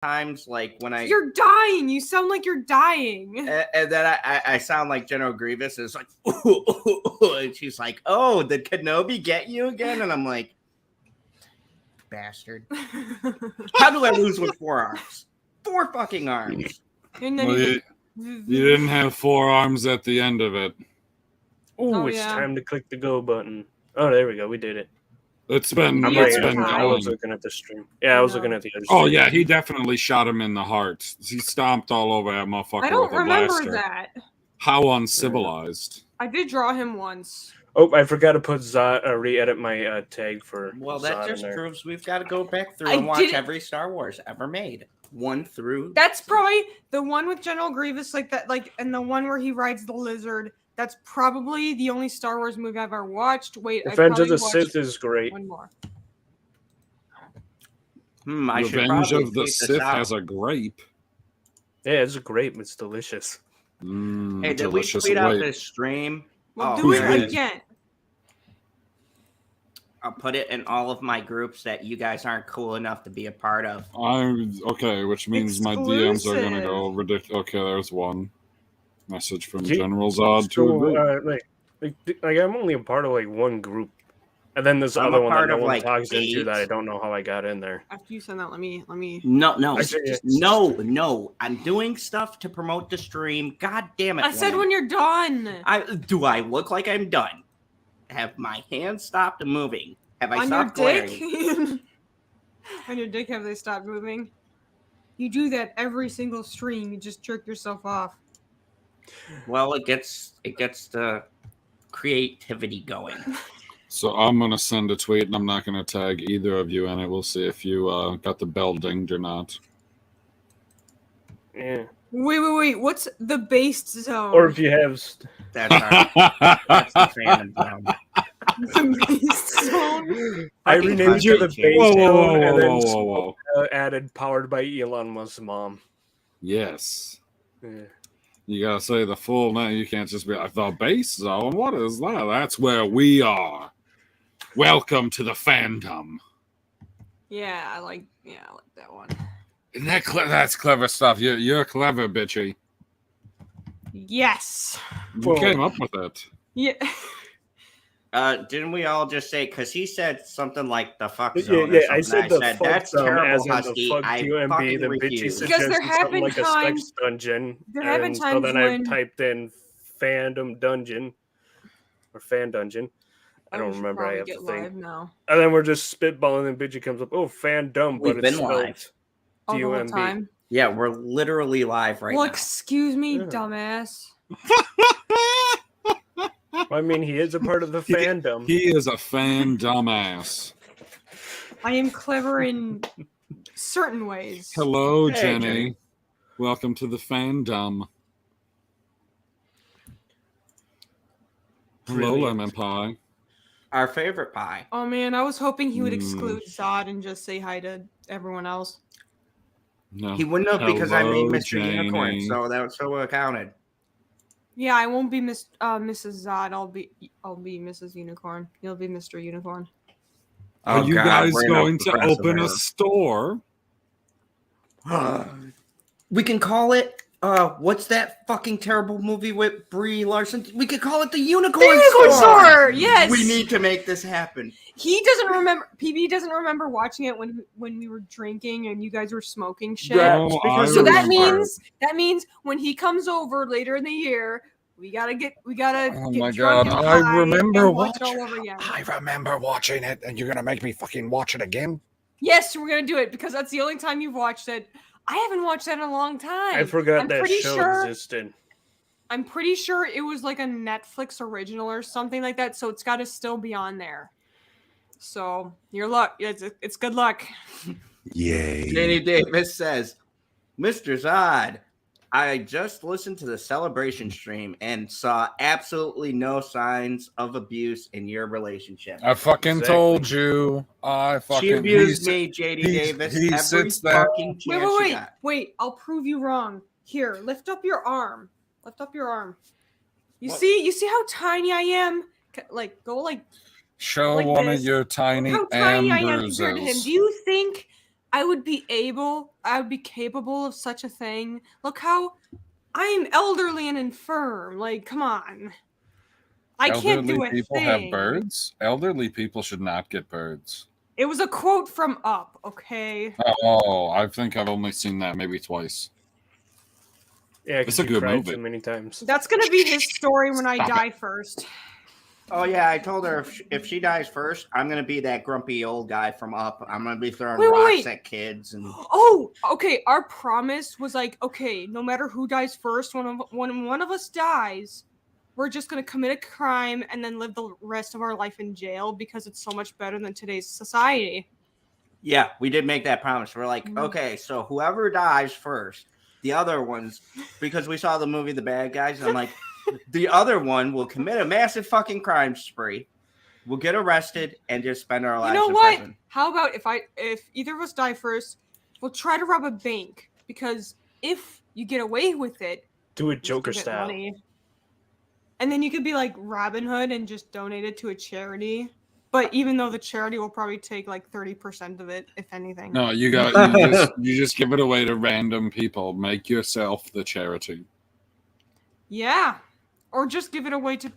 times, like when You're dying. You sound like you're dying. And then I sound like General Grievous. Is like, ooh, and she's like, "Oh, did Kenobi get you again?" And I'm like, "Bastard! How do I lose with 4 arms? 4 fucking arms." And then you didn't have 4 arms at the end of it. Oh, it's time to click the go button. Oh, there we go. We did it. It's been I was going. looking at the stream. Yeah, I was looking at the other Oh, stream. yeah, he definitely shot him in the heart. He stomped all over that motherfucker. I don't with a remember blaster. that. How uncivilized. I did draw him once. Oh, I forgot to put Zod, re-edit my tag for Well, Zod that just in there. proves we've got to go back through and watch every Star Wars ever made. 1 through. That's probably the one with General Grievous, like that, like, and the one where he rides the lizard. That's probably the only Star Wars movie I've ever watched. Wait, Revenge of the Sith is great. One more. I should Revenge probably of the tweet this Sith out. has a grape. Yeah, it's a grape. It's delicious. Hey, did delicious we tweet out grape. this stream? We'll do here it is. again. I'll put it in all of my groups that you guys aren't cool enough to be a part of. Okay, which means my DMs are gonna go ridiculous. Okay, there's one message from General Zod to like I'm only a part of like one group, and then there's I'm other a one that part no of, one like, talks 8. into that I don't know how I got in there. After you send that, let me. No, Actually, no. I'm doing stuff to promote the stream. God damn it! I said when you're done. Do I look like I'm done? Have my hands stopped moving? Have I On stopped your glaring? dick? On your dick, have they stopped moving? You do that every single stream. You just jerk yourself off. Well, it gets the creativity going. So I'm gonna send a tweet, and I'm not gonna tag either of you in it. We'll see if you got the bell dinged or not. Yeah. Wait. What's the based zone? Or if you have, that's the fan zone. The based zone. I renamed it the base zone and then whoa. added powered by Elon Musk's mom. Yes. Yeah. You gotta say the full name. You can't just be like the base zone. What is that? That's where we are. Welcome to the fandom. Yeah, I like that one. Isn't that that's clever stuff. You're clever, bitchy. Yes. You came up with it. Yeah. Didn't we all just say, because he said something like the fuck zone? Yeah, I said the fuck that's zone terrible, as in Husky. the fuck I UMB. fucking The bitchy refuse. suggested Because there have something been like times- a sex dungeon. there have been and times so then when- I typed in fandom dungeon or fan dungeon. I don't remember. I have to think. Now. And then we're just spitballing, and bitchy comes up. Oh, fandom, but We've it's been spelled live. All the whole D-U-M-B. time. Yeah, we're literally live right Well, now. excuse me, Yeah. dumbass. I mean, he is a part of the fandom. He is a fan dumbass. I am clever in certain ways. Hello, Hey, Jenny. Jenny. Welcome to the fandom. Hello, Brilliant. lemon pie. Our favorite pie. Oh man, I was hoping he would exclude Zod and just say hi to everyone else. No. He wouldn't have because I made Hello, Mr. Unicorn, Janie. so that so counted. Yeah, I won't be Mrs. Zod. I'll be Mrs. Unicorn. You'll be Mr. Unicorn. Are you guys we're in a going to progressive open a era. store? We can call it. What's that fucking terrible movie with Brie Larson? We could call it the Unicorn Unicorn Store. Store! Yes! We need to make this happen. He doesn't remember. PB doesn't remember watching it when we were drinking and you guys were smoking shit. No, I So that remember. means when he comes over later in the year, we gotta get Oh my drunk God, and I high remember and watch it all over again. I remember watching it, and you're gonna make me fucking watch it again? Yes, we're gonna do it because that's the only time you've watched it. I haven't watched that in a long time. I forgot I'm that pretty show sure- existed. I'm pretty sure it was like a Netflix original or something like that, so it's got to still be on there. So your luck, it's good luck. Yay. Danny Davis says, Mr. Zod, I just listened to the celebration stream and saw absolutely no signs of abuse in your relationship. I fucking Exactly. told you. She abused me, JD Davis. he every sits there. fucking chance she got. Wait! I'll prove you wrong. Here, lift up your arm. Lift up your arm. You What? see how tiny I am? Go like Show like one this. of your tiny how tiny I am compared to him. ambers. Do you think I would be capable of such a thing. Look how I'm elderly and infirm. Like, come on. I can't do a people thing. have birds. Elderly people should not get birds. It was a quote from Up, okay? Oh, I think I've only seen that maybe twice. Yeah, It's a because good you cried movie. so many times. That's gonna be his story when I Stop die first. Oh yeah, I told her if she dies first, I'm gonna be that grumpy old guy from Up. I'm gonna be throwing Wait, rocks wait. at kids and Oh, okay. Our promise was like, okay, no matter who dies first, when one of us dies, we're just gonna commit a crime and then live the rest of our life in jail because it's so much better than today's society. yeah, we did make that promise. We're like, okay, so whoever dies first, the other ones, because we saw the movie The Bad Guys, and I'm like, the other one will commit a massive fucking crime spree. We'll get arrested and just spend our lives You know in what? prison. How about if either of us die first, we'll try to rob a bank because if you get away with it, Do it you Joker get style. money. And then you could be like Robin Hood and just donate it to a charity. But even though the charity will probably take like 30% of it, if anything. No, you just give it away to random people. Make yourself the charity. Yeah. Or just give it away to.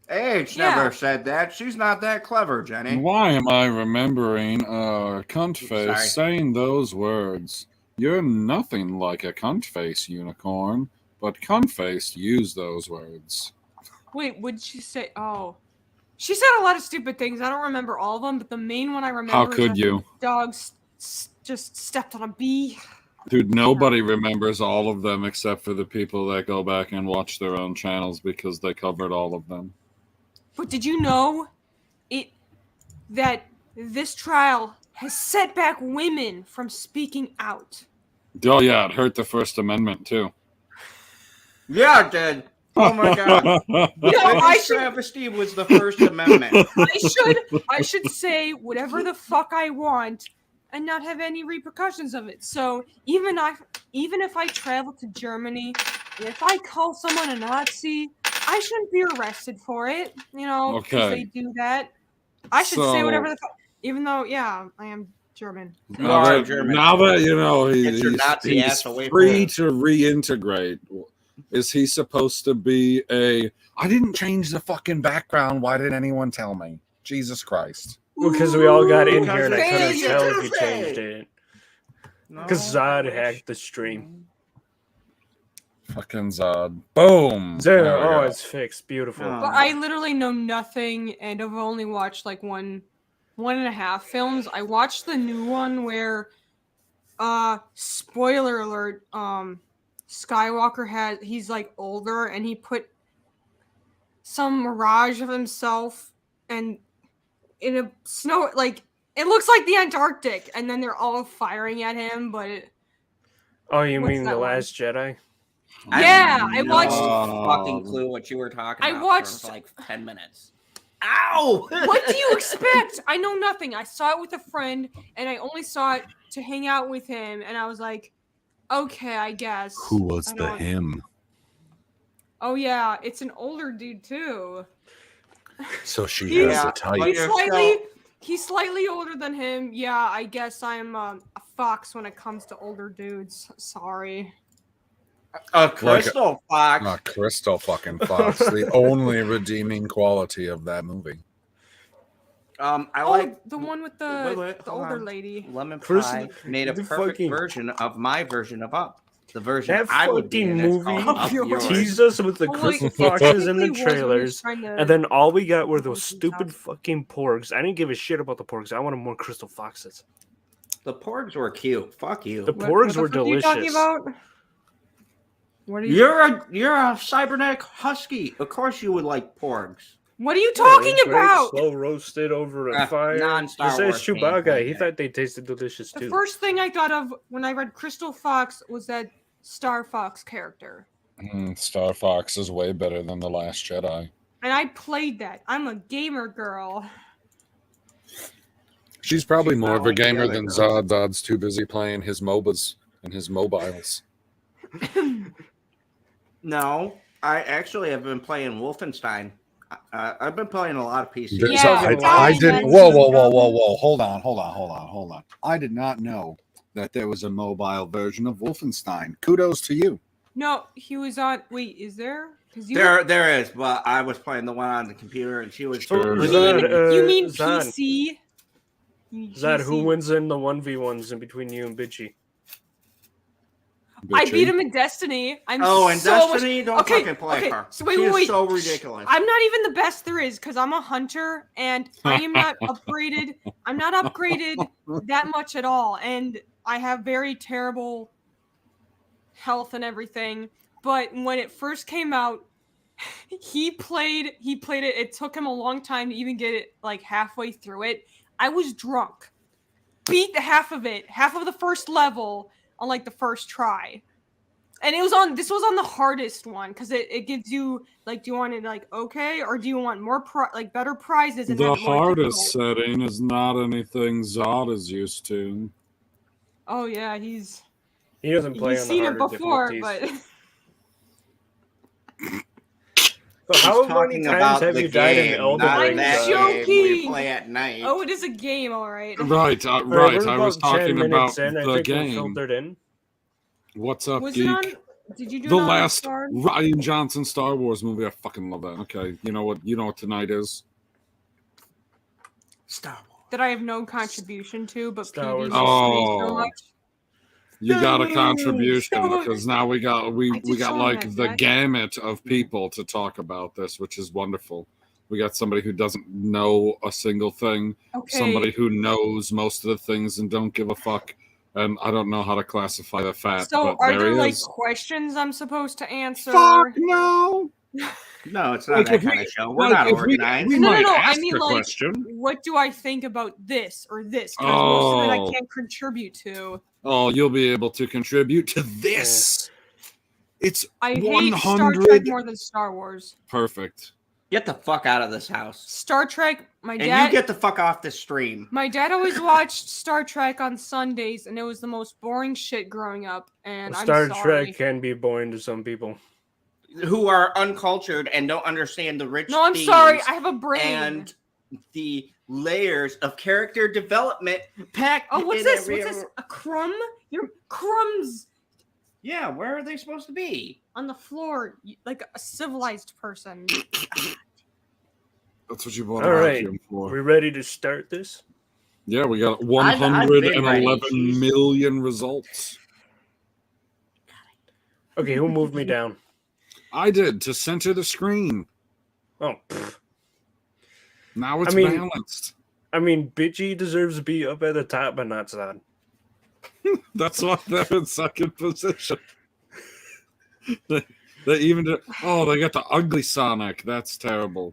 Age Yeah. never said that. She's not that clever, Jenny. Why am I remembering cunt Sorry. face saying those words? You're nothing like a cunt face, unicorn. But cunt face used those words. Wait, would she say? Oh. She said a lot of stupid things. I don't remember all of them, but the main one I remember How is could that you? the dog just stepped on a bee. Dude, nobody remembers all of them except for the people that go back and watch their own channels because they covered all of them. But did you know that this trial has set back women from speaking out? Oh yeah, it hurt the First Amendment too. Yeah, it did. Oh my god. I should- Travesty was the First Amendment. I should say whatever the fuck I want and not have any repercussions of it. So even if I travel to Germany, and if I call someone a Nazi, I shouldn't be arrested for it. You know, because Okay. they do that. I should say So- whatever the fuck. Even though, yeah, I am German. You are Now that, German. now that you know Get your he's, Nazi he's ass away free from to reintegrate, is he supposed to be a? I didn't change the fucking background. Why did anyone tell me? Jesus Christ. Because we all got in Because here and I they couldn't changed tell it. if you changed it. No, Because I Zod wish. hacked the stream. Fucking Zod. Boom. There, There we oh, go. it's fixed. Beautiful. Oh. But I literally know nothing, and I've only watched like one and a half films. I watched the new one where, spoiler alert, Skywalker he's like older, and he put some mirage of himself, and in a snow, like it looks like the Antarctic, and then they're all firing at him, but Oh, you What's mean that The one? Last Jedi? Yeah, have I watched- no fucking clue what you were talking I about watched- for like 10 minutes. Ow! what do you expect? I know nothing. I saw it with a friend, and I only saw it to hang out with him, and I was like, okay, I guess. Who was I the don't- him? Oh yeah, it's an older dude too. So she He's- has a but type. you're He's slightly older than him. Yeah, I guess I'm a fox when it comes to older dudes. Sorry. A crystal fox. A crystal fucking fox. The only redeeming quality of that movie. I Oh, like the one with the wait, the hold older on. lady. Lemon Chris- Pie made a the perfect fucking- version of my version of Up. The version That I would be fucking in is movie called Up Yours. Yours. Teased us with the Well, crystal like, foxes in the technically was when he was trailers, trying to- and then all we got were those Crystal stupid fox. fucking porgs. I didn't give a shit about the porgs. I wanted more crystal foxes. The porgs were cute. Fuck you. The What porgs the were fuck are you talking delicious. about? What are you? You're a cybernetic husky. Of course you would like porgs. What are you Yeah, talking great, about? Slow roasted over a fire. non-Star Just as Wars Chewbacca, gameplay, he yeah. thought they tasted delicious The too. first thing I thought of when I read Crystal Fox was that Star Fox character. Star Fox is way better than The Last Jedi. And I played that. I'm a gamer girl. She's probably She's more not of a like the gamer other than girls. Zod. Zod's too busy playing his MOBAs and his mobiles. No, I actually have been playing Wolfenstein I've been playing a lot of PC. So Yeah, I it's didn't. all Whoa! Hold on. I did not know that there was a mobile version of Wolfenstein. Kudos to you. No, he was on. Wait, is there? Because There is, but I was playing the one on the computer, and she was. So, Zod, you mean Zod. PC? You mean Zad, who PC? wins in the 1v1s in between you and Bitchy? I beat him in Destiny. I'm and so Destiny, much... don't okay, fucking play okay. her. So wait, She is wait. so ridiculous. I'm not even the best there is because I'm a hunter and I am not upgraded. I'm not upgraded that much at all, and I have very terrible health and everything. But when it first came out, he played it. It took him a long time to even get it like halfway through it. I was drunk. Beat the half of the first level on like the first try. And this was on the hardest one because it gives you like, do you want it like okay, or do you want more better prizes? And The have it more hardest difficult? setting is not anything Zod is used to. Oh yeah, He doesn't play he's on the seen it harder before, difficulties. but So how many talking times about have the you died in game, Elden not Ring? that Zod? game where you joking. play at night. oh, it is a game, all right. Right. We're I was about 10 talking about minutes in. I the think we're game. filtered in. What's up, Was Geek? it on? Did you do The it on last Star? Ryan Johnson Star Wars movie. I fucking love that. Okay, you know what tonight is? Star Wars. That I have no contribution to, but Star PD Wars. loves me so Oh. much. You got a Star contribution Wars. because now we got I did got show like him the that. gamut of people to talk about this, which is wonderful. We got somebody who doesn't know a single thing, Okay. somebody who knows most of the things and don't give a fuck. And I don't know how to classify the fact, So but are there there he like is. questions I'm supposed to answer? Fuck no! No, it's not Like, that if we- kind of show. We're like, not if we- organized. we No, might I ask mean a like, question. what do I think about this or this? Because most of it I Oh. can't contribute to. Oh, you'll be able to contribute to this. It's I hate Star 100. Trek more than Star Wars. Perfect. Get the fuck out of this house. Star Trek, my And dad. you get the fuck off this stream. My dad always watched Star Trek on Sundays, and it was the most boring shit growing up. And Star I'm sorry. Trek can be boring to some people. Who are uncultured and don't understand the rich No, I'm themes sorry. I have a brain. and the layers of character development packed Oh, what's in this? every- What's this? A crumb? Your crumbs Yeah, where are they supposed to be? on the floor, like a civilized person. That's what you bought All a right. vacuum for. We ready to start this? Yeah, we got I've been ready. 111 million results. Okay, who moved me down? I did to center the screen. Oh, pfft. Now it's I mean- balanced. I mean, Bitchy deserves to be up at the top, but not Zod. That's why they're in second position. they even did, they got the ugly Sonic. That's terrible.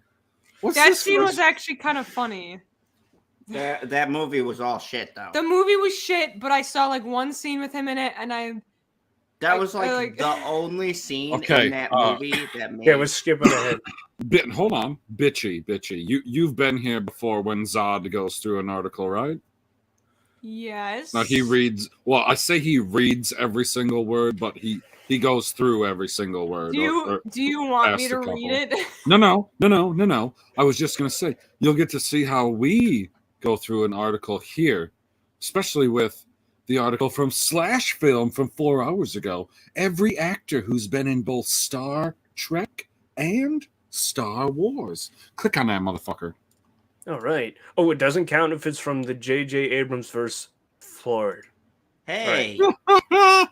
What's That this scene first- was actually kind of funny. That movie was all shit though. The movie was shit, but I saw like one scene with him in it, and That was like, like- the only scene Okay, in that movie that made. Yeah, we're skipping ahead. Hold on, bitchy. You've been here before when Zod goes through an article, right? yes. Now he reads. Well, I say he reads every single word, but he goes through every single word. Do you want me past to a couple. read it? No. I was just gonna say you'll get to see how we go through an article here, especially with the article from Slash Film from 4 hours ago. Every actor who's been in both Star Trek and Star Wars. Click on that motherfucker. All right. Oh, it doesn't count if it's from the J.J. Abrams verse forward. Hey,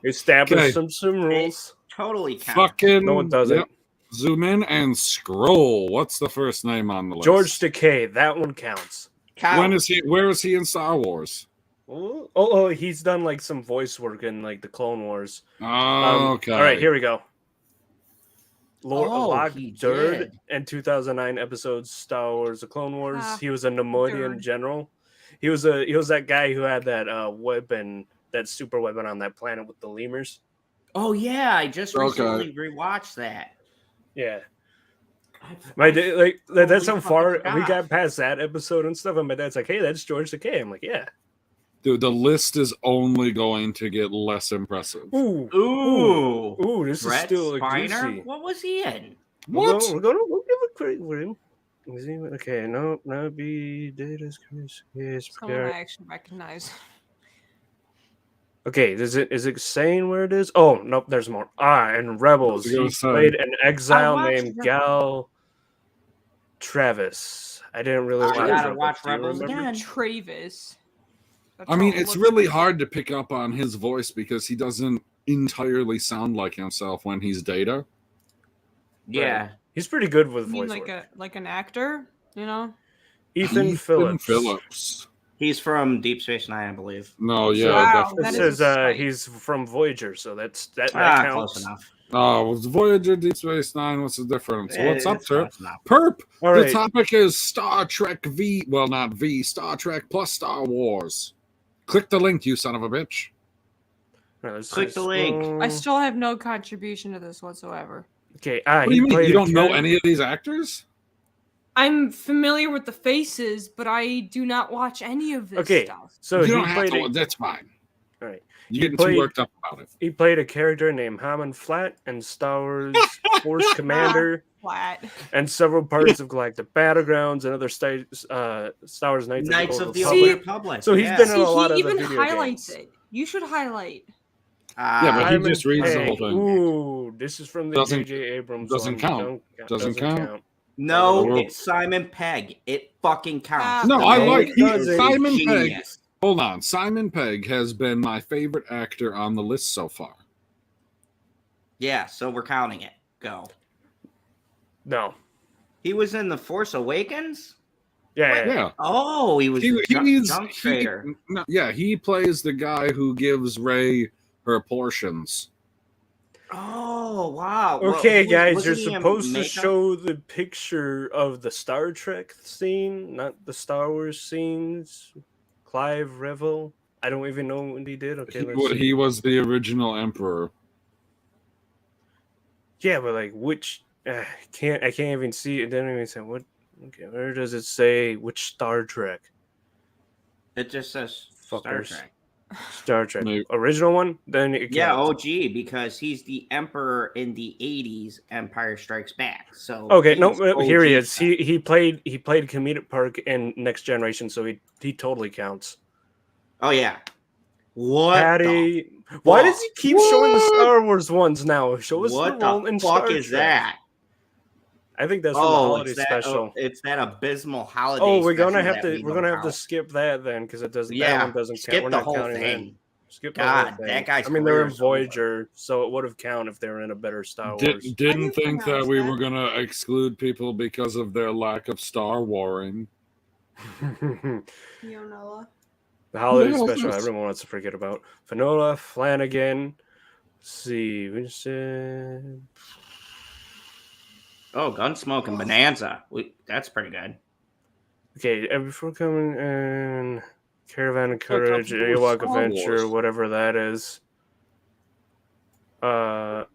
Establish Okay. some rules. totally count. Fucking No, it doesn't. yep. Zoom in and scroll. What's the first name on the list? George Takei, that one counts. Count. When is he? Where is he in Star Wars? Oh, he's done like some voice work in like the Clone Wars. Okay. All right, here we go. Lord Oh, Locke he Durd did. in 2009 episodes Star Wars: The Clone Wars. Ah, He was a Nemoidian Durd. general. He was that guy who had that weapon, that super weapon on that planet with the lemurs. Oh yeah, I just Okay. recently rewatched that. Yeah, I- my dad, like that's how Holy far fucking we God. got past that episode and stuff. And my dad's like, "Hey, that's George Takei." I'm like, "Yeah." Dude, the list is only going to get less impressive. Ooh, Ooh, ooh, this Brett is still like Spiner? juicy. What was he in? What? We'll give a credit for him. Is he okay? No, not be data's Someone I actually recognize. Okay, is it saying where it is? Oh nope, there's more. And Rebels. I was gonna He say. played an exile watched named Rebels. Gal Travis. I didn't really I watch gotta Rebels. watch Do you Rebels remember? again. Travis. That's I mean, all it it's looks really like. hard to pick up on his voice because he doesn't entirely sound like himself when he's Data. Yeah. He's pretty good with You mean voice work. like an actor, you know? Ethan Phillips. He's from Deep Space Nine, I believe. No, yeah, Wow, definitely. that It is a says spike. he's from Voyager, so that counts. Close enough. Oh, it's Voyager, Deep Space Nine. What's the difference? What's up, It's Turp? close enough. Perp. All The right. topic is Star Trek V. Well, not V. Star Trek plus Star Wars. Click the link, you son of a bitch. All right, let's Click just the link. scroll. I still have no contribution to this whatsoever. Okay. What do He you mean? played You a don't know character- any of these actors? I'm familiar with the faces, but I do not watch any of this Okay, stuff. so You he don't have played. to. A, That's fine. all right. You're getting played- too worked up about it. He played a character named Hammond Flat in Star Wars Force Commander Flat. and several parts of Galactic Battlegrounds and other Star Wars Knights of the Old Old See- Republic. So he's yeah. been See, in a lot he of the even video highlights games. it. You should highlight. Yeah, but he Simon just reads the whole Pegg. thing. Ooh, this is from the Doesn't- J.J. Abrams doesn't one. count. Doesn't count. No, Well, it's Simon Pegg. It fucking counts. No, The I man like is Simon a Pegg. genius. Hold on. Simon Pegg has been my favorite actor on the list so far. Yeah, so we're counting it. Go. No. He was in The Force Awakens? Yeah. Yeah. Oh, he was the junk trader. He plays the guy who gives Rey her portions. Oh, wow. Okay, guys, wasn't you're he in supposed to makeup? show the picture of the Star Trek scene, not the Star Wars scenes. Clive Revel. I don't even know what he did. Okay, let's see. He was the original Emperor. Yeah, but like which? I can't even see it. It doesn't even say what. Okay, where does it say which Star Trek? It just says Fuckers. Star Trek. Star Trek Maybe. original one. Then it Yeah, counts. OG, because he's the Emperor in the 80s Empire Strikes Back. So Okay, no, he's here he OG is. stuff. He played comedic part in Next Generation, so he totally counts. Oh, yeah. What Patty, why does he keep showing the Star Wars ones now? Show us what the role in the fuck Star is Trek. that? I think that's from the holiday it's that, special. it's that abysmal holiday. Oh, we're gonna special have that to we we're don't gonna have to count. skip that then because it doesn't. Yeah, that one doesn't skip count. We're the not whole counting thing. that. Skip the God, whole thing. that guy's I mean, they're career in is over. Voyager, so it would have counted if they were in a better Star Wars. Didn't think that pronounce we that? were going to exclude people because of their lack of Star Warring. The Fionella. holiday Who else special is- everyone wants to forget about. Finola Flanagan. Let's see, we said Oh, Gunsmoke and Bonanza. That's pretty good. okay. And before coming in, Caravan of Like Courage, something with Ewok Star Adventure, Wars. whatever that is. Well,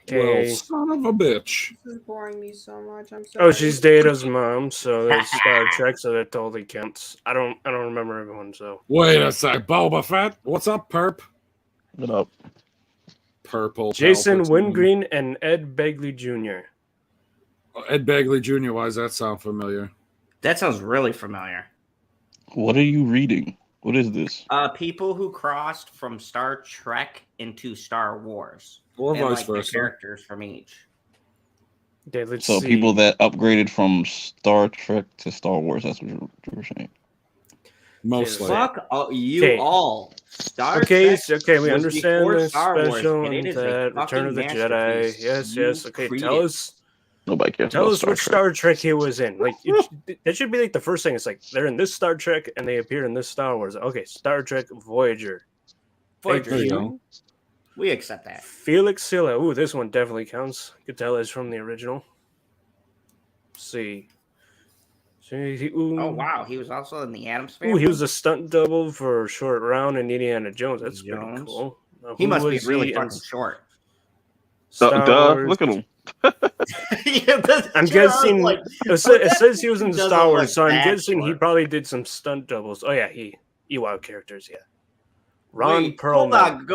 Okay. son of a bitch. This is boring me so much. I'm sorry. Oh, she's Data's mom, so that's Star Trek, so that totally counts. I don't remember everyone, so Wait a sec. Boba Fett. What's up, Perp? What up? Purple. Jason Palpatine. Wingreen and Ed Begley Jr. Ed Begley Jr. Why does that sound familiar? That sounds really familiar. What are you reading? What is this? People who crossed from Star Trek into Star Wars. Or and, vice like, the versa. characters from each. Okay, let's So see. people that upgraded from Star Trek to Star Wars. That's what you were saying. Mostly. Fuck you Okay. all. Star Okay, Trek okay, we was understand before the Star Wars, special and it and is a that Return fucking of the Jedi. masterpiece. Yes, You yes. Okay, read tell it. us Nobody cares Tell about us Star which Trek. Star Trek he was in. Like that should be like the first thing. It's like they're in this Star Trek and they appear in this Star Wars. Okay, Star Trek Voyager. Voyager. There you Thank go. We accept that. Felix Silla. Ooh, this one definitely counts. You could tell it's from the original. Let's see. Ooh. Oh wow, he was also in the Addams Family. Ooh, he was a stunt double for Short Round and Indiana Jones. That's pretty Jones. cool. Now, He who must be was really he in fucking short. Star Wars? Look at him. Yeah, that's I'm true. I was guessing like, it says he was in he doesn't Star look Wars, so I'm that guessing he short. probably did some stunt doubles. Oh yeah, Ewok characters, yeah. Ron wait, Perlman. hold on,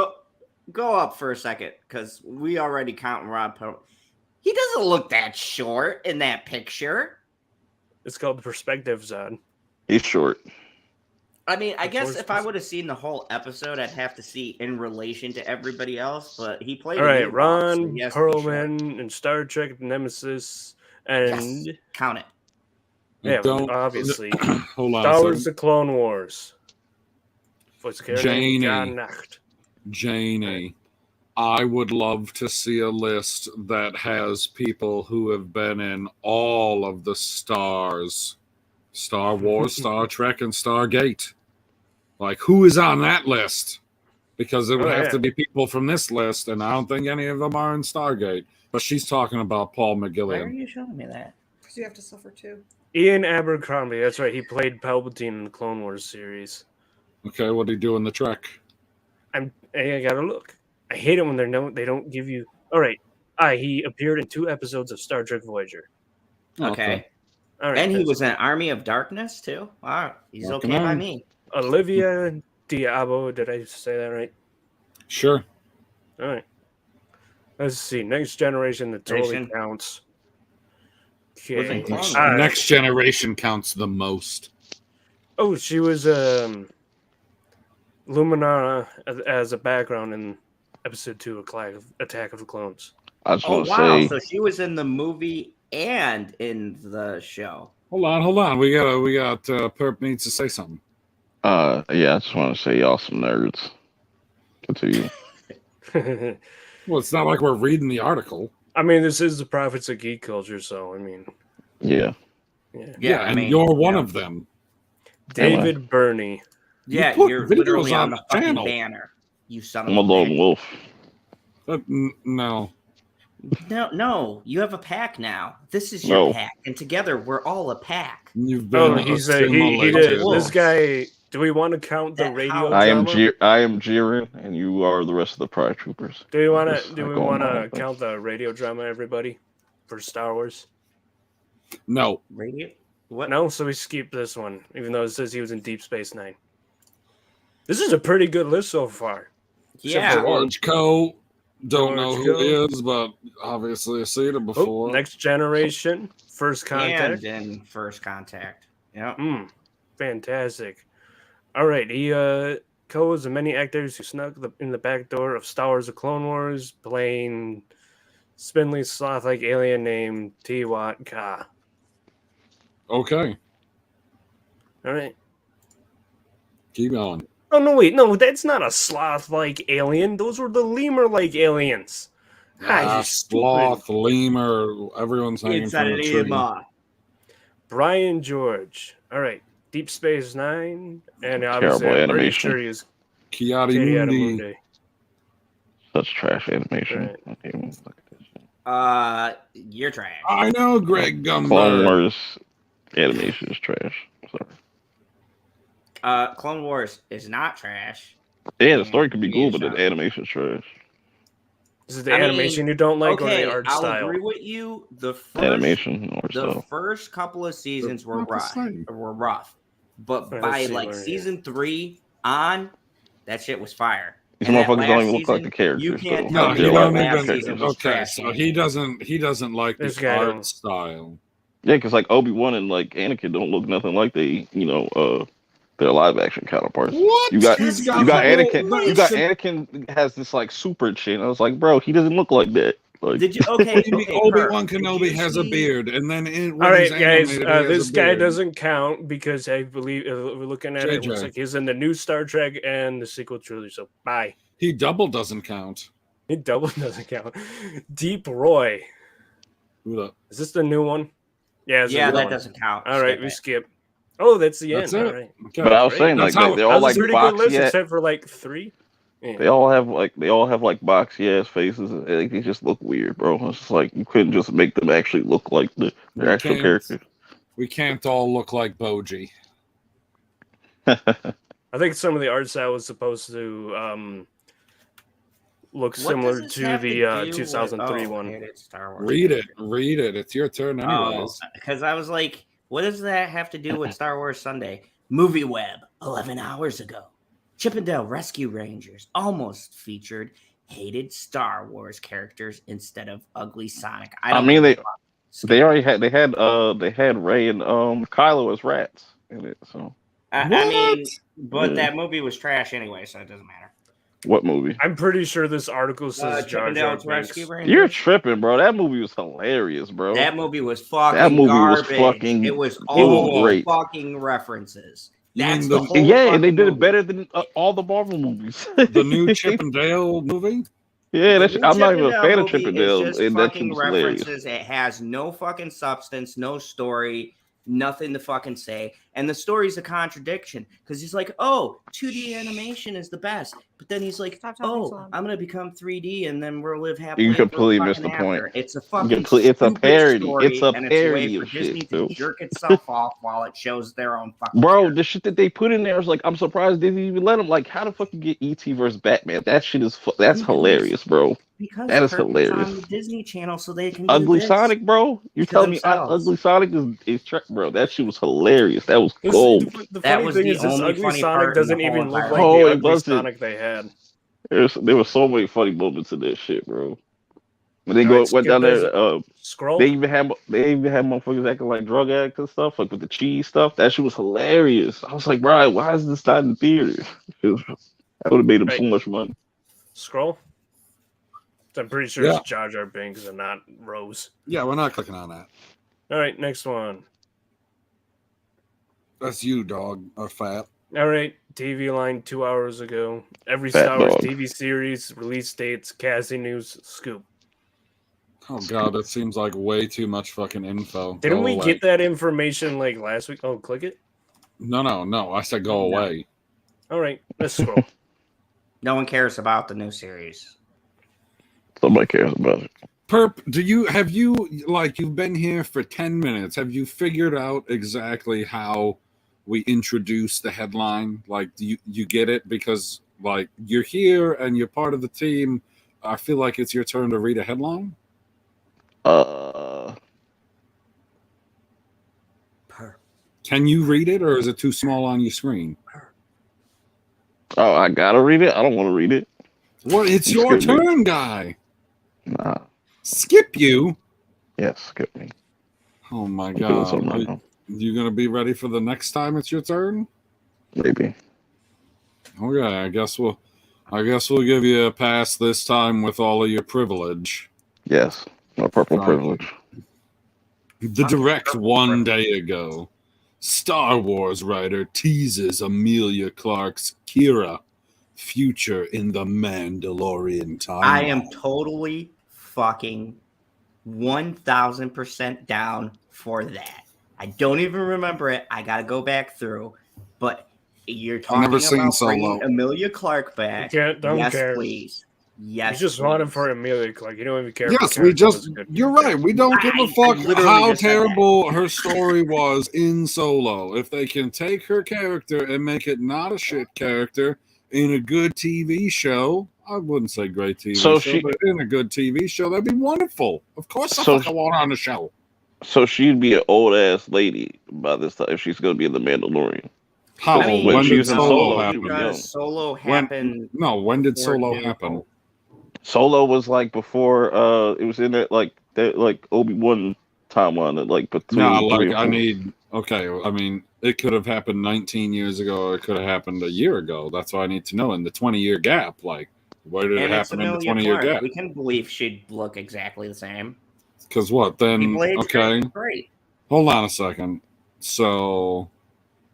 go up for a second because we already count Ron Perlman. He doesn't look that short in that picture. It's called Perspective Zod. He's short. I mean, I Of guess course if I he's- would have seen the whole episode, I'd have to see in relation to everybody else. But he played. All a right, new boss, so Ron he has to be short. Perlman and Star Trek Nemesis, and Yes, count it. yeah, Don't obviously hold on. Star a Wars: second. The Clone Wars. Voice character Janie. John Nacht. Janie, I would love to see a list that has people who have been in all of the stars. Star Wars, Star Trek, and Stargate. Like, who is on that list? Because it would have to be people from this list, and I don't think any of them are in Stargate. But she's talking about Paul Why are McGilliam. you showing me that? Because you have to suffer too. Ian Abercrombie. That's right. He played Palpatine in the Clone Wars series. Okay, what did he do in the Trek? I gotta look. I hate it when they don't give you. All right. He appeared in 2 episodes of Star Trek Voyager. Okay. All right. And he that's- was in Army of Darkness too. Wow, he's Welcome okay by on. me. Olivia Diabo. Did I say that right? Sure. All right. Let's see. Next Generation that totally Nation. counts. Was it Okay. Clone Next, Wars? Next Generation counts the most. Oh, she was Luminara as a background in episode 2 of Attack of the Clones. I just Oh want to wow! say, So she was in the movie and in the show. Hold on. We got Purp needs to say something. yeah, I just want to say y'all some nerds. Continue. Well, it's not like we're reading the article. I mean, this is the Prophets of Geek Culture, so I mean, Yeah. Yeah, I and mean, you're one yeah. of them. David Burney. Yeah, put you're videos literally on on the the fucking channel. banner. You son of I'm a a lone bitch. wolf. No. No, you have a pack now. This is No. your pack, and together we're all a pack. You've been Oh, he did. assimilated. This guy. Do we want to count the That radio how- I am drama? Jiren, and you are the rest of the Pride Troopers. Do we want Just to? Do we like all want my to offense. count the radio drama, everybody, for Star Wars? No. Radio? What? No, so we skip this one, even though it says he was in Deep Space Nine. This is a pretty good list so far. Yeah. George Coe. Don't know George who Coe. he is, but obviously I've seen him before. Oh, Next Generation, First Contact. And in First Contact. Yeah. Fantastic. All right, he co-was the many actors who snuck in the back door of Star Wars: The Clone Wars, playing spindly sloth-like alien named Tiwat Ka. Okay. All right. Keep going. Oh no, wait, no, that's not a sloth-like alien. Those were the lemur-like aliens. You stupid. Sloth, lemur, everyone's hanging It's from an a tree. EMR. Brian George. All right, Deep Space Nine, and obviously Terrible I'm pretty animation. sure he is Kiadi Katie Mundi. Adamundi. Such trash animation. Right. I can't even look at this shit. You're trash. I know Greg Clone Gumber. Wars animation is trash. Sorry. Clone Wars is not trash. Yeah, the story could be cool, Yeah, but the sure. animation is trash. Is it the I mean, animation you don't like or Okay, the art I'll style? agree with you. The first, Animation or the stuff. first couple of seasons were not the rough. same. But Let's by see like where it season 3 on, that shit was fire. These And that motherfuckers don't last even look like the season, characters. You can't though. No, tell he me They're that don't like last even. season was Okay, trash. so he doesn't like This the guy art don't- style. Yeah, because like Obi-Wan and like Anakin don't look nothing like their live action counterparts. What? You got He's you got little- Anakin. You got Anakin has this like super chin. I was like, bro, he doesn't look like that. Like, Did you? Okay, Obi-Wan Kurt, did Kenobi you has a see- beard, and then when All right, he's guys. animated, he has This a guy beard. doesn't count because I believe we're looking at it. It looks JJ. like he's in the new Star Trek and the sequel trilogy. So bye. He double doesn't count. It double doesn't count. Deep Roy. Who the? Is this the new one? Yeah. It's the Yeah, new that one. doesn't count. All right, Skip we it. skip. Oh, that's the That's end. it. All right. Okay. but I was great. saying That's like how- they're all That was a like pretty good list, boxy. except for like 3. Yeah. They all have like boxy ass faces. And they just look weird, bro. It's just like you couldn't just make them actually look like their We actual can't- characters. We can't all look like Boji. I think some of the art style was supposed to look What similar does this to have the do with- 2003 oh, one. here it is, Star Wars. Read it. It's your turn, Oh, anyways. because I was like, what does that have to do with Star Wars Sunday? Movie Web, 11 hours ago. Chippendale Rescue Rangers almost featured hated Star Wars characters instead of ugly Sonic. I mean, give a fuck. they already had they had Ray and Kylo as rats in it. So I mean, What? but Yeah. that movie was trash anyway, so it doesn't matter. what movie? I'm pretty sure this article says Chip Jar and Jar Dale's Binks. Rescue Rangers. You're tripping, bro. That movie was hilarious, bro. That movie was fucking That movie was garbage. fucking- It was it all was great. fucking references. You That's mean the the- whole Yeah, and they fucking did it movie. better than all the Marvel movies. The new Chip and Dale movie? Yeah, The that's, new I'm not Chip even a and Dale fan of movie Chip and is Dale, just and that shit fucking was hilarious. references. It has no fucking substance, no story, nothing to fucking say. And the story's a contradiction because he's like, oh, 2D animation is the best. But then he's like, Stop talking so oh, loud. I'm going to become 3D and then we'll live happily You ever completely fucking missed the point. after. It's a fucking It's a stupid parody. story, It's a and it's a way parody for of Disney shit, to Bill. jerk itself off while it shows their own fucking Bro, character. the shit that they put in there is like, I'm surprised they didn't even let them. Like, how the fuck you get ET versus Batman? That shit is that's Because- hilarious, bro. Because That is Purp hilarious. on the Disney Channel so they can Ugly do this Sonic, bro. You're to telling me themselves. Ugly Sonic is bro? That shit was hilarious. That was This, gold. the That funny was thing the is, this only ugly funny Sonic part in the doesn't whole even look entire like Oh, the it ugly wasn't. Sonic they had. There were so many funny moments in that shit, bro. When they Alright, went skip down those. there, Scroll. they even had motherfuckers acting like drug addicts and stuff, like with the cheese stuff. That shit was hilarious. I was like, bro, why is this not in the theater? That would have made them so Right. much money. Scroll. I'm pretty sure Yeah. it's Jar Jar Binks and not Rose. Yeah, we're not clicking on that. All right, next one. That's you, dog, or fat. All right, TV line 2 hours ago. Every Fat Star Wars dog. TV series, release dates, casting news, scoop. Oh god, that seems like way too much fucking info. Didn't Go we away. get that information like last week? Oh, click it. No. I said go No. away. All right, let's scroll. No one cares about the new series. Somebody cares about it. Perp, you've been here for 10 minutes. Have you figured out exactly how we introduce the headline? Like, do you get it? Because like you're here and you're part of the team. I feel like it's your turn to read a headline. Can you read it, or is it too small on your screen? Oh, I gotta read it. I don't want to read it. What? It's You your skip me. turn, guy. Nah. Skip you. Yes, skip me. Oh my I'm doing something god. right now. You gonna be ready for the next time it's your turn? Maybe. Okay, I guess we'll give you a pass this time with all of your privilege. Yes. My purple Right. privilege. The direct one day ago, Star Wars writer teases Amelia Clark's Kira future in the Mandalorian timeline. I am totally fucking 1000% down for that. I don't even remember it. I gotta go back through. But you're talking never seen about Solo. bringing Amelia Clark back. Don't yes, care. please. You Yes, just please. want him for Amelia Clark. You don't even care. if Yes, the we character just. was good. You're right. We don't give I a fuck literally how just said that. terrible her story was in Solo. If they can take her character and make it not a shit character in a good TV show, I wouldn't say great TV So show, she- but in a good TV show, that'd be wonderful. Of course, I So fucking want her on the show. So she'd be an old ass lady by this time if she's gonna be in the Mandalorian. How? I mean, when when she did was in Solo Solo, she happen? was young. because Solo happened. When did before Solo New happen? Hope. Solo was like before it was in that like Obi-Wan timeline that like between No, 3 like and I 4. need. Okay, I mean, it could have happened 19 years ago, or it could have happened a year ago. That's why I need to know in the 20-year gap. Like, where did it And it's happen in the Amelia 20-year Clark. gap? We can believe she'd look exactly the same. Because what then? People age Okay, great. hold on a second. So,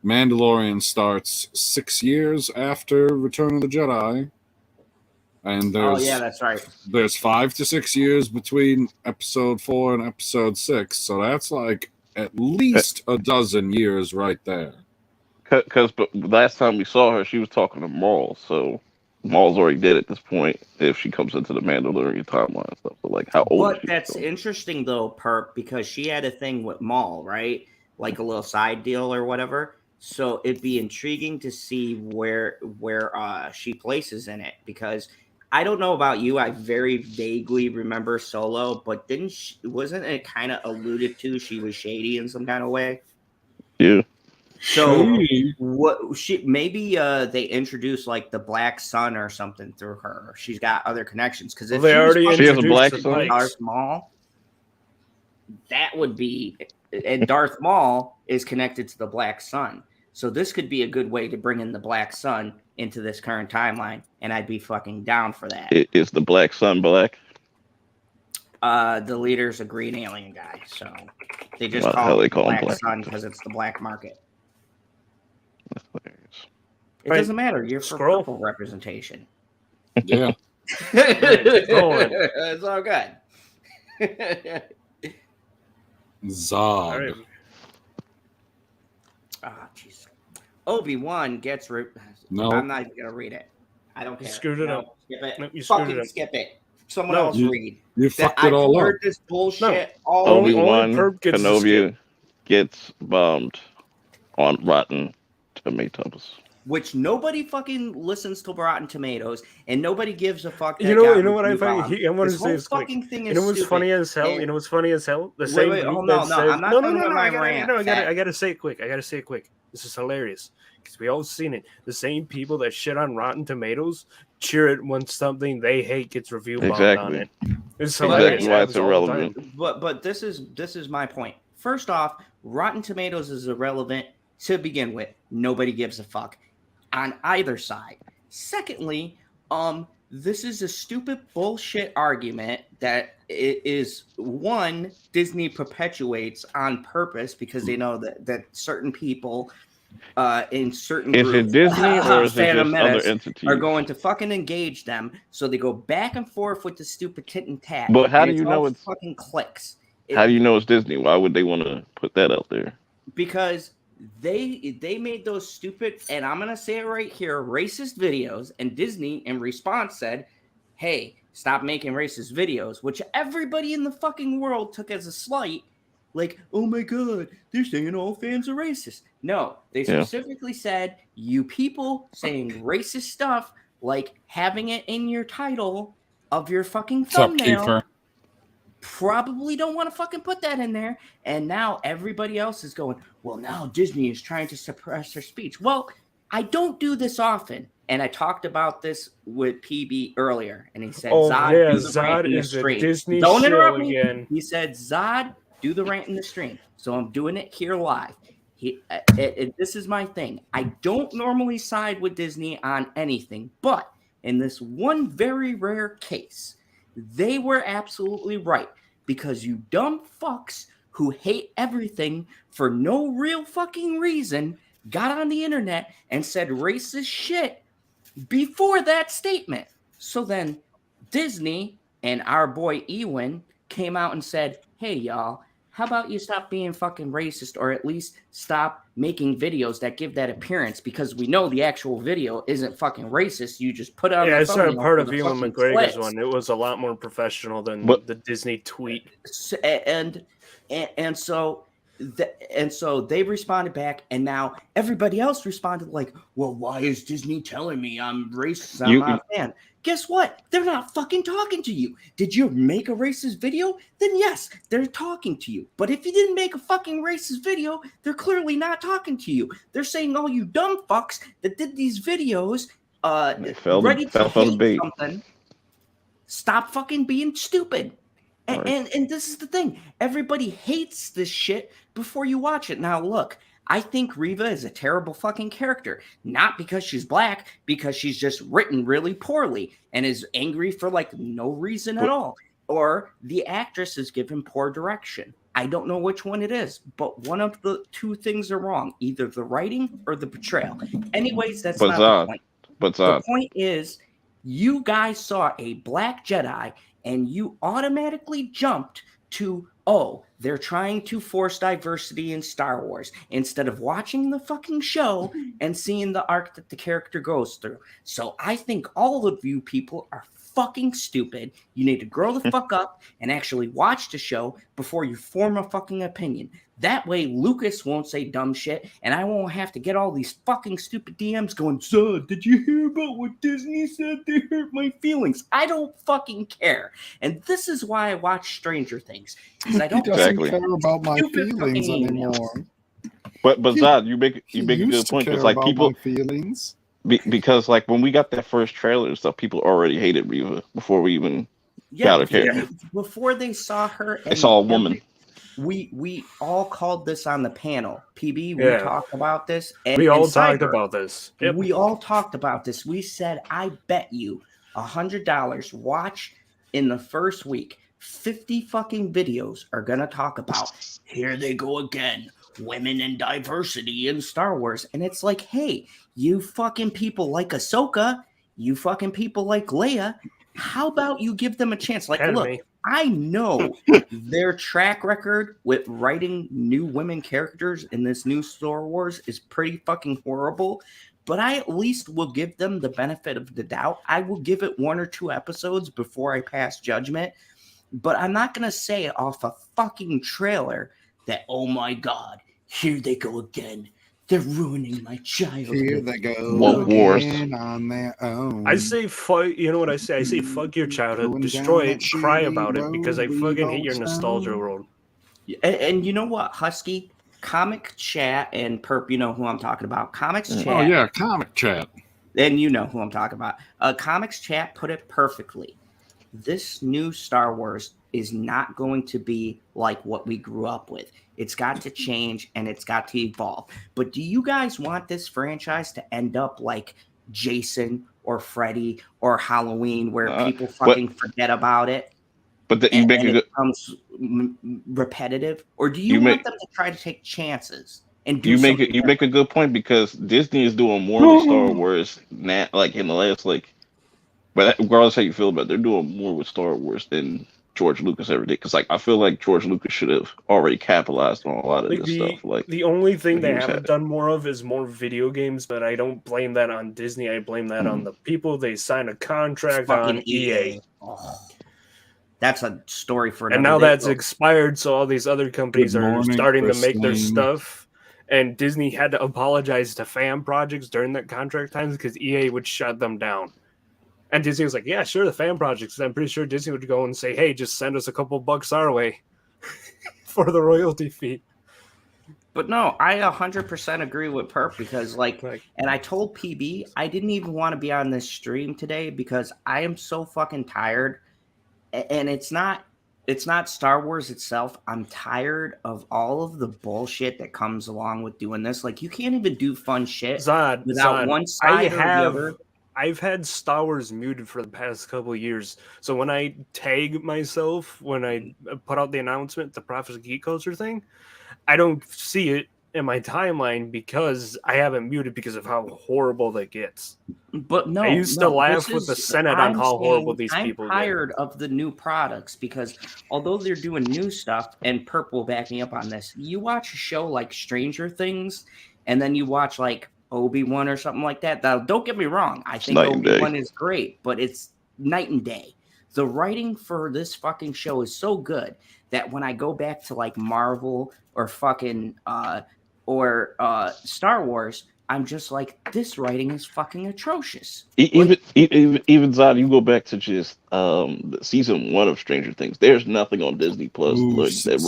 Mandalorian starts 6 years after Return of the Jedi, and Oh there's yeah, that's right. there's 5 to 6 years between Episode 4 and Episode 6. So that's like at least a dozen years right there. Because last time we saw her, she was talking to Maul, so Maul's already dead at this point. If she comes into the Mandalorian timeline and stuff, so like how old? But is she? that's So- interesting though, Perp, because she had a thing with Maul, right? Like a little side deal or whatever. So it'd be intriguing to see where she places in it, because I don't know about you. I very vaguely remember Solo, but wasn't it kind of alluded to she was shady in some kind of way? Yeah. So She- what? Maybe they introduced like the Black Sun or something through her. She's got other connections because if Well, they she was already fucking She has a introduced black the son? Pikes. Darth Maul, that would be, and Darth Maul is connected to the Black Sun. So this could be a good way to bring in the Black Sun into this current timeline, and I'd be fucking down for that. Is the black sun black? The leader's a green alien guy, so they just Why the call hell it they the call him Black Black? Sun because it's the black market. That's hilarious. It Right. doesn't matter. You're for Scroll. purple representation. Yeah. going. It's all good. Zog. All right. Ah, jeez. Obi-Wan gets. No. I'm not even gonna read it. I don't You care. screwed it No, up. Skip it. No, you screwed Fucking it up. skip it. Someone No. else You- read. You That fucked it all I've up. heard this bullshit all Only Obi-Wan Perp gets to Kenobi gets bombed on Rotten Tomatoes. which nobody fucking listens to Rotten Tomatoes, and nobody gives a fuck. You that know, got you know what I reviewed find? bomb. I want to This say whole this quick. fucking thing You is know what's stupid. funny as hell? And- You know what's funny as hell? The Wait, same wait, group hold that on, no, says I'm not no, done with my rant, I Fat. gotta say it quick. I gotta say it quick. This is hilarious because we all seen it. The same people that shit on Rotten Tomatoes cheer it when something they hate gets review bombed on Exactly. it. It's Exactly hilarious. why It it's happens all the time. irrelevant. But this is my point. First off, Rotten Tomatoes is irrelevant to begin with. Nobody gives a fuck on either side. Secondly, this is a stupid bullshit argument that it is one Disney perpetuates on purpose because they know that certain people in certain Is it groups, Disney or is it Phantom just other Menace, entities? are going to fucking engage them, so they go back and forth with the stupid tit and tat. But how and do you all know it's fucking clicks? how do you know it's Disney? Why would they want to put that out there? Because they made those stupid, and I'm gonna say it right here, racist videos, and Disney in response said, hey, stop making racist videos, which everybody in the fucking world took as a slight, like, oh my god, they're saying all fans are racist. No, they Yeah. specifically said, you people saying racist stuff, like having it in your title of your fucking What's up, thumbnail, Kiefer? probably don't want to fucking put that in there. And now everybody else is going, well, now Disney is trying to suppress their speech. Well, I don't do this often. And I talked about this with PB earlier. And he said, Oh Zod, yeah, do the rant Zod in the is a stream. Disney Don't show interrupt me. again. He said, Zod, do the rant in the stream. So I'm doing it here live. This is my thing. I don't normally side with Disney on anything, but in this one very rare case, they were absolutely right, because you dumb fucks who hate everything for no real fucking reason got on the internet and said racist shit before that statement. So then Disney and our boy Ewan came out and said, hey, y'all, how about you stop being fucking racist, or at least stop making videos that give that appearance, because we know the actual video isn't fucking racist. You just put it on Yeah, the I saw thumbnail part for of the Ewan fucking McGregor's clicks. one. It was a lot more professional than But- the Disney tweet. And so they responded back, and now everybody else responded like, well, why is Disney telling me I'm racist? I'm not a fan. Guess what? They're not fucking talking to you. Did you make a racist video? Then yes, they're talking to you. But if you didn't make a fucking racist video, they're clearly not talking to you. They're saying, all you dumb fucks that did these videos They fell ready to for the hate bait. something, stop fucking being stupid. And this is the thing. Everybody hates this shit before you watch it. Now, look, I think Reva is a terrible fucking character. Not because she's black, because she's just written really poorly and is angry for like no reason at all. Or the actress is given poor direction. I don't know which one it is, but one of the two things are wrong. Either the writing or the portrayal. Anyways, that's not the point. But The point is, you guys saw a black Jedi and you automatically jumped to, oh, they're trying to force diversity in Star Wars, instead of watching the fucking show and seeing the arc that the character goes through. So I think all of you people are fucking stupid. You need to grow the fuck up and actually watch the show before you form a fucking opinion. That way Lucas won't say dumb shit, and I won't have to get all these fucking stupid DMs going, so did you hear about what Disney said? They hurt my feelings. I don't fucking care. And this is why I watch Stranger Things, because I He don't doesn't Exactly. care about my Stupid feelings fucking emails. anymore. But Zod, you make He a good used to point care because like about people my feelings. because like when we got that first trailer and stuff, people already hated Reva before we even Yeah, got a before, character. before they saw her, They saw a woman. We all called this on the panel. PB, we Yeah. talked about this. And, We all and talked Cyber, about this. Yep. We all talked about this. We said, I bet you $100 watch in the first week. 50 fucking videos are gonna talk about here they go again, women and diversity in Star Wars. And it's like, hey, you fucking people like Ahsoka, you fucking people like Leia, how about you give them a chance? Like, look, Academy. I know their track record with writing new women characters in this new Star Wars is pretty fucking horrible, but I at least will give them the benefit of the doubt. I will give it 1 or 2 episodes before I pass judgment, but I'm not going to say off a fucking trailer that, oh my God, here they go again. They're ruining my childhood. Here they go Woke wars. again on their own. I say fuck. You know what I say? I say fuck your childhood, Going destroy down it, that cry shitty about it because I road we fucking hate your all nostalgia found. world. And you know what, Husky? Comic Chat and Purp, you know who I'm talking about. Comics Chat. Oh yeah, comic chat. And you know who I'm talking about. Comics Chat put it perfectly. This new Star Wars is not going to be like what we grew up with. It's got to change and it's got to evolve. But do you guys want this franchise to end up like Jason or Freddy or Halloween, where people fucking forget about it? But that you make a it good. becomes repetitive, or do you, You want make- them to try to take chances and do You make something it. You make a good point because Disney is doing more with Star Wars now, like in the last like. But regardless how you feel about it, they're doing more with Star Wars than George Lucas ever did. Because like I feel like George Lucas should have already capitalized on a lot of Like this stuff. Like the only thing he they was haven't having. done more of is more video games, but I don't blame that on Disney. I blame that on the people they signed a contract fucking on EA. Oh, that's a story for another And now day, that's though. expired, so all these other companies Good are morning, starting to make their Christine. stuff. And Disney had to apologize to fan projects during that contract times because EA would shut them down. And Disney was like, yeah, sure, the fan projects. And I'm pretty sure Disney would go and say, hey, just send us a couple bucks our way for the royalty fee. But no, I 100% agree with Perp because, like, and I told PB I didn't even want to be on this stream today because I am so fucking tired. And it's not Star Wars itself. I'm tired of all of the bullshit that comes along with doing this. Like, you can't even do fun shit without one side or the other. I've had Star Wars muted for the past couple of years. So when I tag myself, when I put out the announcement, the Prophets of Geek Culture thing, I don't see it in my timeline because I haven't muted because of how horrible that gets. But no, I used to laugh with the Senate on how horrible these people get. I'm tired of the new products because although they're doing new stuff, and Perp will back me up on this, you watch a show like Stranger Things, and then you watch like Obi-Wan or something like that. Now, don't get me wrong. I think Obi-Wan is great, but it's night and day. The writing for this fucking show is so good that when I go back to like Marvel or fucking Star Wars, I'm just like, this writing is fucking atrocious. Even Zod, you go back to just season 1 of Stranger Things. There's nothing on Disney Plus that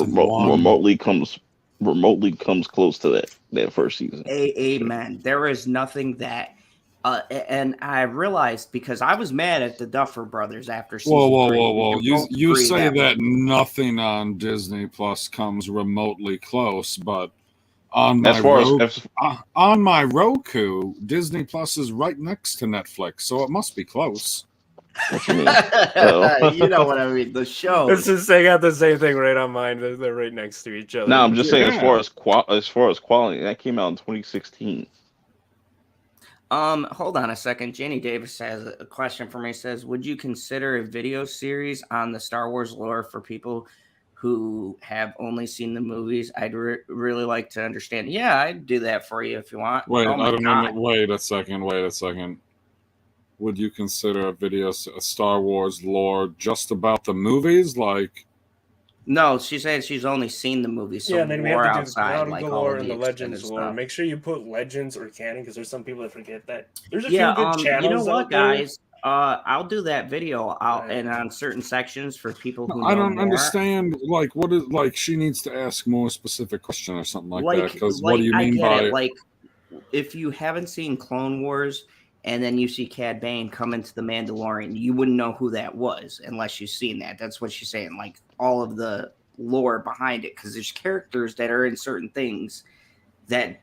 remotely comes close to that first season. Amen. There is nothing that, and I realized because I was mad at the Duffer Brothers after season 3. Whoa! You say that nothing on Disney Plus comes remotely close, but on my Roku, Disney Plus is right next to Netflix, so it must be close. What you mean? You know what I mean? The show. It's just they got the same thing right on mine. They're right next to each other. No, I'm just saying as far as quality, that came out in 2016. Hold on a second. Jenny Davis has a question for me. Says, would you consider a video series on the Star Wars lore for people who have only seen the movies? I'd really like to understand. Yeah, I'd do that for you if you want. Wait, I don't know. Wait a second. Would you consider a Star Wars lore just about the movies? Like, no, she said she's only seen the movies. So yeah, and then we have to do outside, the like lore all and the Legends lore. stuff. Make sure you put Legends or canon because there's some people that forget that. There's a yeah, few good channels. you know what, guys? I'll do that video. And on certain sections for people who know I don't more, understand. Like, what is like? She needs to ask more specific question or something like that. Because what do you I mean get by it. Like, if you haven't seen Clone Wars and then you see Cad Bane come into the Mandalorian, you wouldn't know who that was unless you've seen that. That's what she's saying. Like all of the lore behind it, because there's characters that are in certain things that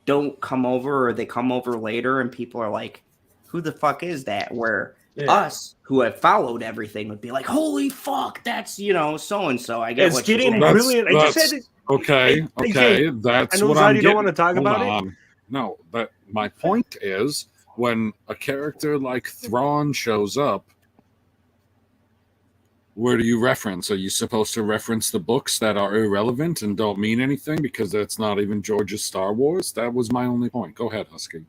don't come over, or they come over later, and people are like, "Who the fuck is that?" Where us who have followed everything would be like, "Holy fuck, that's so and so." I get It's what she's getting saying. brilliant. I just had to. okay. Jay, That's I know, what Zod, I'm you getting. don't want to talk Hold about it? on. No, but my point is when a character like Thrawn shows up, where do you reference? Are you supposed to reference the books that are irrelevant and don't mean anything because that's not even George's Star Wars? That was my only point. Go ahead, Husky.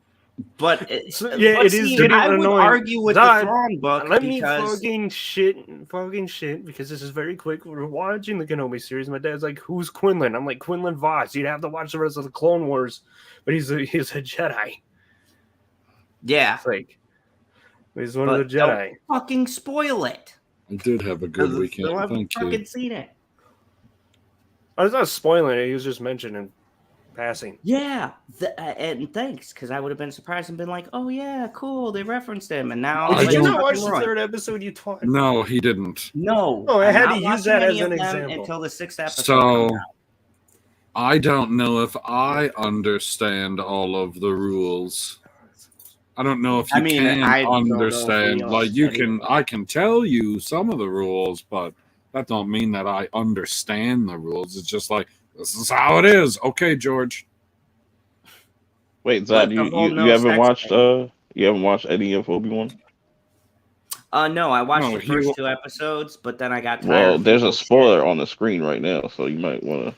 But it see, is getting I would annoying. argue with Zod, the Thrawn book Let me because fucking shit, because this is very quick. We're watching the Kenobi series. My dad's like, "Who's Quinlan?" I'm like, "Quinlan Vos." You'd have to watch the rest of the Clone Wars, but he's a Jedi. yeah, It's like he's one but of the Jedi. don't fucking spoil it. I did have a good Because weekend. they'll have Thank fucking you. seen it. I was not spoiling it. He was just mentioning passing. Yeah, and thanks, because I would have been surprised and been like, "Oh yeah, cool, they referenced him," and now I Did you don't- not watch fucking the ruined. third episode? You twat. No, he didn't. No, Oh, I I'm had not to use watching that any as an of them example. until the 6th episode. So comes out. I don't know if I understand all of the rules. I don't know if you I mean, can I don't know if we understand. all Like you study can, it. I can tell you some of the rules, but that don't mean that I understand the rules. It's just like this is how it is. Okay, George. Wait, But Zod, the whole you no haven't sex watched thing. you haven't watched any of Obi-Wan? No, I watched No, the first 2 episodes, but then I got tired. Well, of there's a people's spoiler on the screen right now, so you might want to.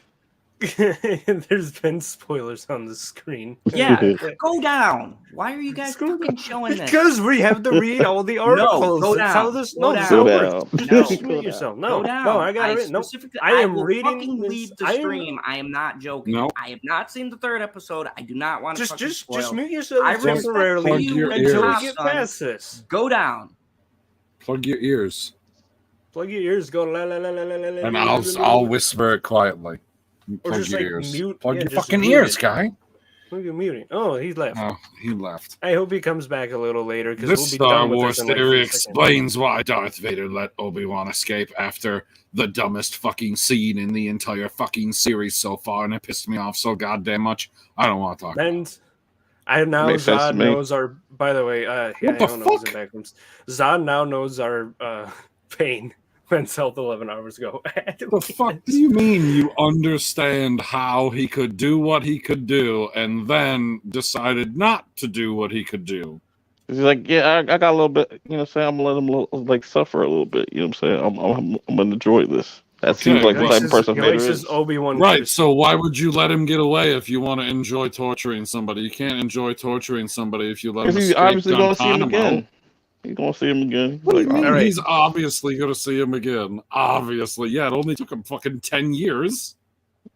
There's been spoilers on the screen. shit. Yeah, go down. Why are you guys Scroll fucking down. showing this? Because we have to read all the articles. go That's how down. this. Go No, down. this Go how it down. works. No. Just Go mute down. yourself. Go No, down. no, I got it. No, specifically, I am will reading fucking this- leave the I am- stream. I am not joking. No. I have not seen the 3rd episode. I do not want to just spoil. mute yourself I respect temporarily Plug your until we ears. get Son. past this. Go down. Plug your ears, Plug your ears. Go la la la la la la la. and la, I'll whisper it quietly. Or Plug just, your like, ears. mute- Plug yeah, your just fucking mute ears, it. guy. Look at muting. Oh, he left. Oh, he left. I hope he comes back a little later because This we'll be Star done with Wars this in like theory 3 seconds. explains why Darth Vader let Obi-Wan escape after the dumbest fucking scene in the entire fucking series so far, and it pissed me off so goddamn much. I don't want to talk about it. And I now Makes sense to Zod me. knows our. By the way, yeah, What the I don't know what's fuck? in backgrounds. Zod now knows our pain when South 11 hours ago. The fuck do you mean you understand how he could do what he could do and then decided not to do what he could do? He's like, yeah, I got a little bit. You know, what I'm saying I'm gonna let him like suffer a little bit. You know, what I'm saying I'm gonna enjoy this. That seems like the type of person he Vader likes is. his Obi-Wan. Right, so why would you let him get away if you want to enjoy torturing somebody? You can't enjoy torturing somebody if you let him Because he's escape obviously gonna see him Guantanamo. again. He's gonna see him again. What do you Like, mean? all right. He's obviously going to see him again. Obviously. Yeah, it only took him fucking 10 years.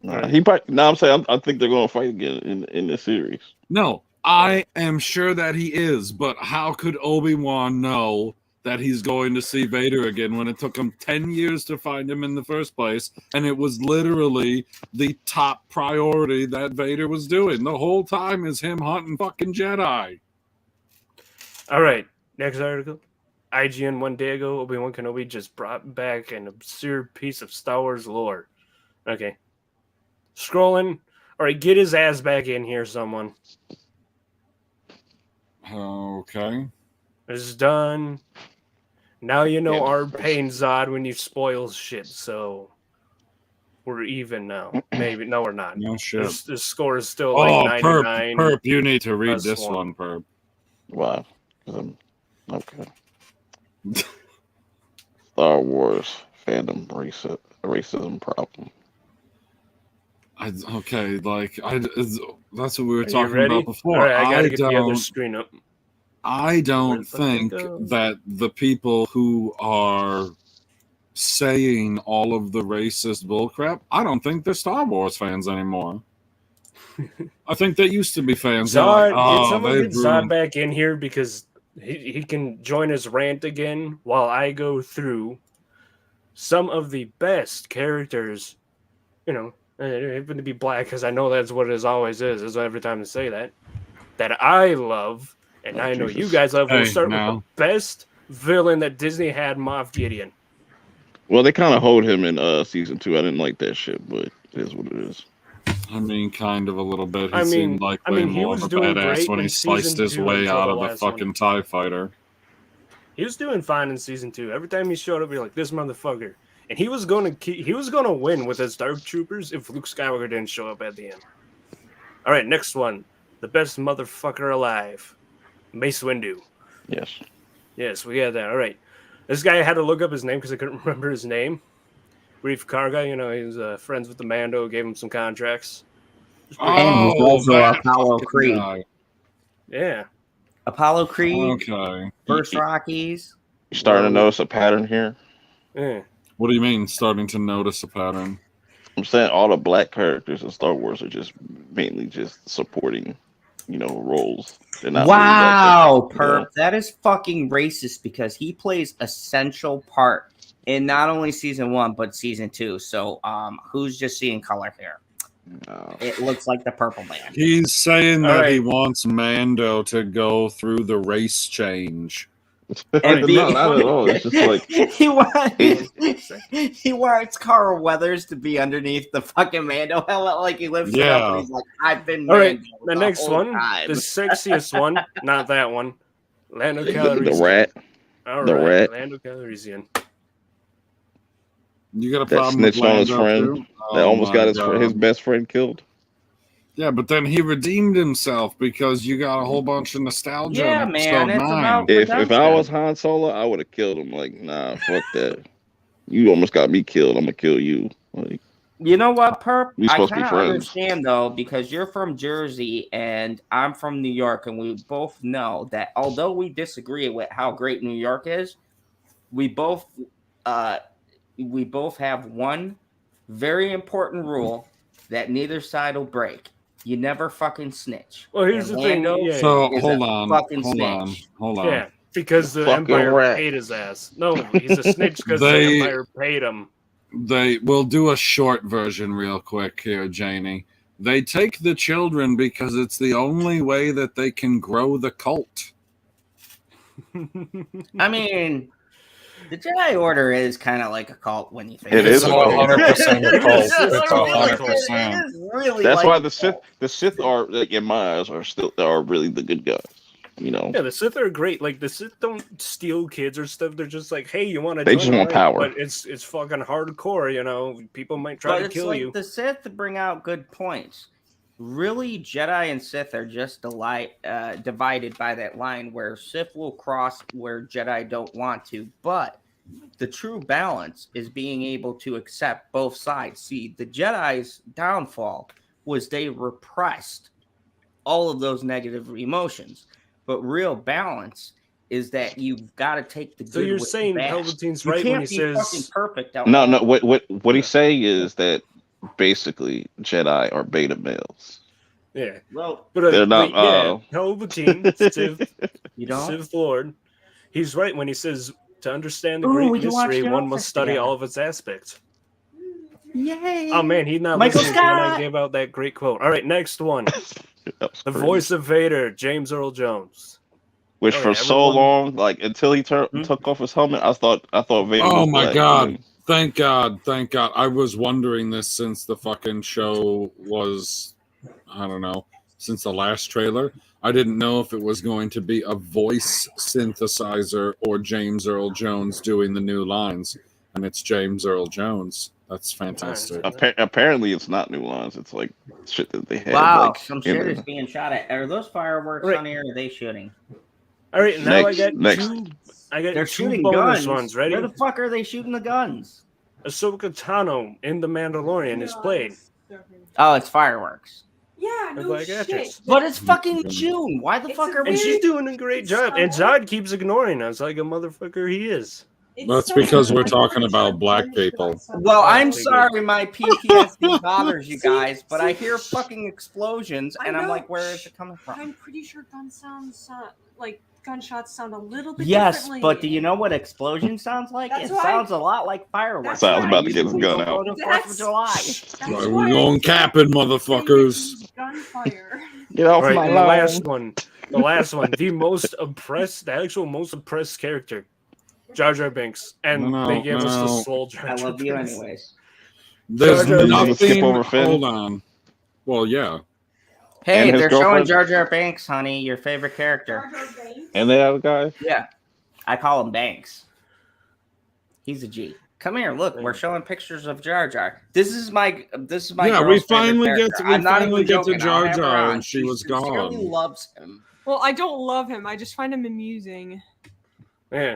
he probably. Now I'm saying I think they're gonna fight again in this series. No, I am sure that he is, but how could Obi-Wan know that he's going to see Vader again when it took him 10 years to find him in the first place, and it was literally the top priority that Vader was doing the whole time is him hunting fucking Jedi. All right, next article. IGN one day ago, Obi-Wan Kenobi just brought back an absurd piece of Star Wars lore. Okay. Scrolling. All right, get his ass back in here, someone. Okay. It's done. Now you know Yeah. our pain, Zod, when you spoil shit, so we're even now. Maybe. No, we're not. No shit. This score is still Oh, like Purp, 99. Purp, you need to read plus this one. one, Purp. Wow. Okay. Star Wars fandom racism problem. That's what we were Are you talking ready? about before. All right, I gotta get the other don't, screen up. I don't Where the fuck did it think go? that the people who are saying all of the racist bullcrap, I don't think they're Star Wars fans anymore. I think they used to be fans. They're Zod, like, get someone they've get Zod ruined-" back in here because he can join his rant again while I go through some of the best characters. You know, even to be black, because I know that's what it always is every time I say that I love, and Oh, I know Jesus. you guys love. We'll Hey, start now. with the best villain that Disney had, Moff Gideon. Well, they kind of hold him in season 2. I didn't like that shit, but it is what it is. I mean, kind of a little bit. He I mean- seemed like I mean, way he more was of a doing badass great when he in sliced season his 2 way until out the of the last one. fucking TIE fighter. He was doing fine in season 2. Every time he showed up, you're like, this motherfucker. And he was gonna win with his Dark Troopers if Luke Skywalker didn't show up at the end. All right, next one, the best motherfucker alive, Mace Windu. Yes. Yes, we got that. All right, this guy, I had to look up his name because I couldn't remember his name. Brief Karga, you know, he was friends with the Mando, gave him some contracts. And he's also that Apollo fucking Creed. guy. Yeah. Apollo Creed, Okay. First Rockies. You starting to notice a pattern here? Yeah. What do you mean, starting to notice a pattern? I'm saying all the black characters in Star Wars are just mainly just supporting, roles. They're not really Wow, that good, you know? Perp, that is fucking racist because he plays essential part in not only season 1 but season 2. So, who's just seeing color here? It looks like the Purple Man. He's saying All that he right. wants Mando to go through the race change. And No, not at all. It's just like he wants Carl Weathers to be underneath the fucking Mando helmet, like he lifts it up, and Yeah. he's like, "I've been." All right, Mando the next whole one, time." the sexiest one, not that one. Lando the Calrissian. rat. All the right, rat. Lando Calrissian. You got a That problem with snitched on his Lando, friend. too? That Oh almost my got his God. best friend killed. Yeah, but then he redeemed himself because you got a whole bunch of nostalgia. Yeah, in man, episode it's 9. about- If I Redemption. was Han Solo, I would have killed him. Like, nah, fuck that. You almost got me killed. I'm gonna kill you. Like, You know what, Perp? We I supposed to be kind of friends. understand though, because you're from Jersey and I'm from New York, and we both know that although we disagree with how great New York is, we both have one very important rule that neither side will break. You never fucking snitch. Well, here's And the thing. Lando Yeah, So is hold a on, fucking hold on, snitch. hold on. yeah, because the Fucking Empire rat. paid his ass. No, he's a snitch because the They- Empire paid him. They will do a short version real quick here, Janie. They take the children because it's the only way that they can grow the cult. I mean, the Jedi Order is kind of like a cult when you think It is a cult. 100% a cult. It's It's literally a 100%. It is really that's like why a the Sith, cult. are, like, in my eyes, are really the good guys. You know, Yeah, the Sith are great. Like the Sith don't steal kids or stuff. They're just like, hey, you want to? They just want power. But it's fucking hardcore. You know, people might try But to it's kill like you. the Sith to bring out good points. Really, Jedi and Sith are just divided by that line where Sith will cross where Jedi don't want to. But the true balance is being able to accept both sides. See, the Jedi's downfall was they repressed all of those negative emotions. But real balance is that you've got to take the good. So you're with the saying bad. Palpatine's You right can't when he be fucking says, perfect. out no. there. What he's saying is that basically Jedi are beta males. yeah, Well, but They're not, yeah, Palpatine, Sith, you don't. Sith Lord. He's right when he says, to understand the Ooh, great we can watch mystery, The one Office must study together. all of its aspects. Yay! Oh man, he's not Michael listening to when I Scott! gave out that great quote. All right, next one. That was The crazy. voice of Vader, James Earl Jones. Which Oh, for yeah, so everyone- long, like until he Hmm? took off his helmet, I thought Vader Oh was my black. God. And Thank God. Thank God. I was wondering this since the fucking show was, I don't know, since the last trailer. I didn't know if it was going to be a voice synthesizer or James Earl Jones doing the new lines. And it's James Earl Jones. That's fantastic. apparently it's not new lines. It's like shit that they had. Wow, like, some in shit there. is being shot at. Are those fireworks Right. on here? Or are they shooting? All right, now Next, I got next. two. I got They're two shooting bonus guns. ones. Ready? Where the fuck are they shooting the guns? Ahsoka Tano in The Mandalorian is played. Oh, it's fireworks. Yeah, The no black shit. actress. But it's fucking June. Why the It's fuck a are we? And she's Really? doing a great job. And Zod keeps ignoring us like a motherfucker he is. That's because we're talking about black people. Well, I'm Probably sorry, my PTSD bothers you See- guys, but I see- hear fucking explosions, I and I'm know. like, where is it coming from? I'm pretty sure gun sounds like gunshots sound a little bit Yes, differently. but do you know what explosion sounds like? That's It why- sounds a lot like fireworks. That's So I was why about to you get his use gun the- out. Go to 4th of July. That's Right, why we're you going use capping, motherfuckers. gunfire. Get off All right, my and the lawn. last one. The last one. The actual most oppressed character. Jar Jar Binks. And No, they gave us the no. soul Jar I Jar love you Binks. anyways. There's Jar Jar Binks. nothing. Skip over Finn. Hold on. Well, yeah. Hey, And his they're showing girlfriend? Jar Jar Banks, honey, your favorite character. Jar Jar Binks. And the other guy. Yeah, I call him Banks. He's a G. Come here, look. We're showing pictures of Jar Jar. This is my. Yeah, girl's we favorite finally get character. to- we I'm not finally even get to joking. Jar I'll have her Jar, on. and she was sincerely gone. loves him. Well, I don't love him. I just find him amusing. Yeah.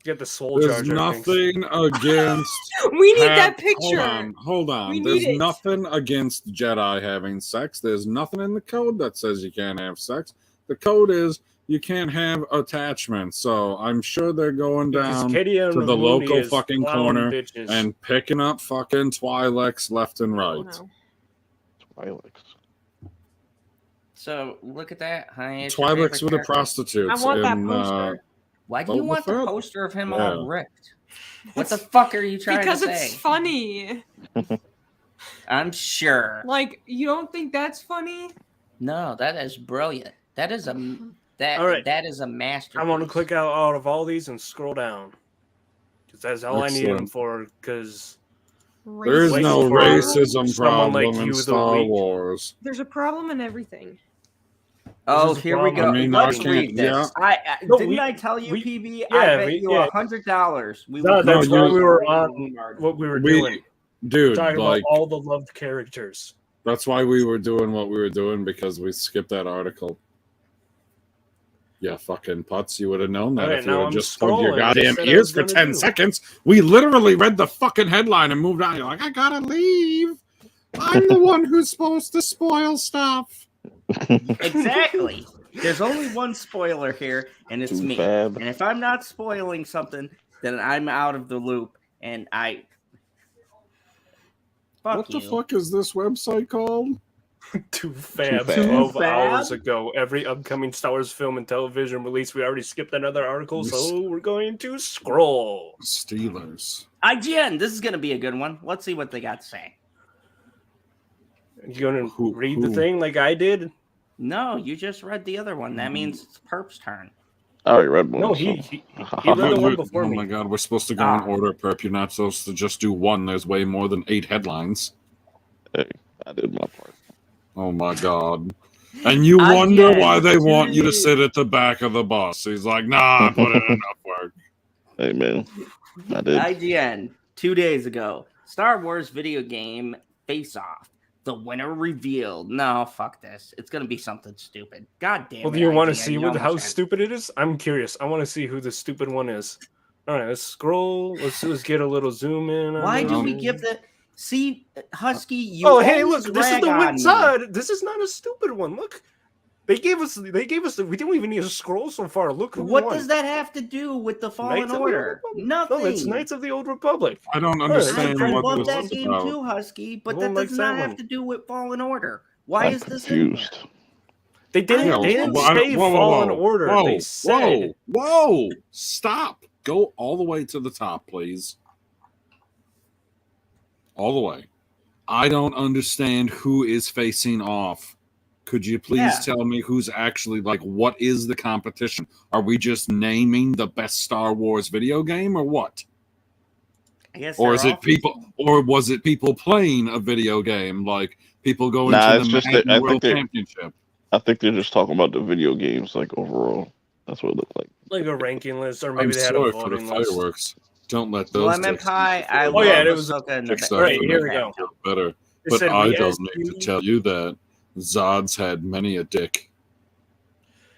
Get the soul Jar There's Jar Binks. nothing against. We need that picture. Hold on. We There's need it. nothing against Jedi having sex. There's nothing in the code that says you can't have sex. The code is you can't have attachments. So I'm sure they're going Because down Katie and to the Mooney local is fucking plowing corner bitches. and picking up fucking Twi'leks left and Oh, right. no. Twi'leks. So look at that, honey. It's your Twi'leks favorite with the character. prostitutes. I want that in, poster. Why do you Oh, want the what's that? poster of him Yeah. all ripped? What the fuck are you trying Because to it's say? funny. I'm sure. Like, you don't think that's funny? No, that is brilliant. That is a that All right. that is a masterpiece. I want to click out of all these and scroll down. Because that's all I need them Excellent. for. Because There's Wait no for racism someone like problem in you, the Star weak. Wars. There's a problem in everything. Oh, This is a here we go. problem. I mean, Let's I can't- read this. yeah. Didn't we- I tell you, we- PB? yeah, I bet we- you yeah. $100. We No, would that's why we were on what we were doing. Dude, Talking like, about all the loved characters. that's why we were doing what we were doing, because we skipped that article. Yeah, fucking putz, you would have known that Alright, if you now would I'm just plugged your scrolling. I goddamn said I ears was for gonna 10 do. seconds. We literally read the fucking headline and moved on. You're like, I gotta leave. I'm the one who's supposed to spoil stuff. Exactly. There's only one spoiler here, and it's Too me. fab. And if I'm not spoiling something, then I'm out of the loop. And fuck What you. the fuck is this website called? Too fab. Too 12 fab? hours ago. Every upcoming Star Wars film and television release. We already skipped another article, so we're going to scroll. Steelers. IGN, this is going to be a good one. Let's see what they got to say. You gonna Who- read the who? thing like I did? No, you just read the other one. That means it's Perp's turn. I already read one. No, so- he read the one before Oh me. my god, we're supposed to go in order, Perp. You're not supposed to just do one. There's way more than 8 headlines. Hey, I did my part. Oh my god. And you IGN, wonder why they want you to dude. sit at the back of the bus. He's like, nah, I put in enough work. Hey man, I did. IGN, 2 days ago. Star Wars video game Face Off. The winner revealed. No, fuck this. It's going to be something stupid. God damn Well, it. do you want to IGN, see you how almost had- stupid it is? I'm curious. I want to see who the stupid one is. All right, let's scroll. Let's get a little zoom in. on Why do we this. give the. See, Husky, you. Oh, hey, always look! This is rag the on win me. side. This is not a stupid one. Look, they gave us. We didn't even need to scroll so far. Look who What won. does that have to do with the Fallen Knights of the Order? Old Republic. Nothing. No, it's Knights of the Old Republic. I don't I understand love what that this is game about. too, Husky, but Everyone that likes does that not have one. to do with Fallen Order. Why I'm is this in here? confused. They didn't. Yeah, They didn't well, I don't- say whoa, whoa, Fallen whoa. Order. Whoa, They said. whoa! Stop! Go all the way to the top, please. All the way. I don't understand who is facing off. Could you please Yeah. tell me who's actually, like, what is the competition? Are we just naming the best Star Wars video game or what? I guess Or they're is all it people, or was it people playing a video game, like people going Nah, to it's the just Madden that I World think they're- Championship? I think they're just talking about the video games, like overall. That's what it looked like. Like a ranking list, or I'm maybe they had a sorry for the voting list. fireworks. Don't let those. Lemon dicks pie. make I you love yeah, feel it was- Ahsoka in the Dicks back. are Right, for here me we go. feel better. They But said, I we don't asked need to you- tell you that Zod's had many a dick.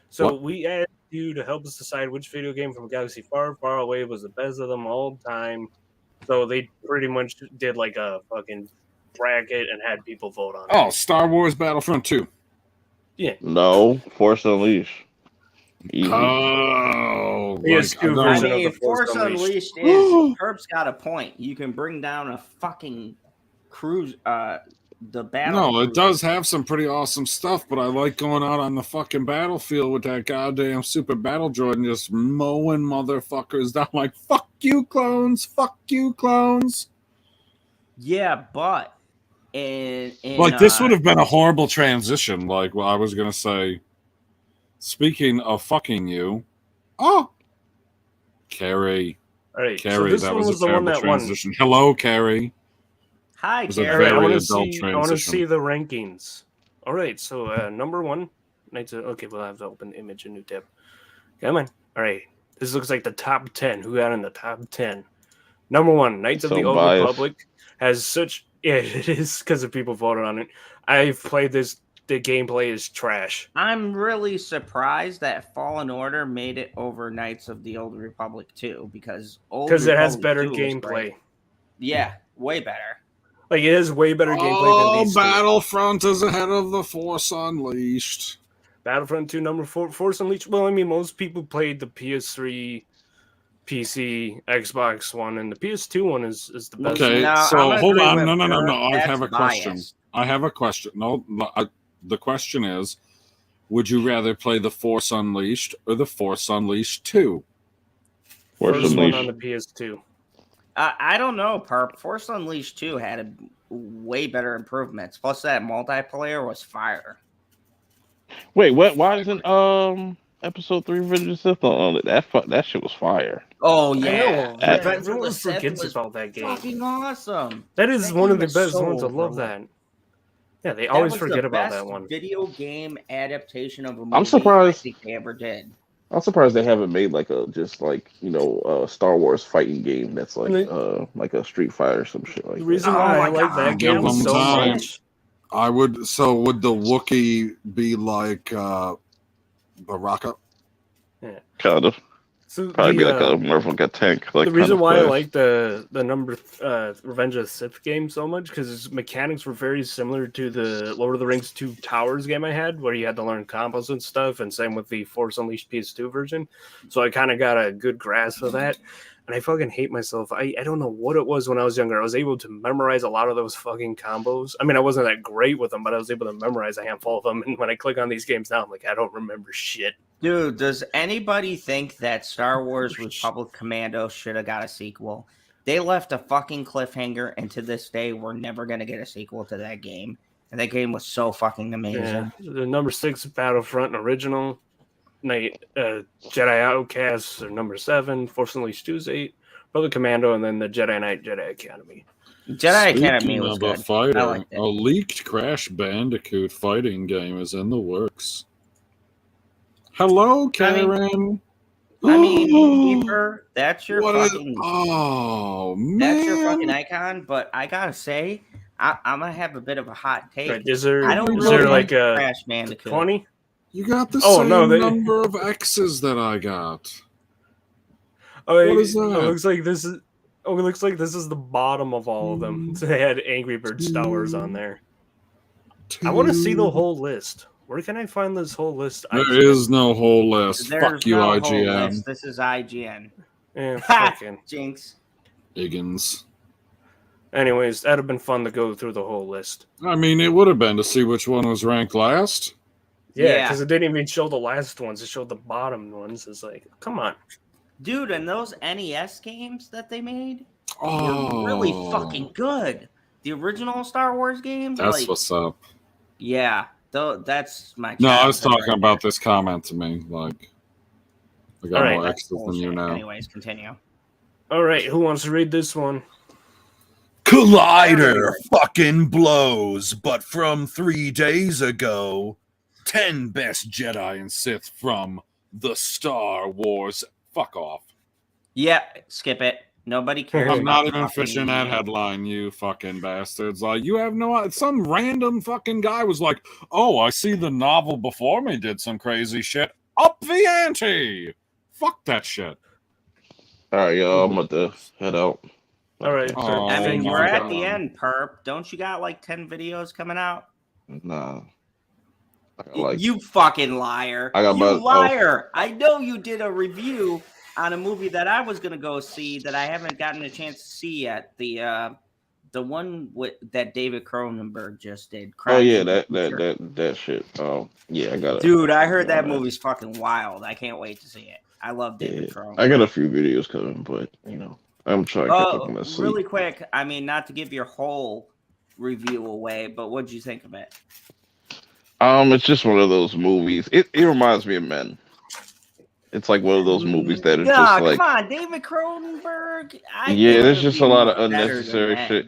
So What? we asked you to help us decide which video game from a galaxy far, far away was the best of them all time. So they pretty much did like a fucking bracket and had people vote on it. Oh, Star Wars Battlefront 2. No, Force Unleashed. Easy. Oh, PS2 I don't- I version of mean, the Force Force Unleashed is Herb's got a point. You can bring down a fucking cruise the battle. No, it does have some pretty awesome stuff, but I like going out on the fucking battlefield with that goddamn super battle droid and just mowing motherfuckers down like, fuck you, clones, fuck you, clones. Yeah, but this would have been a horrible transition. Like, well, I was going to say, speaking of fucking you, Carrie. All right, so Carrie, this that one was a was the one terrible that won. transition. Hello, Carrie. Hi, was a Carrie. I very want to adult see. I want to transition. see the rankings. All right, so number one, Knights of. Okay, we'll have to open the image, a new tab. Come on. All right, this looks like the top 10. Who got in the top 10? Number one, Knights of So the Old biased. Republic has such. Yeah, it is because of people voted on it. I've played this. The gameplay is trash. I'm really surprised that Fallen Order made it over Knights of the Old Republic too, because It has Republic better 2 was gameplay. great. Yeah, way better. Like it has way better gameplay than these two. Battlefront is ahead of the Force Unleashed. Battlefront 2, number 4, Force Unleashed. Well, I mean, most people played the PS3, PC, Xbox One, and the PS2 one is the best. Okay, No, so I'm gonna hold agree on. with No. Purp. I That's have a question. biased. I have a question. No, the question is, would you rather play the Force Unleashed or the Force Unleashed 2? Force First one Unleashed. on the PS2. I don't know, Purp. Force Unleashed 2 had a way better improvements. Plus, that multiplayer was fire. Wait, what? Why isn't episode 3 Revenge of the Sith on it? That shit was fire. Oh I yeah, know. That- Revenge of the Everyone Sith forgets was about that game. fucking awesome. That is That one of game the is best so ones. I love overlooked. that. Yeah, they That always was forget the about best that one. video game adaptation of a movie surprised. I think they ever did. I'm surprised they haven't made like a Star Wars fighting game that's like And like a Street Fighter or some shit like The that. reason Oh why my I like God. that Give game them so time. much. Would the Wookiee be like Baraka? Kind of. So Probably be like the, a motherfucking tank. Like the reason kind of why I class. like the number Revenge of the Sith game so much because its mechanics were very similar to the Lord of the Rings 2 Towers game I had, where you had to learn combos and stuff, and same with the Force Unleashed PS2 version. So I kind of got a good grasp of that. And I fucking hate myself. I don't know what it was when I was younger. I was able to memorize a lot of those fucking combos. I mean, I wasn't that great with them, but I was able to memorize a handful of them. And when I click on these games now, I'm like, I don't remember shit. Dude, does anybody think that Star Wars Republic Commando should have got a sequel? They left a fucking cliffhanger, and to this day, we're never gonna get a sequel to that game. And that game was so fucking amazing. Yeah. The number 6 Battlefront original, Jedi Outcasts are number 7, Force Unleashed 2 is 8, Republic Commando, and then the Jedi Knight Jedi Academy. Jedi Academy Speaking was of good. a fighter, I liked it. a leaked Crash Bandicoot fighting game is in the works. Hello, Karen. I mean, Keeper, that's your What is- fucking Oh man, that's your fucking icon. But I gotta say, I'm gonna have a bit of a hot take. Right, is there, I don't is really there like a Crash Bandicoot. 20? You got the Oh, same no, they- number of X's that I got. Oh, What it, is that? It looks like this is. Oh, it looks like this is the bottom of all of them. So they had Angry Bird Star Wars on there. I want to see the whole list. Where can I find this whole list? There is no whole list. There's Fuck you, no whole IGN. list. This is IGN. Yeah, Ha! fucking. Jinx. Higgins. Anyways, that'd have been fun to go through the whole list. I mean, it would have been to see which one was ranked last. Yeah, Yeah. because it didn't even show the last ones. It showed the bottom ones. It's like, come on. Dude, and those NES games that they made Oh, were really fucking good. The original Star Wars games, That's like, what's up. yeah, that's my. No, I was childhood talking right about this comment to me. Like, I got Alright. more there. X's than you Bullshit. now. Anyways, continue. All right, who wants to read this one? Collider fucking blows, but from 3 days ago, 10 best Jedi and Sith from the Star Wars. Fuck off. Yeah, skip it. Nobody cares. I'm not about even fucking fishing that game. headline, you fucking bastards. Like, you have no... Some random fucking guy was like, oh, I see the novel before me did some crazy shit. Up the ante! Fuck that shit. All right, y'all. I'm about to head out. All right. Oh, I mean, my we're at God. the end, Perp. Don't you got like 10 videos coming out? Nah. I got, like, You fucking liar. I got you about- liar. I know you did a review on a movie that I was going to go see that I haven't gotten a chance to see yet. The the one with that David Cronenberg just did. Oh yeah, Crimes of the Future. that shit. Yeah, I got it. Dude, I heard that movie's fucking wild. I can't wait to see it. I love David Yeah, Cronenberg. I got a few videos coming, but I'm trying to catch up on my sleep. Really quick, I mean, not to give your whole review away, but what'd you think of it? It's just one of those movies. It reminds me of Men. It's like one of those movies that are just like, come on, David Cronenberg. Yeah, there's just a lot of unnecessary shit.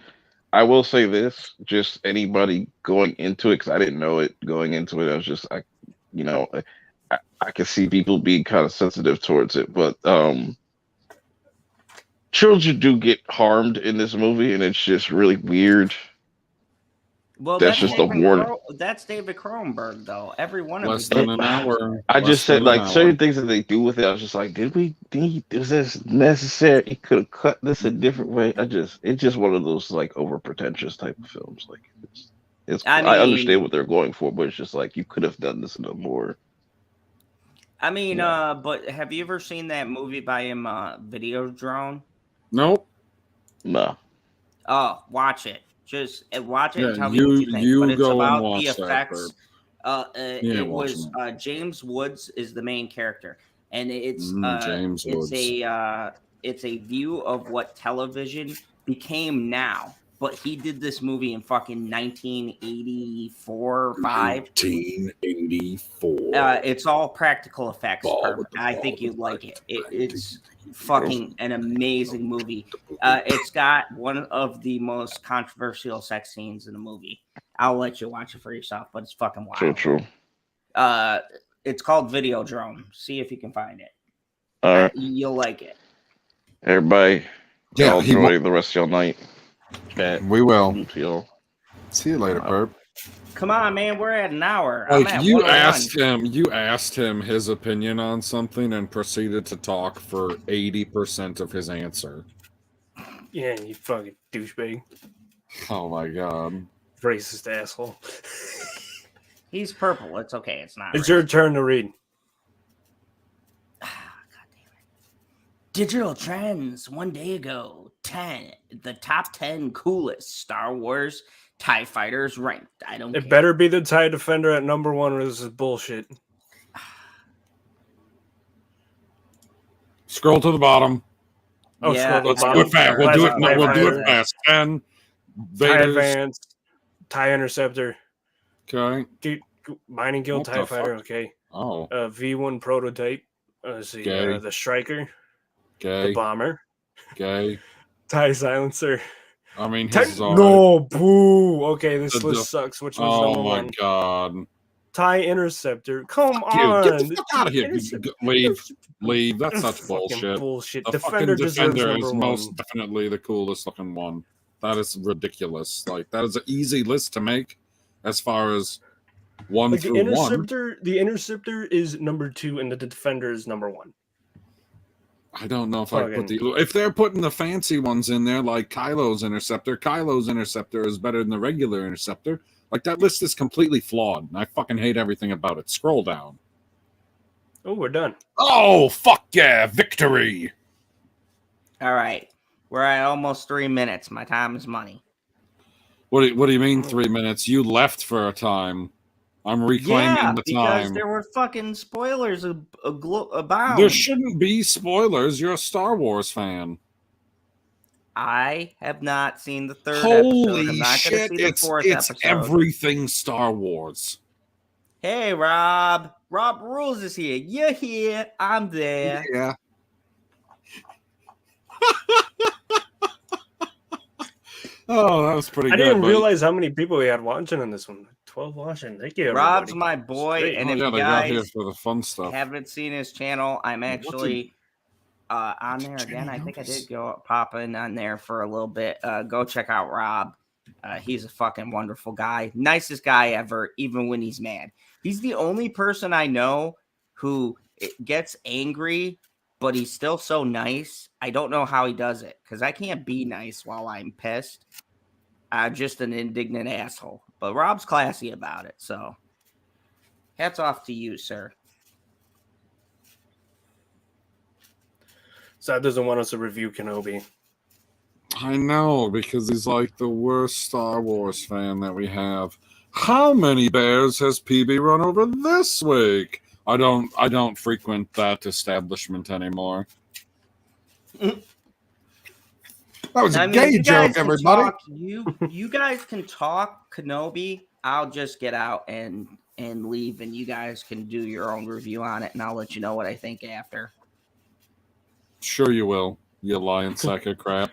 I will say this: just anybody going into it, because I didn't know it going into it. I was just, I can see people being kind of sensitive towards it, but children do get harmed in this movie, and it's just really weird. Well, that's just a warning. That's David Cronenberg, though. Every one of Less than an hour. I just said, like, certain things that they do with it, I was just like, is this necessary? It could have cut this a different way. It's just one of those, like, over pretentious type of films. Like, I understand what they're going for, but it's just like, you could have done this in a more. I mean, but have you ever seen that movie by him, Videodrome? Nope. No. Oh, watch it. Just watch it and tell me you, what you think. You but it's go about and watch the effects. It was James Woods is the main character, and it's James Woods. It's a view of what television became now. But he did this movie in fucking 1984 or 5. 1984. It's all practical effects. I think you'd like it. It's fucking an amazing movie. It's got one of the most controversial sex scenes in the movie. I'll let you watch it for yourself, but it's fucking wild. True. It's called Videodrome. See if you can find it. All right. You'll like it. Everybody, enjoy the rest of your night. We will. See you later, Purp. Come on, man. We're at an hour. Like you asked him his opinion on something and proceeded to talk for 80% of his answer. Yeah, you fucking douchebag. Oh my god. Racist asshole. He's purple. It's okay. It's not. It's your turn to read. God damn it. Digital trends one day ago. The top 10 coolest Star Wars TIE fighters ranked. I don't care. It better be the TIE Defender at number 1 or this is bullshit. Scroll to the bottom. Oh, Yeah, scroll to the Let's do bottom. it fast. We'll do it fast. 10. TIE Advance. TIE Interceptor. Okay. Mining Guild What TIE the Fighter. fuck? Okay. Oh. V1 Prototype. Let's see. Okay. The Striker. Okay. The Bomber. Okay. TIE Silencer. I mean, no, boo. Okay, this list sucks. Which one's number 1? Oh my god. TIE Interceptor. Come Dude, on. get the fuck out of here. Leave. That's such bullshit. The Defender Defender is most definitely the coolest looking one. That is ridiculous. Like, that is an easy list to make as far as 1 through 1. The Interceptor is number 2 and the Defender is number 1. I don't know if I put if they're putting the fancy ones in there, like Kylo's Interceptor is better than the regular Interceptor. Like, that list is completely flawed, and I fucking hate everything about it. Scroll down. Oh, we're done. Oh, fuck yeah, victory! All right, we're at almost 3 minutes. My time is money. What do you mean 3 minutes? You left for a time. I'm reclaiming the time. Because there were fucking spoilers about. There shouldn't be spoilers. You're a Star Wars fan. I have not seen the 3rd Holy episode. I'm not shit! See the 4th It's episode. everything Star Wars. Hey, Rob. Rob Rules is here. You're here. I'm there. Yeah. Oh, that was pretty good. I didn't realize how many people we had watching on this one. 12 watching. Thank you, everybody. Rob's my boy, and if you guys for the fun stuff. haven't seen his channel, I'm actually on there again. I think I did go pop in on there for a little bit. Go check out Rob. He's a fucking wonderful guy. Nicest guy ever, even when he's mad. He's the only person I know who gets angry, but he's still so nice. I don't know how he does it, because I can't be nice while I'm pissed. I'm just an indignant asshole. But Rob's classy about it, so hats off to you, sir. Sad doesn't want us to review Kenobi. I know, because he's like the worst Star Wars fan that we have. How many bears has PB run over this week? I don't frequent that establishment anymore. That was a gay you joke, guys can everybody. talk, you guys can talk Kenobi. I'll just get out and leave, and you guys can do your own review on it, and I'll let you know what I think after. Sure you will, you lying sack of crap.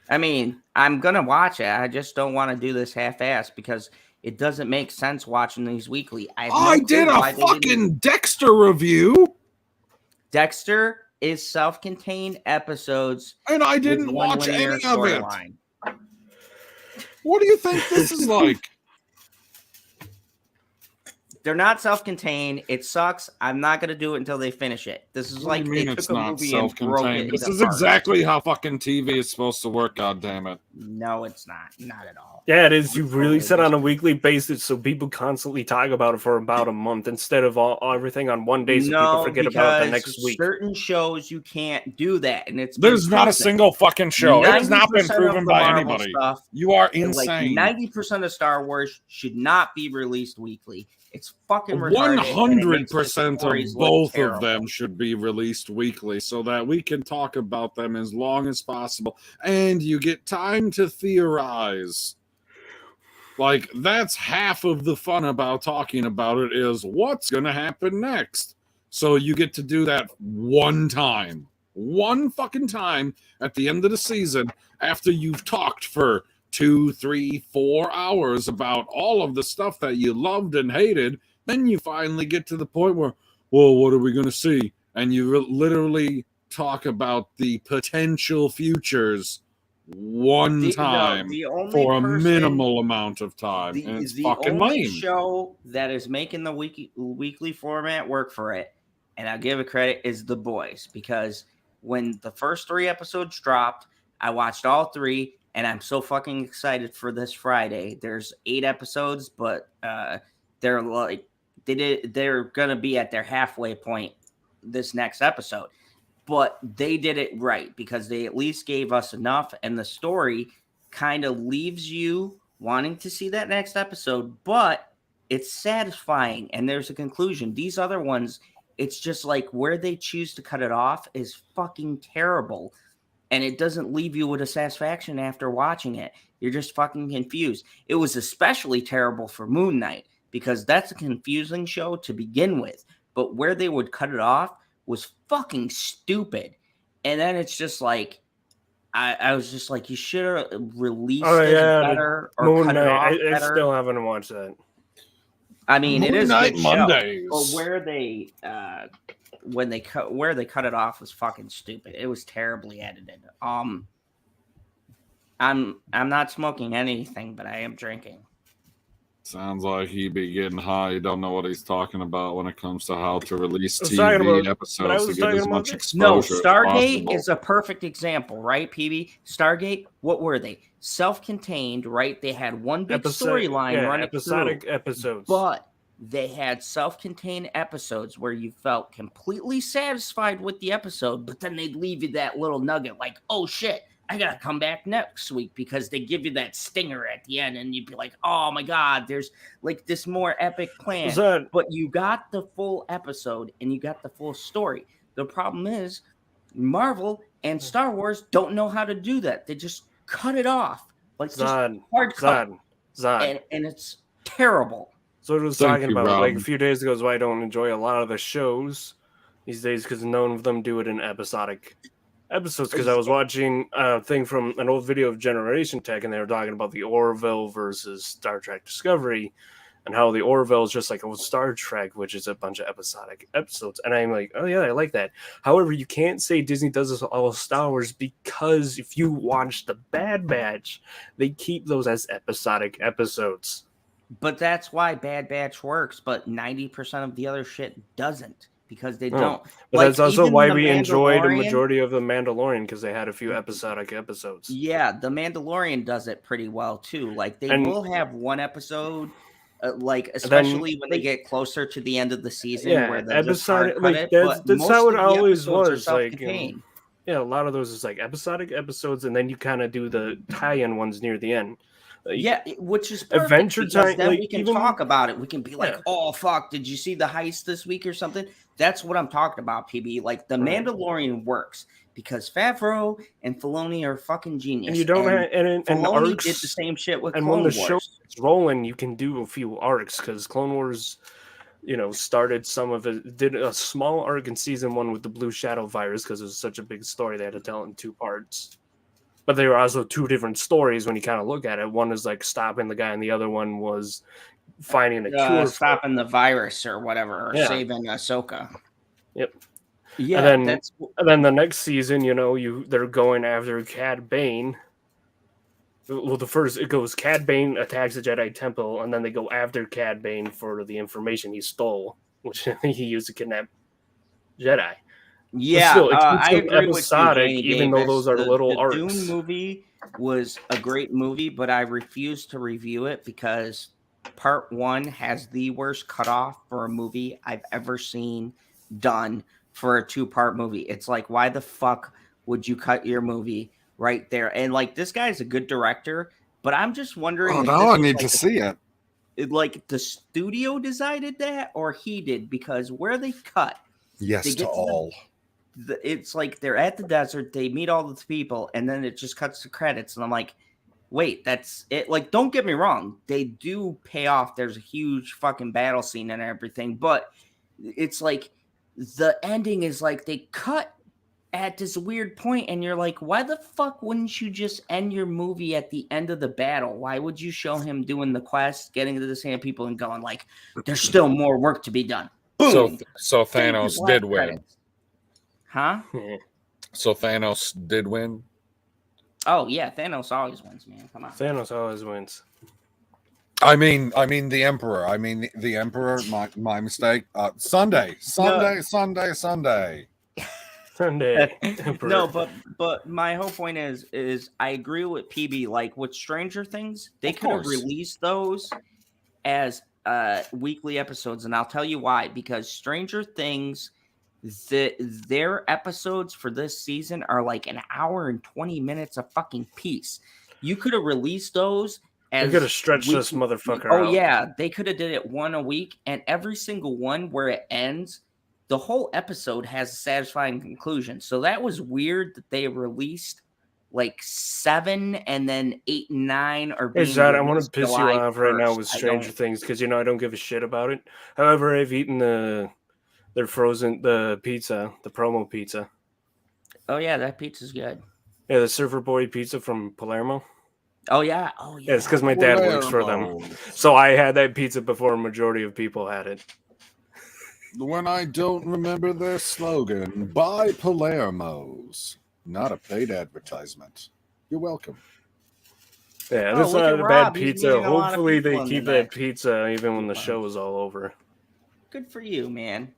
I mean, I'm gonna watch it. I just don't want to do this half-assed because it doesn't make sense watching these weekly. I did a fucking Dexter review, Dexter is self-contained episodes, and I didn't with one watch linear any of it. storyline. What do you think this is like? They're not self-contained. It sucks. I'm not gonna do it until they finish it. This is What like do you mean they it's took a not movie and broke it. self-contained? This into is parts. exactly how fucking TV is supposed to work, goddammit. No, it's not. Not at all. Yeah, it is. You release it on a weekly basis, so people constantly talk about it for about a month instead of everything on one day, so people forget about it the next week. Certain shows you can't do that, and it's There's not a single fucking show. It has not been 90% of proven the by Marvel anybody. stuff, You are Like insane. 90% of Star Wars should not be released weekly. It's fucking retarded. 100% of both of them should be released weekly so that we can talk about them as long as possible and you get time to theorize. Like, that's half of the fun about talking about it is what's going to happen next. So you get to do that one fucking time at the end of the season after you've talked for 2, 3, 4 hours about all of the stuff that you loved and hated. Then you finally get to the point where, well, what are we going to see? And you literally talk about the potential futures one time for a minimal amount of time. And it's fucking lame. Show that is making the weekly format work for it, and I'll give it credit, is The Boys, because when the first 3 episodes dropped, I watched all 3. And I'm so fucking excited for this Friday. There's 8 episodes, but they're gonna be at their halfway point this next episode. But they did it right because they at least gave us enough, and the story kind of leaves you wanting to see that next episode, but it's satisfying and there's a conclusion. These other ones, it's just like where they choose to cut it off is fucking terrible. And it doesn't leave you with a satisfaction after watching it. You're just fucking confused. It was especially terrible for Moon Knight because that's a confusing show to begin with. But where they would cut it off was fucking stupid. And then it's just like, I was just like, you should have released it better or Moon cut Knight. it off I better. still haven't watched that. I mean, Moon it is Knight a good Mondays. show, but where they cut it off was fucking stupid. It was terribly edited. I'm not smoking anything, but I am drinking. Sounds like he be getting high. You don't know what he's talking about when it comes to how to release I was talking TV about- but I episodes to was get talking as about much this. exposure No, as Stargate possible. is a perfect example, right, PB? Stargate, what were they? Self-contained, right? They had one big storyline running episodic through, episodes. but they had self-contained episodes where you felt completely satisfied with the episode, but then they'd leave you that little nugget like, oh shit, I gotta come back next week because they give you that stinger at the end and you'd be like, oh my god, there's like this more epic plan. But you got the full episode and you got the full story. The problem is Marvel and Star Wars don't know how to do that. They just cut it off. Like just hard cut. And it's terrible. So what I was talking about like a few days ago is why I don't enjoy a lot of the shows these days because none of them do it in episodic episodes. Because I was watching a thing from an old video of Generation Tech and they were talking about the Orville versus Star Trek Discovery and how the Orville is just like old Star Trek, which is a bunch of episodic episodes. And I'm like, oh yeah, I like that. However, you can't say Disney does this all Star Wars because if you watch The Bad Batch, they keep those as episodic episodes. But that's why Bad Batch works, but 90% of the other shit doesn't because they don't. But like, that's also why we enjoyed a Mandalorian- majority of The Mandalorian because they had a few episodic episodes. Yeah, The Mandalorian does it pretty well too. Like they will have one episode, like especially when they get closer to the end of the season, where they'll just hard cut it. That's how it always was. Like, a lot of those is like episodic episodes, and then you kind of do the tie-in ones near the end. Like, Yeah, which is perfect Adventure because Time, then like, we can even- talk about it. We can be like, Yeah. "Oh fuck, did you see the heist this week or something?" That's what I'm talking about, PB. Like the Right. Mandalorian works because Favreau and Filoni are fucking genius. and you don't have and Filoni arcs. did the same shit with And Clone when the Wars. show is rolling, you can do a few arcs because Clone Wars, started some of it. Did a small arc in season 1 with the Blue Shadow virus because it was such a big story. They had to tell it in 2 parts. But they were also 2 different stories when you kind of look at it. One is like stopping the guy, and the other one was finding a cure. Stopping the virus or whatever, or Yeah. saving Ahsoka. Yep. Yeah, And then- that's And then the next season, they're going after Cad Bane. Well, it goes Cad Bane attacks the Jedi Temple, and then they go after Cad Bane for the information he stole, which he used to kidnap Jedi. yeah. still, it I keeps them agree with you, episodic, Danny even though Davis. those are little the arcs. Dune movie was a great movie, but I refuse to review it because part 1 has the worst cutoff for a movie I've ever seen done for a 2-part movie. It's like, why the fuck would you cut your movie right there? And like, this guy's a good director, but I'm just wondering. Oh, if now this I was need like to see it. like the studio decided that or he did, because where they cut, Yes They to get to the- all. it's like they're at the desert, they meet all the people, and then it just cuts to credits, and I'm like, wait, that's it? Like, don't get me wrong, they do pay off. There's a huge fucking battle scene and everything, but it's like the ending is like they cut at this weird point, and you're like, why the fuck wouldn't you just end your movie at the end of the battle? Why would you show him doing the quest, getting to the sand people, and going like, there's still more work to be done? Boom. So Fade to Thanos black did win. credits. Huh? So Thanos did win. Oh yeah, Thanos always wins, man. Come on. Thanos always wins. I mean the Emperor. I mean the Emperor. My mistake. Sunday. Sunday. No, but my whole point is I agree with PB. Like with Stranger Things, they Of could have course. released those as weekly episodes, and I'll tell you why. Because Stranger Things, their episodes for this season are like an hour and 20 minutes a fucking piece. You could have released those. They're gonna stretch this motherfucker Oh out. yeah, they could have did it one a week, and every single one where it ends, the whole episode has a satisfying conclusion. So that was weird that they released like 7 and then 8 and 9 are Hey, being Zad, I want to released piss you July off right now 1st. with I Stranger don't- Things because I don't give a shit about it. However, I've eaten the pizza, the promo pizza. Oh yeah, that pizza's good. Yeah, the Surfer Boy pizza from Palermo. Oh yeah. Yeah, it's because my dad works for them. So I had that pizza before a majority of people had it. When I don't remember their slogan, buy Palermo's. Not a paid advertisement. You're welcome. Yeah, Oh, that's look not at a Rob, bad he's pizza. meeting a lot of Hopefully they people in the keep that next pizza even when the months. show is all over. Good for you, man.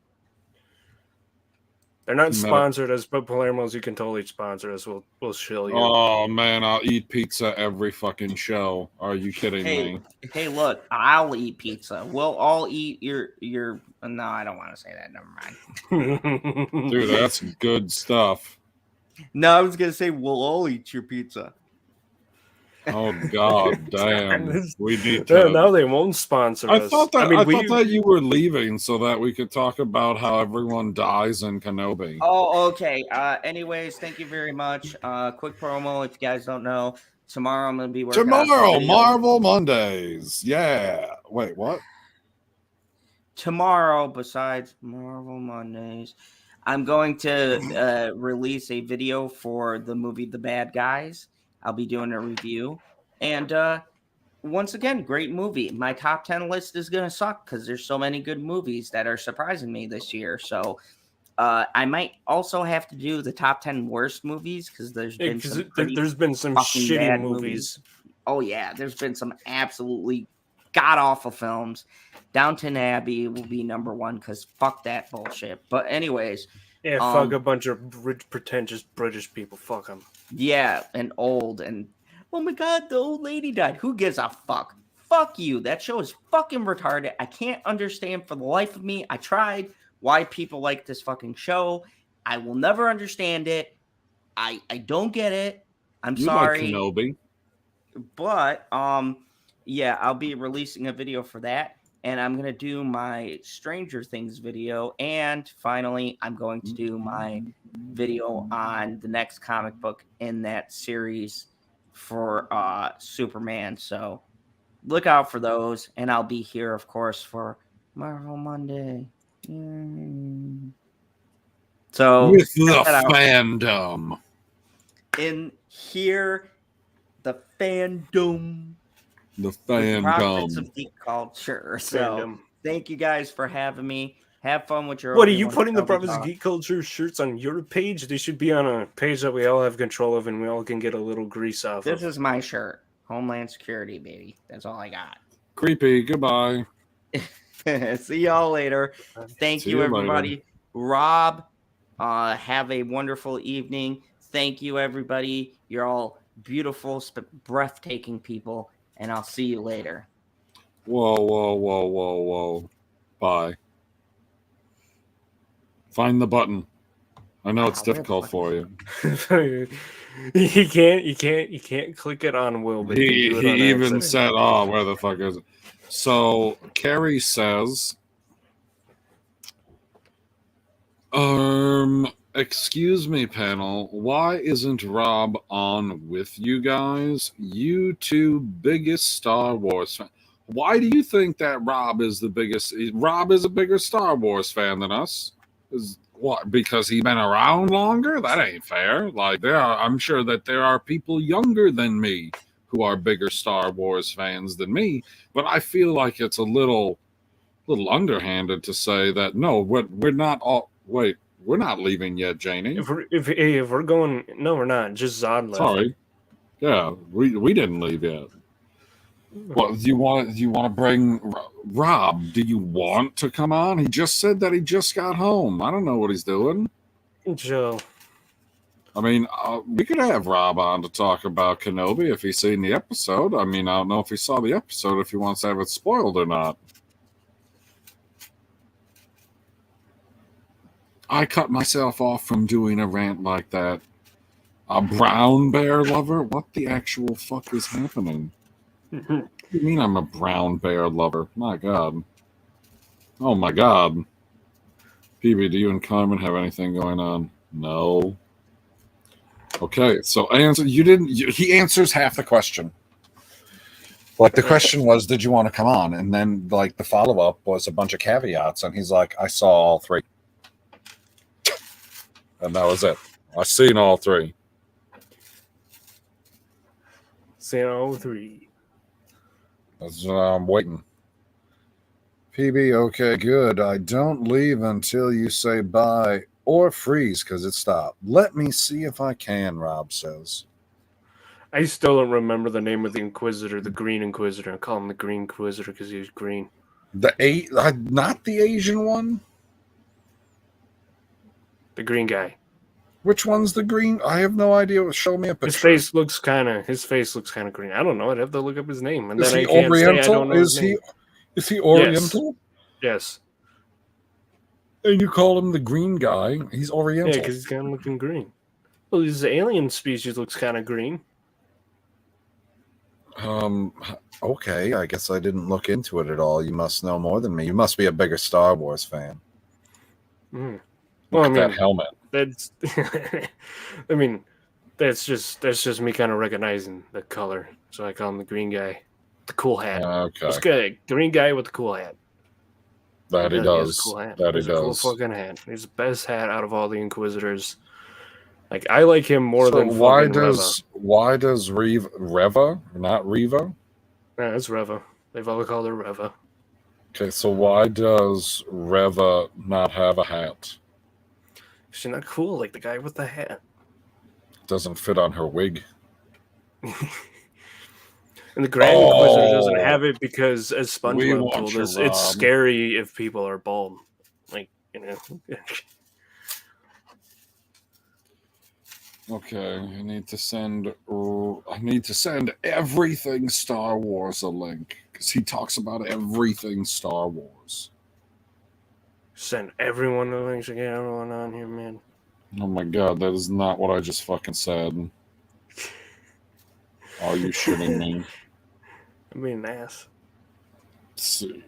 They're not No. sponsored us, but Palermo's you can totally sponsor us. We'll shill you. Oh man, I'll eat pizza every fucking show. Are you kidding me? Hey, look, I'll eat pizza. We'll all eat your. No, I don't want to say that. Never mind. Dude, that's good stuff. No, I was gonna say we'll all eat your pizza. Oh god damn. We need Yeah, to. now they won't sponsor I us. thought that mean, I thought that you were leaving so that we could talk about how everyone dies in Kenobi. Oh, okay. Anyways, thank you very much. Quick promo, if you guys don't know. Tomorrow I'm gonna be working on some Tomorrow, videos. Marvel Mondays. Yeah. Wait, what? Tomorrow, besides Marvel Mondays, I'm going to release a video for the movie The Bad Guys. I'll be doing a review. And once again, great movie. My top 10 list is going to suck because there's so many good movies that are surprising me this year. So I might also have to do the top 10 worst movies because there's been there's been some fucking shitty bad movies. Oh, yeah. There's been some absolutely god-awful films. Downton Abbey will be number 1 because fuck that bullshit. But anyways, Yeah, fuck a bunch of rich, pretentious British people. Fuck them. yeah, and old, and oh my god, the old lady died. Who gives a fuck? Fuck you. That show is fucking retarded. I can't understand for the life of me. I tried why people like this fucking show. I will never understand it. I don't get it. I'm You like sorry. Kenobi. But yeah, I'll be releasing a video for that, and I'm gonna do my Stranger Things video, and finally I'm going to do my video on the next comic book in that series for Superman. So look out for those, and I'll be here, of course, for Marvel Monday. Yay. So With check the that out. fandom. In here, the fandom. The The profits fandom. of geek culture. So Fandom. thank you guys for having me. Have fun with your. What are you Obi-Wan putting the Kenobi Brothers talk. Geek Culture shirts on your page? They should be on a page that we all have control of and we all can get a little grease off This of. is my shirt. Homeland Security, baby. That's all I got. Creepy. Goodbye. See y'all later. Thank See you, you everybody. later. Rob, have a wonderful evening. Thank you, everybody. You're all beautiful, breathtaking people, and I'll see you later. Whoa, whoa, whoa, whoa, whoa. Bye. Find the button. I know it's Ah, where the difficult fuck for is you. You can't click it on Will, but you He can do it on even accident. said, "Oh, where the fuck is it?" So Carrie says, excuse me, panel. Why isn't Rob on with you guys? You two biggest Star Wars fans. Why do you think that Rob is the biggest? Rob is a bigger Star Wars fan than us. Is what? Because he's been around longer? That ain't fair. Like I'm sure that there are people younger than me who are bigger Star Wars fans than me. But I feel like it's a little underhanded to say that no, we're not all. Wait, we're not leaving yet, Janie. If we're going, no, we're not. Just Zod left. Sorry. Yeah, we didn't leave yet. Well, do you want to bring Rob? Do you want to come on? He just said that he just got home. I don't know what he's doing. Joe. I mean, we could have Rob on to talk about Kenobi if he's seen the episode. I mean, I don't know if he saw the episode, if he wants to have it spoiled or not. I cut myself off from doing a rant like that. A brown bear lover? What the actual fuck is happening? What do you mean I'm a brown bear lover? My God. Oh my God. PB, do you and Carmen have anything going on? No. Okay, so he answers half the question. Like the question was, did you want to come on? And then like the follow-up was a bunch of caveats, and he's like, I saw all three. And that was it. I seen all three. Seen all three. That's what I'm waiting. PB, okay, good. I don't leave until you say bye or freeze because it stopped. Let me see if I can, Rob says. I still don't remember the name of the Inquisitor, the Green Inquisitor. I call him the Green Inquisitor because he was green. Not the Asian one? The green guy. Which one's the green? I have no idea. Show me a picture. His face looks kind of green. I don't know. I'd have to look up his name. And Is then he I can't say I Oriental? don't know his name. Is he Oriental? Yes. And you call him the green guy? He's Oriental. Yeah, because he's kind of looking green. Well, his alien species looks kind of green. Okay, I guess I didn't look into it at all. You must know more than me. You must be a bigger Star Wars fan. Mm. Look at that helmet. That's I mean, that's just me kind of recognizing the color. So I call him the green guy. The cool hat. Okay. It's good. Green guy with the cool hat. That he He has does. a cool hat. That he He's a cool does. fucking hat. He's the best hat out of all the Inquisitors. Like I like him more So than why fucking does Reva, not Reva? Yeah, it's Reva. They've all called her Reva. Okay, so why does Reva not have a hat? She's not cool like the guy with the hat. Doesn't fit on her wig. And the Grand Inquisitor doesn't have it because, as We SpongeBob want told you, us, it's Rob. scary if people are bald. Like, you know. Okay, I need to send everything Star Wars a link because he talks about everything Star Wars. Send everyone the links to get everyone on here, man. Oh my god, that is not what I just fucking said. Are you shitting me? I'm being an ass. Let's see.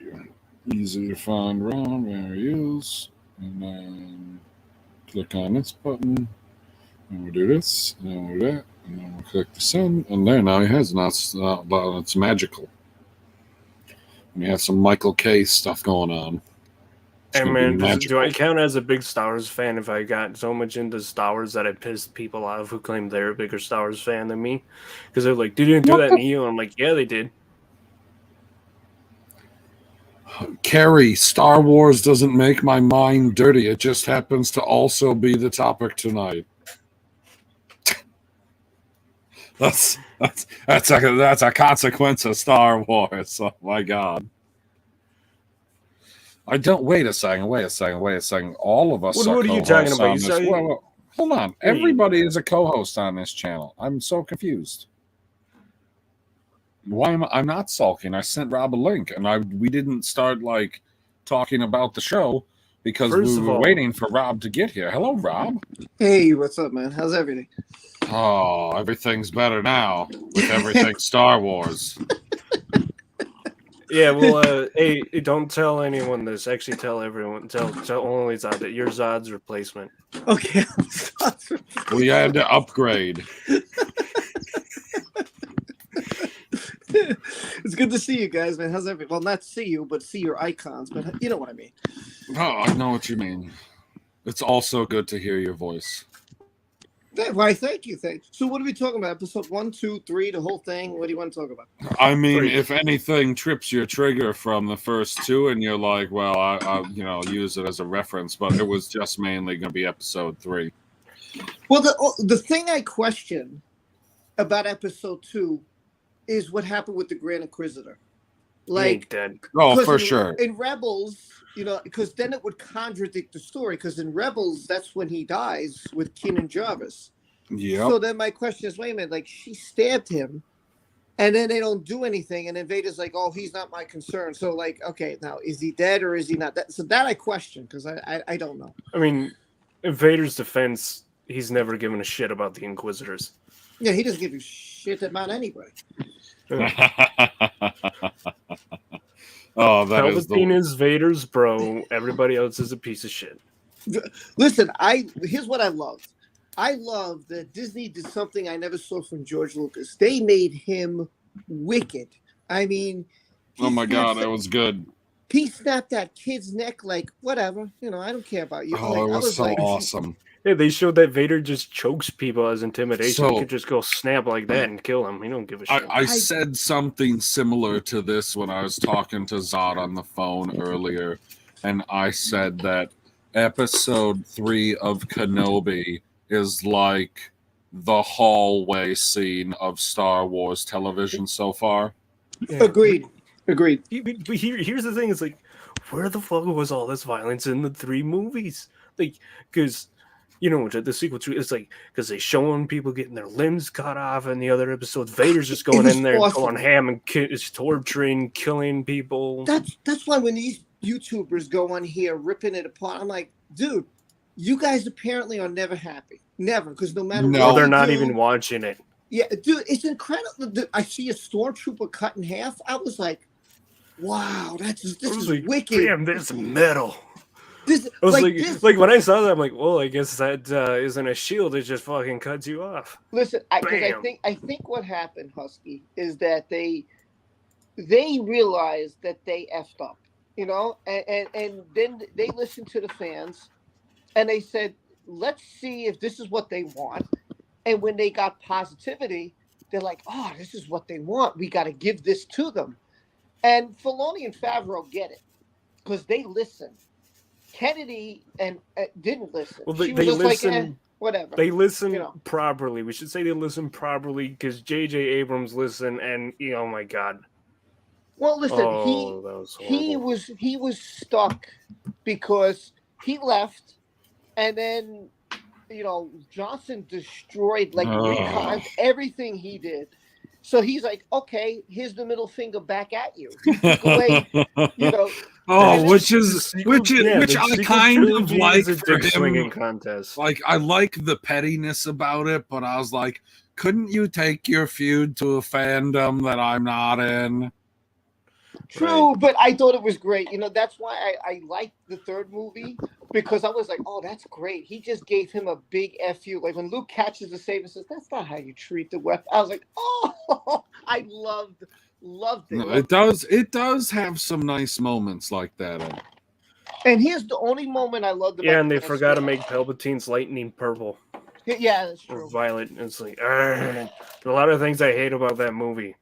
Easy to find around, there he is. And then click on this button. And we do this, and then we do that, and then we click the send, and there now he has it. Now it's magical. And you have some Michael K stuff going on. It's Hey gonna be man, do magical. I count as a big Star Wars fan if I got so much into Star Wars that I pissed people off who claimed they're a bigger Star Wars fan than me? Because they're like, they didn't do that in EU. I'm like, yeah, they did. Carrie, Star Wars doesn't make my mind dirty. It just happens to also be the topic tonight. That's a consequence of Star Wars. Oh my god. I don't wait a second. All of us What are are you co-hosts talking about? on You this. say- Well, hold on. Everybody is a co-host on this channel. I'm so confused. Why am I'm not sulking? I sent Rob a link, and we didn't start like talking about the show because First we of were all- waiting for Rob to get here. Hello, Rob. Hey, what's up, man? How's everything? Oh, everything's better now with everything Star Wars. Yeah, well, hey, don't tell anyone this. Actually, tell everyone. Tell only Zod that you're Zod's replacement. Okay. We had to upgrade. It's good to see you guys, man. How's everything? Well, not see you, but see your icons. But you know what I mean. Oh, I know what you mean. It's also good to hear your voice. Why? Thank you. So, what are we talking about? Episode 1, 2, 3, the whole thing. What do you want to talk about? I mean, Three. if anything trips your trigger from the first two, and you're like, well, I use it as a reference, but it was just mainly going to be episode 3. Well, the thing I question about episode 2 is what happened with the Grand Inquisitor. He ain't Like, dead. Oh, 'cause for in, sure. in Rebels, because then it would contradict the story. Because in Rebels, that's when he dies with Kenan Jarvis. Yep. So then my question is, wait a minute, like she stabbed him, and then they don't do anything, and then Vader's like, oh, he's not my concern. So like, okay, now is he dead or is he not? So that I question because I don't know. I mean, in Vader's defense, he's never given a shit about the Inquisitors. Yeah, he doesn't give a shit about anybody. Oh, that is Palpatine the is Vader's bro. Everybody else is a piece of shit. Listen, here's what I loved. I love that Disney did something I never saw from George Lucas. They made him wicked. I mean, Oh my god, that was good. he snapped that kid's neck like whatever. I don't care about you. Oh, Like, it I was so like, awesome. Yeah, they showed that Vader just chokes people as intimidation. So- He could just go snap like that and kill him. He don't give a shit. I said something similar to this when I was talking to Zod on the phone earlier, and I said that episode 3 of Kenobi is like the hallway scene of Star Wars television so far. Yeah. Agreed. But here's the thing: is like, where the fuck was all this violence in the 3 movies? Like, because the sequel to it's like because they showing people getting their limbs cut off, and the other episodes, Vader's just going was in there awesome. going ham and is torturing, killing people. That's why when these YouTubers go on here ripping it apart, I'm like, dude, you guys apparently are never happy. Never, because no matter No, what they're you not do- even watching it. Yeah, dude, it's incredible. I see a stormtrooper cut in half. I was like, wow, this I was is like, wicked. damn, that's metal. This, I was this- like when I saw that, I'm like, well, I guess that isn't a shield. It just fucking cuts you off. Listen, Bam. I think what happened, Husky, is that they realized that they effed up, and then they listened to the fans, and they said, let's see if this is what they want. And when they got positivity, they're like, oh, this is what they want. We got to give this to them. And Filoni and Favreau get it because they listen. Kennedy didn't listen. Well, She they was just listen. like, whatever. They listen You know. properly. We should say they listen properly because J.J. Abrams listened, and oh my god, Well, listen, that was horrible. he was stuck because he left, and then Johnson destroyed like Oh. three times everything he did, So he's like, okay, here's the middle finger back at you. He took away, you know. Oh, And which The sequel- yeah, which the I sequel kind of trilogy like is a for dick swinging him. contest. Like, I like the pettiness about it, but I was like, couldn't you take your feud to a fandom that I'm not in? True, but I thought it was great. You know, that's why I liked the third movie, because I was like, oh, that's great. He just gave him a big FU. Like when Luke catches the saber and says, that's not how you treat the weapon. I was like, oh, I loved it. No, it does have some nice moments like that in it. And here's the only moment I loved about Yeah, and they the last forgot to one. make Palpatine's lightning purple Yeah, that's or true. violet. It's like, there's a lot of things I hate about that movie.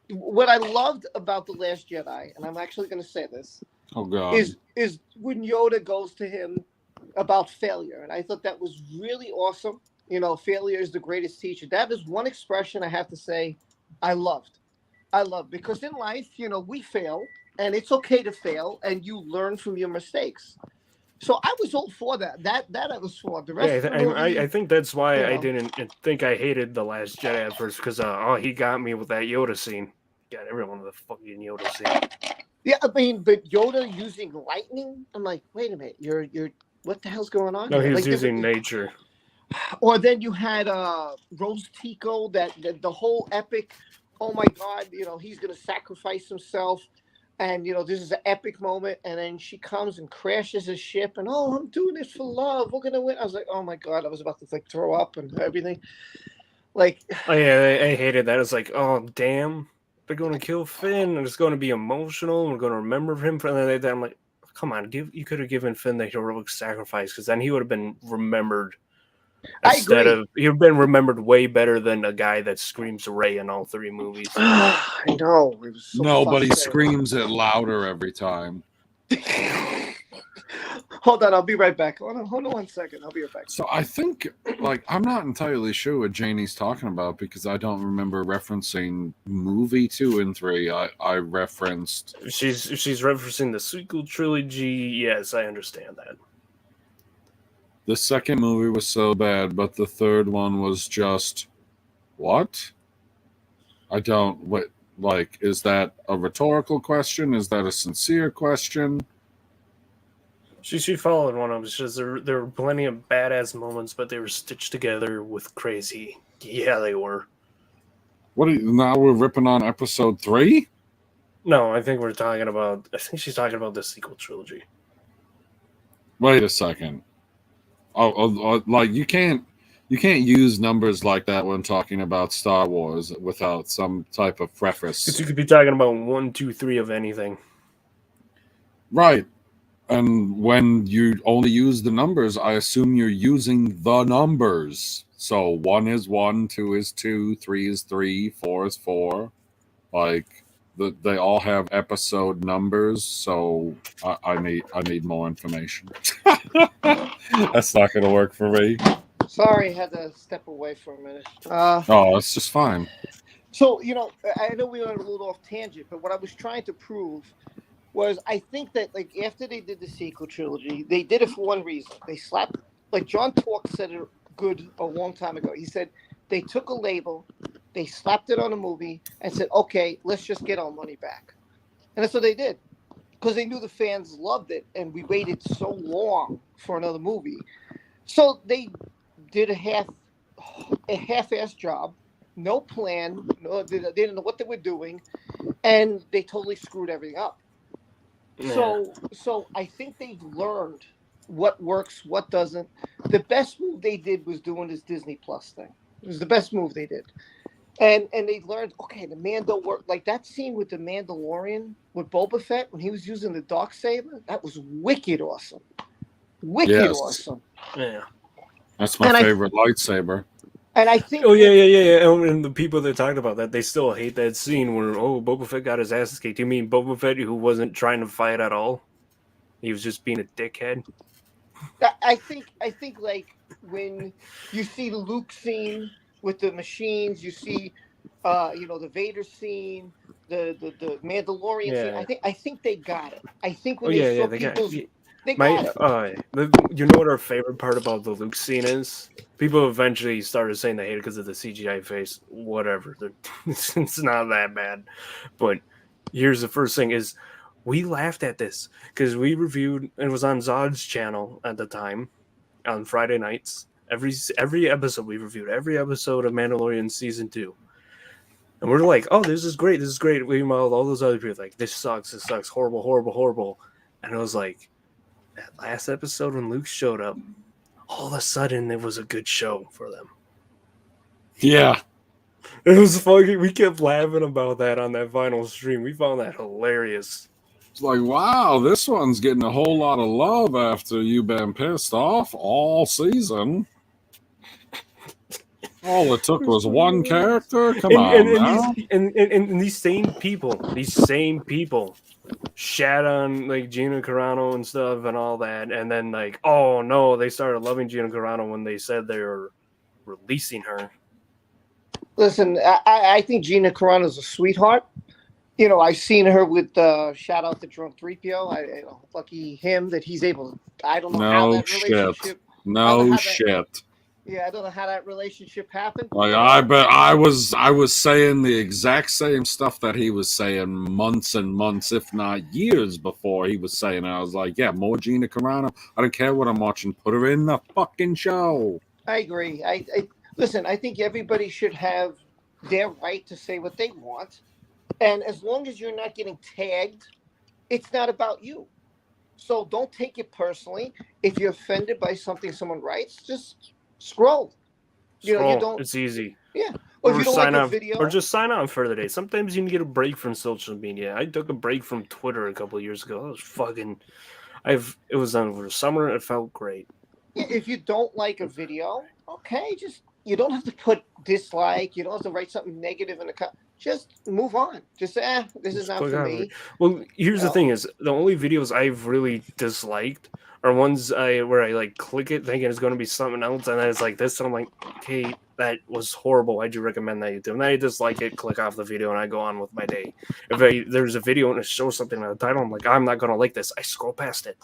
What I loved about The Last Jedi, and I'm actually going to say this, Oh God! is when Yoda goes to him about failure, and I thought that was really awesome. You know, failure is the greatest teacher. That is one expression I have to say I loved. Because in life, you know, we fail, and it's okay to fail, and you learn from your mistakes. So I was all for that. That I was for. The rest of the movie, I think that's why you I know. didn't think I hated The Last Jedi at first, because he got me with that Yoda scene. Got everyone with the fucking Yoda scene. Yeah, I mean, but Yoda using lightning, I'm like, wait a minute, you're what the hell's going on? No, here? he was Like, using nature. Or then you had Rose Tico, that the whole epic. Oh my God, you know, he's gonna sacrifice himself, and you know this is an epic moment. And then she comes and crashes his ship, and oh, I'm doing this for love. We're gonna win. I was like, oh my God, I was about to like throw up and everything. Like, Oh yeah, I hated that. It's like, oh damn, they're going to kill Finn, and it's going to be emotional. And we're going to remember him for that. I'm like, come on, you could have given Finn the heroic sacrifice, because then he would have been remembered. Instead of he would have been remembered way better than a guy that screams Rey in all three movies. I know. It was so Nobody frustrating. screams it louder every time. Hold on, I'll be right back. Hold on 1 second. I'll be right back. So I think, like, I'm not entirely sure what Janie's talking about, because I don't remember referencing movie 2 and 3. I referenced. She's referencing the sequel trilogy. Yes, I understand that. The second movie was so bad, but the third one was just what? I don't. What? Like, is that a rhetorical question? Is that a sincere question? She followed one of them. It's just there were plenty of badass moments, but they were stitched together with crazy. Yeah, they were. What? Now we're ripping on episode 3? No, I think she's talking about the sequel trilogy. Wait a second. Like you can't use numbers like that when talking about Star Wars without some type of preface. Because you could be talking about 1, 2, 3 of anything. Right. And when you only use the numbers, I assume you're using the numbers. So 1 is 1, 2 is 2, 3 is 3, 4 is 4. Like they all have episode numbers. So I need more information. That's not going to work for me. Sorry, I had to step away for a minute. It's just fine. So, you know, I know we went a little off tangent, but what I was trying to prove was I think that, like, after they did the sequel trilogy, they did it for one reason. They slapped, like John Tork said it good a long time ago. He said they took a label, they slapped it on a movie, and said, okay, let's just get our money back. And that's what they did. Because they knew the fans loved it, and we waited so long for another movie. So they did a half-ass job, no plan, they didn't know what they were doing, and they totally screwed everything up. Yeah. So I think they've learned what works, what doesn't. The best move they did was doing this Disney Plus thing. It was the best move they did. And they learned, okay, the Mando worked. Like that scene with the Mandalorian with Boba Fett when he was using the Darksaber, that was wicked awesome. Wicked awesome. Yeah. That's my favorite lightsaber. And I think... Oh, yeah. And the people that talked about that, they still hate that scene where, Boba Fett got his ass kicked. You mean Boba Fett who wasn't trying to fight at all? He was just being a dickhead? I think like when you see the Luke scene with the machines, you see the Vader scene, the Mandalorian scene. I think they got it. I think when they saw people's They got it. You know what our favorite part about the Luke scene is? People eventually started saying they hate it because of the CGI face. Whatever, it's not that bad. But here's the first thing: is we laughed at this because we reviewed. It was on Zod's channel at the time on Friday nights. Every episode we reviewed every episode of Mandalorian season 2. And we're like, oh, this is great. This is great. Meanwhile, all those other people are like, this sucks. Horrible, horrible, horrible. And it was like, that last episode when Luke showed up, all of a sudden it was a good show for them. Yeah. It was fucking, we kept laughing about that on that final stream. We found that hilarious. It's like, wow, this one's getting a whole lot of love after you've been pissed off all season. All it took was one character. Come on, now. And these same people shat on like Gina Carano and stuff and all that, and then like, oh no, they started loving Gina Carano when they said they were releasing her. Listen, I think Gina Carano's a sweetheart. You know, I've seen her with shout out to Drunk 3PO. Lucky him that he's able to. I don't know how that relationship. No shit. Yeah, I don't know how that relationship happened. Like I bet I was saying the exact same stuff that he was saying months and months, if not years before he was saying it. I was like, yeah, more Gina Carano. I don't care what I'm watching. Put her in the fucking show. I agree. I listen, I think everybody should have their right to say what they want. And as long as you're not getting tagged, it's not about you. So don't take it personally. If you're offended by something someone writes, just scroll. You know, you don't. It's easy. Yeah. Or if you don't sign like a on, video, or just sign on for the day. Sometimes you need to get a break from social media. I took a break from Twitter a couple of years ago. It was fucking. It was over the summer. It felt great. yeah, if you don't like a video, okay, just you don't have to put dislike. You don't have to write something negative in the comment. Just move on. Just say, this is not for me. Well, here's the thing: is the only videos I've really disliked are ones where I like click it thinking it's going to be something else, and then it's like this, and I'm like, okay, that was horrible. Why'd you recommend that you do? And then I dislike it, click off the video, and I go on with my day. If there's a video and it shows something on the title, I'm like, I'm not going to like this. I scroll past it.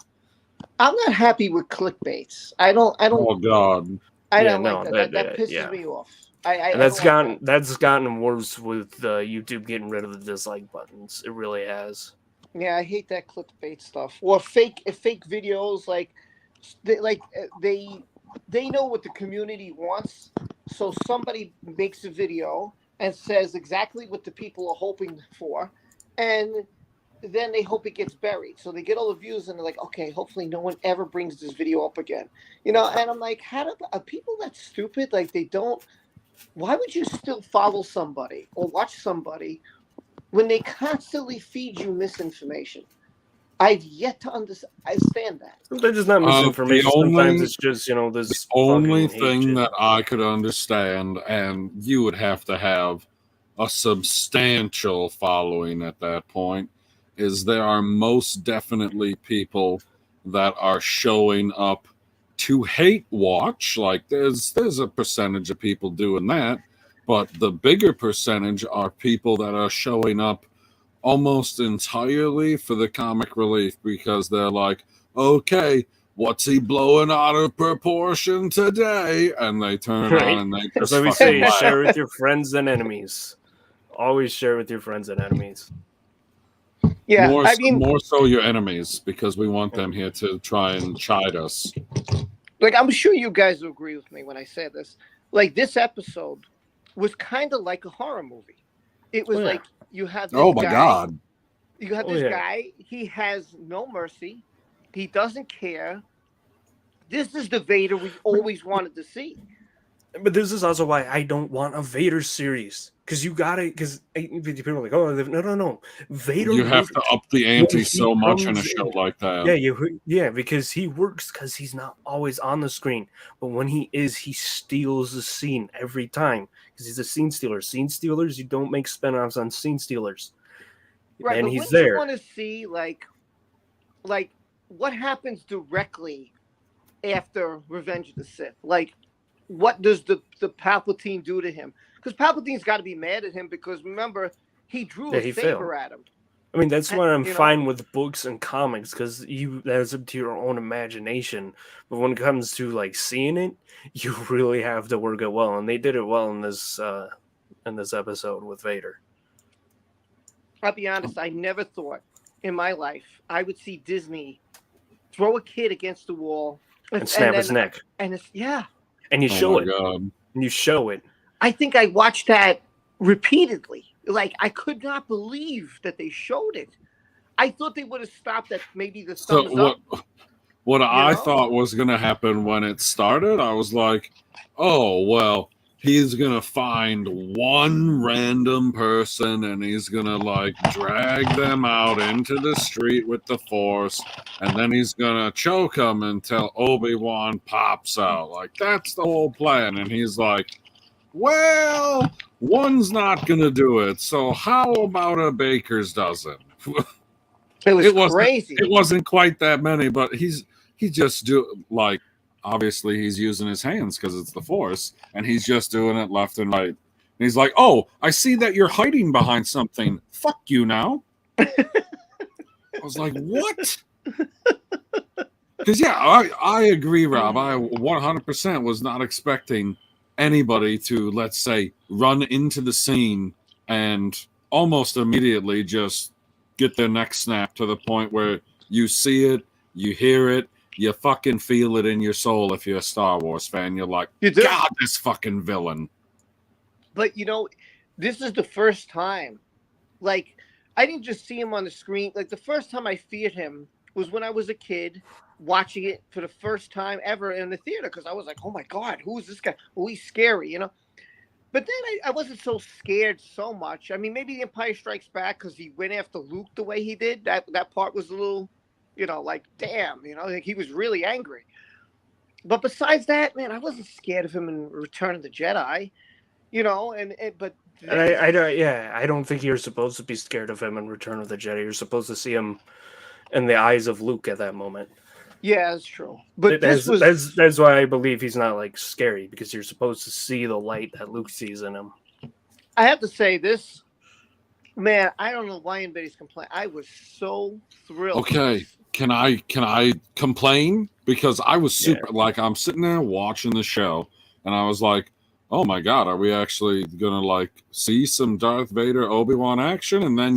I'm not happy with clickbaits. I don't. Oh God. I don't like that. That pisses me off. And that's gotten worse with YouTube getting rid of the dislike buttons. It really has. Yeah, I hate that clickbait stuff. Or fake videos like they know what the community wants. So somebody makes a video and says exactly what the people are hoping for, and then they hope it gets buried. So they get all the views and they're like, okay, hopefully no one ever brings this video up again. You know, and I'm like, are people that stupid? Like they don't. Why would you still follow somebody or watch somebody when they constantly feed you misinformation? I've yet to understand that. Sometimes it's not misinformation. Sometimes it's just, you know, this. The only thing that I could understand, and you would have to have a substantial following at that point, is there are most definitely people that are showing up to hate watch. Like there's a percentage of people doing that, but the bigger percentage are people that are showing up almost entirely for the comic relief, because they're like, okay, what's he blowing out of proportion today? And they turn on and they just we say, share with your friends and enemies. Always share with your friends and enemies. Yeah, more so your enemies, because we want them here to try and chide us. Like, I'm sure you guys will agree with me when I say this. Like, this episode was kind of like a horror movie. It was like you have this guy. God. You have this guy. He has no mercy. He doesn't care. This is the Vader we always wanted to see. But this is also why I don't want a Vader series. Because you got it. Because people are like, oh, no. Vader. You have to up the ante so much in a show like that. Yeah, because he works because he's not always on the screen. But when he is, he steals the scene every time. Because he's a scene stealer. Scene stealers, you don't make spinoffs on scene stealers. Right, and but he's there. You want to see like what happens directly after Revenge of the Sith? Like, what does the Palpatine do to him? Because Palpatine's got to be mad at him because remember he drew a saber at him. I mean, that's why I'm You know? fine with books and comics because that's up to your own imagination. But when it comes to like seeing it, you really have to work it well, and they did it well in this episode with Vader. I'll be honest, I never thought in my life I would see Disney throw a kid against the wall And snap his then- neck, And it's and you Oh show my it, God. and you show it. I think I watched that repeatedly. Like I could not believe that they showed it. I thought they would have stopped at maybe the So thumbs up. what I know? thought was going to happen when it started, I was like, oh, well, he's going to find one random person and he's going to like drag them out into the street with the Force, and then he's going to choke them until Obi-Wan pops out. Like, that's the whole plan. And he's like, well, one's not going to do it. So how about a baker's dozen? It was It wasn't- crazy. It wasn't quite that many, but he just like, obviously he's using his hands because it's the Force, and he's just doing it left and right. And he's like, oh, I see that you're hiding behind something. Fuck you now. I was like, what? Because yeah, I agree, Rob. I 100% was not expecting anybody to, let's say, run into the scene and almost immediately just get their neck snapped to the point where you see it, you hear it, you fucking feel it in your soul. If you're a Star Wars fan, you're like, You do. God, this fucking villain. But this is the first time. Like, I didn't just see him on the screen. Like the first time I feared him was when I was a kid watching it for the first time ever in the theater, because I was like, oh my God, who is this guy? Oh, he's scary, But then I wasn't so scared so much. I mean, maybe The Empire Strikes Back because he went after Luke the way he did. That part was a little, like, damn, like he was really angry. But besides that, man, I wasn't scared of him in Return of the Jedi, but. And I don't think you're supposed to be scared of him in Return of the Jedi. You're supposed to see him in the eyes of Luke at that moment. Yeah, that's true. But that's why I believe he's not like scary, because you're supposed to see the light that Luke sees in him. I have to say this, man. I don't know why anybody's complaining. I was so thrilled. Okay, can I complain? Because I was super like, I'm sitting there watching the show, and I was like, oh my God, are we actually gonna like see some Darth Vader Obi-Wan action? And then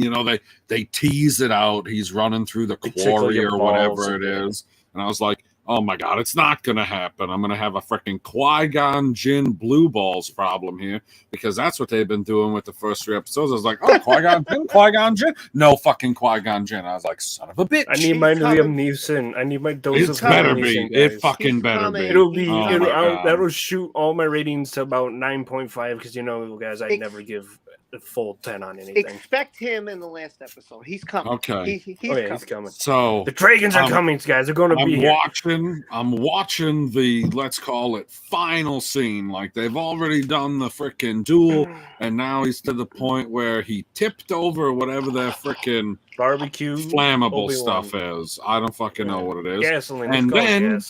they tease it out. He's running through the quarry or whatever it is. And I was like, oh my God, it's not going to happen. I'm going to have a freaking Qui-Gon Jinn blue balls problem here, because that's what they've been doing with the first 3 episodes. I was like, oh, Qui-Gon Jinn? No fucking Qui-Gon Jinn. I was like, son of a bitch. I need my Liam Neeson. I need my dose It's of better Liam be. Neeson, It guys. fucking better be. It'll be. Oh my God. That'll shoot all my ratings to about 9.5, because guys, I never give a full 10 on anything. Expect him in the last episode. He's coming. Okay. He's coming. So the Dragons are coming, guys. They're going to be here. I'm watching the, let's call it, final scene. Like, they've already done the freaking duel, and now he's to the point where he tipped over whatever that freaking barbecue flammable Obi-Wan stuff is. I don't fucking know what it is. Gasoline. And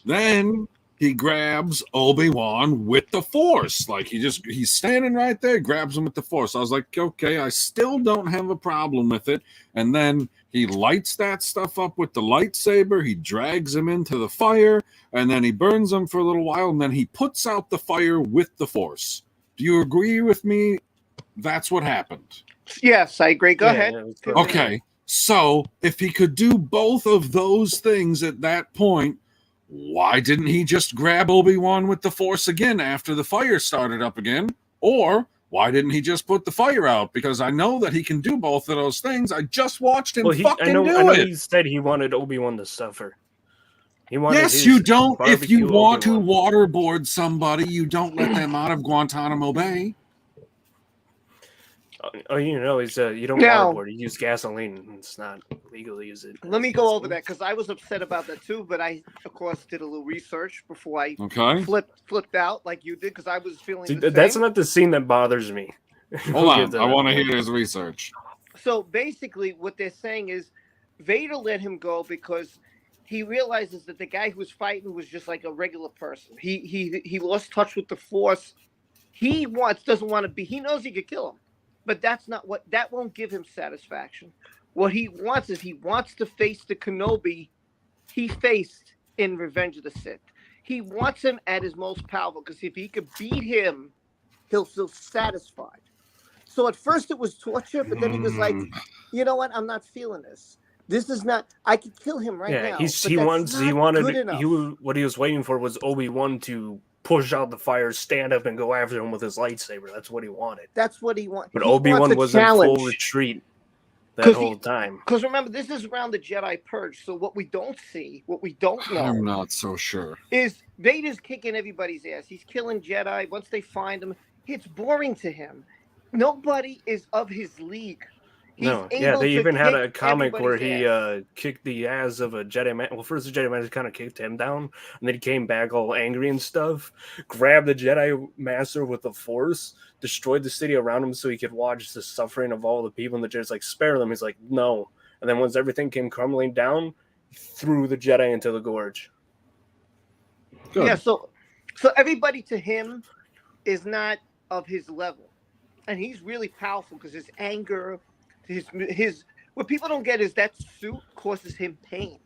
then he grabs Obi-Wan with the Force. Like, he's standing right there, grabs him with the Force. I was like, okay, I still don't have a problem with it. And then he lights that stuff up with the lightsaber. He drags him into the fire, and then he burns him for a little while, and then he puts out the fire with the Force. Do you agree with me? That's what happened. Yes, I agree. Go ahead. Okay, so if he could do both of those things at that point, why didn't he just grab Obi-Wan with the Force again after the fire started up again? Or why didn't he just put the fire out? Because I know that he can do both of those things. I just watched him do I know it. He said he wanted Obi-Wan to suffer. He wanted Yes, you don't. If you want Obi-Wan. to waterboard somebody, you don't let them out of Guantanamo Bay. He's you don't Now- waterboard. You use gasoline. It's not legal to use it. Let me go over that, because I was upset about that too. But I, of course, did a little research before I Okay. flipped out like you did, because I was feeling. See, the that's same. not the scene that bothers me. Hold on. I want to hear his research. So basically, what they're saying is Vader let him go because he realizes that the guy who was fighting was just like a regular person. He lost touch with the Force. He doesn't want to be. He knows he could kill him, but that won't give him satisfaction. What he wants is he wants to face the Kenobi he faced in Revenge of the Sith. He wants him at his most powerful because if he could beat him, he'll feel satisfied. So at first it was torture, but then he was like, you know what? I'm not feeling this. This is not. I could kill him right now. What he was waiting for was Obi-Wan to push out the fire, stand up, and go after him with his lightsaber. That's what he wanted. That's what he wanted. But Obi-Wan was in full retreat that whole time. Because remember, this is around the Jedi Purge. So what we don't see, what we don't know, I'm not so sure, is Vader's kicking everybody's ass. He's killing Jedi. Once they find him, it's boring to him. Nobody is of his league. They even had a comic where he kicked the ass of a Jedi man. Well, first the Jedi Master kind of kicked him down, and then he came back all angry and stuff, grabbed the Jedi Master with the Force, destroyed the city around him so he could watch the suffering of all the people, and the Jedi's like, spare them. He's like, no. And then once everything came crumbling down, he threw the Jedi into the gorge. Good. Yeah, so everybody to him is not of his level. And he's really powerful because his anger... His what people don't get is that suit causes him pain,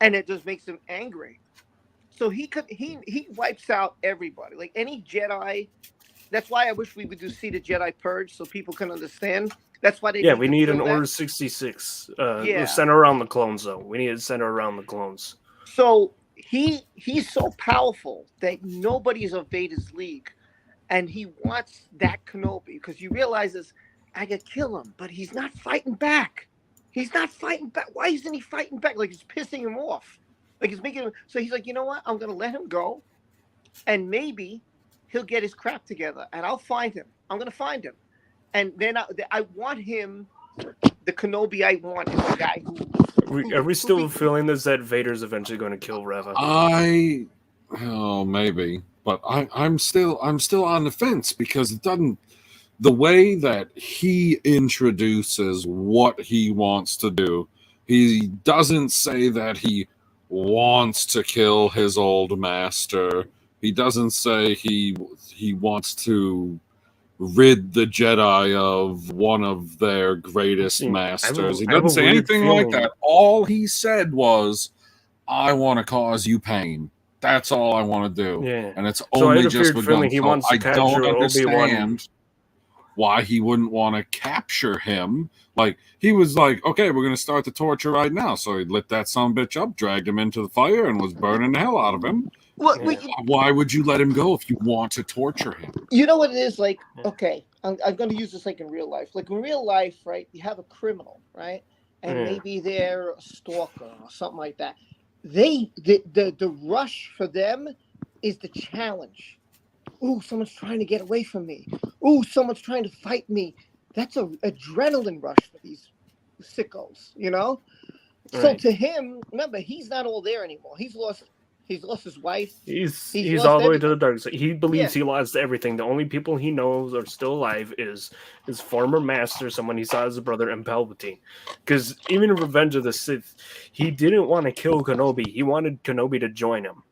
and it just makes him angry. So he wipes out everybody, like any Jedi. That's why I wish we would see the Jedi Purge so people can understand. That's why we need an Order 66. Center around the clones, though. We need to center around the clones. So he's so powerful that nobody's of Vader's league, and he wants that Kenobi because he realizes. I could kill him, but he's not fighting back. He's not fighting back. Why isn't he fighting back? Like it's pissing him off. Like it's making him. So he's like, you know what? I'm gonna let him go, and maybe he'll get his crap together, and I'll find him. I'm gonna find him, and then I want him. The Kenobi I want is the guy who. Are we still feeling this that Vader's eventually going to kill Reva? Maybe, but I'm still on the fence because it doesn't. The way that he introduces what he wants to do, he doesn't say that he wants to kill his old master. He doesn't say he wants to rid the Jedi of one of their greatest masters. He doesn't say anything like that. All he said was, I want to cause you pain. That's all I want to do. Yeah. And it's only just begun. He wants to I don't understand Obi-Wan. Why he wouldn't want to capture him. Like, he was like, okay, we're going to start the torture right now. So he lit that son of a bitch up, dragged him into the fire, and was burning the hell out of him. Why would you let him go if you want to torture him? You know what it is? Like, okay, I'm going to use this like in real life. Like in real life, right, you have a criminal, right? And maybe they're a stalker or something like that. The rush for them is the challenge. Ooh, someone's trying to get away from me. Ooh, someone's trying to fight me. That's an adrenaline rush for these sickos, you know? Right. So to him, remember, he's not all there anymore. He's lost his wife. He's all the way to the dark side. He believes he lost everything. The only people he knows are still alive is his former master, someone he saw as a brother, and Palpatine. Because even in Revenge of the Sith, he didn't want to kill Kenobi. He wanted Kenobi to join him.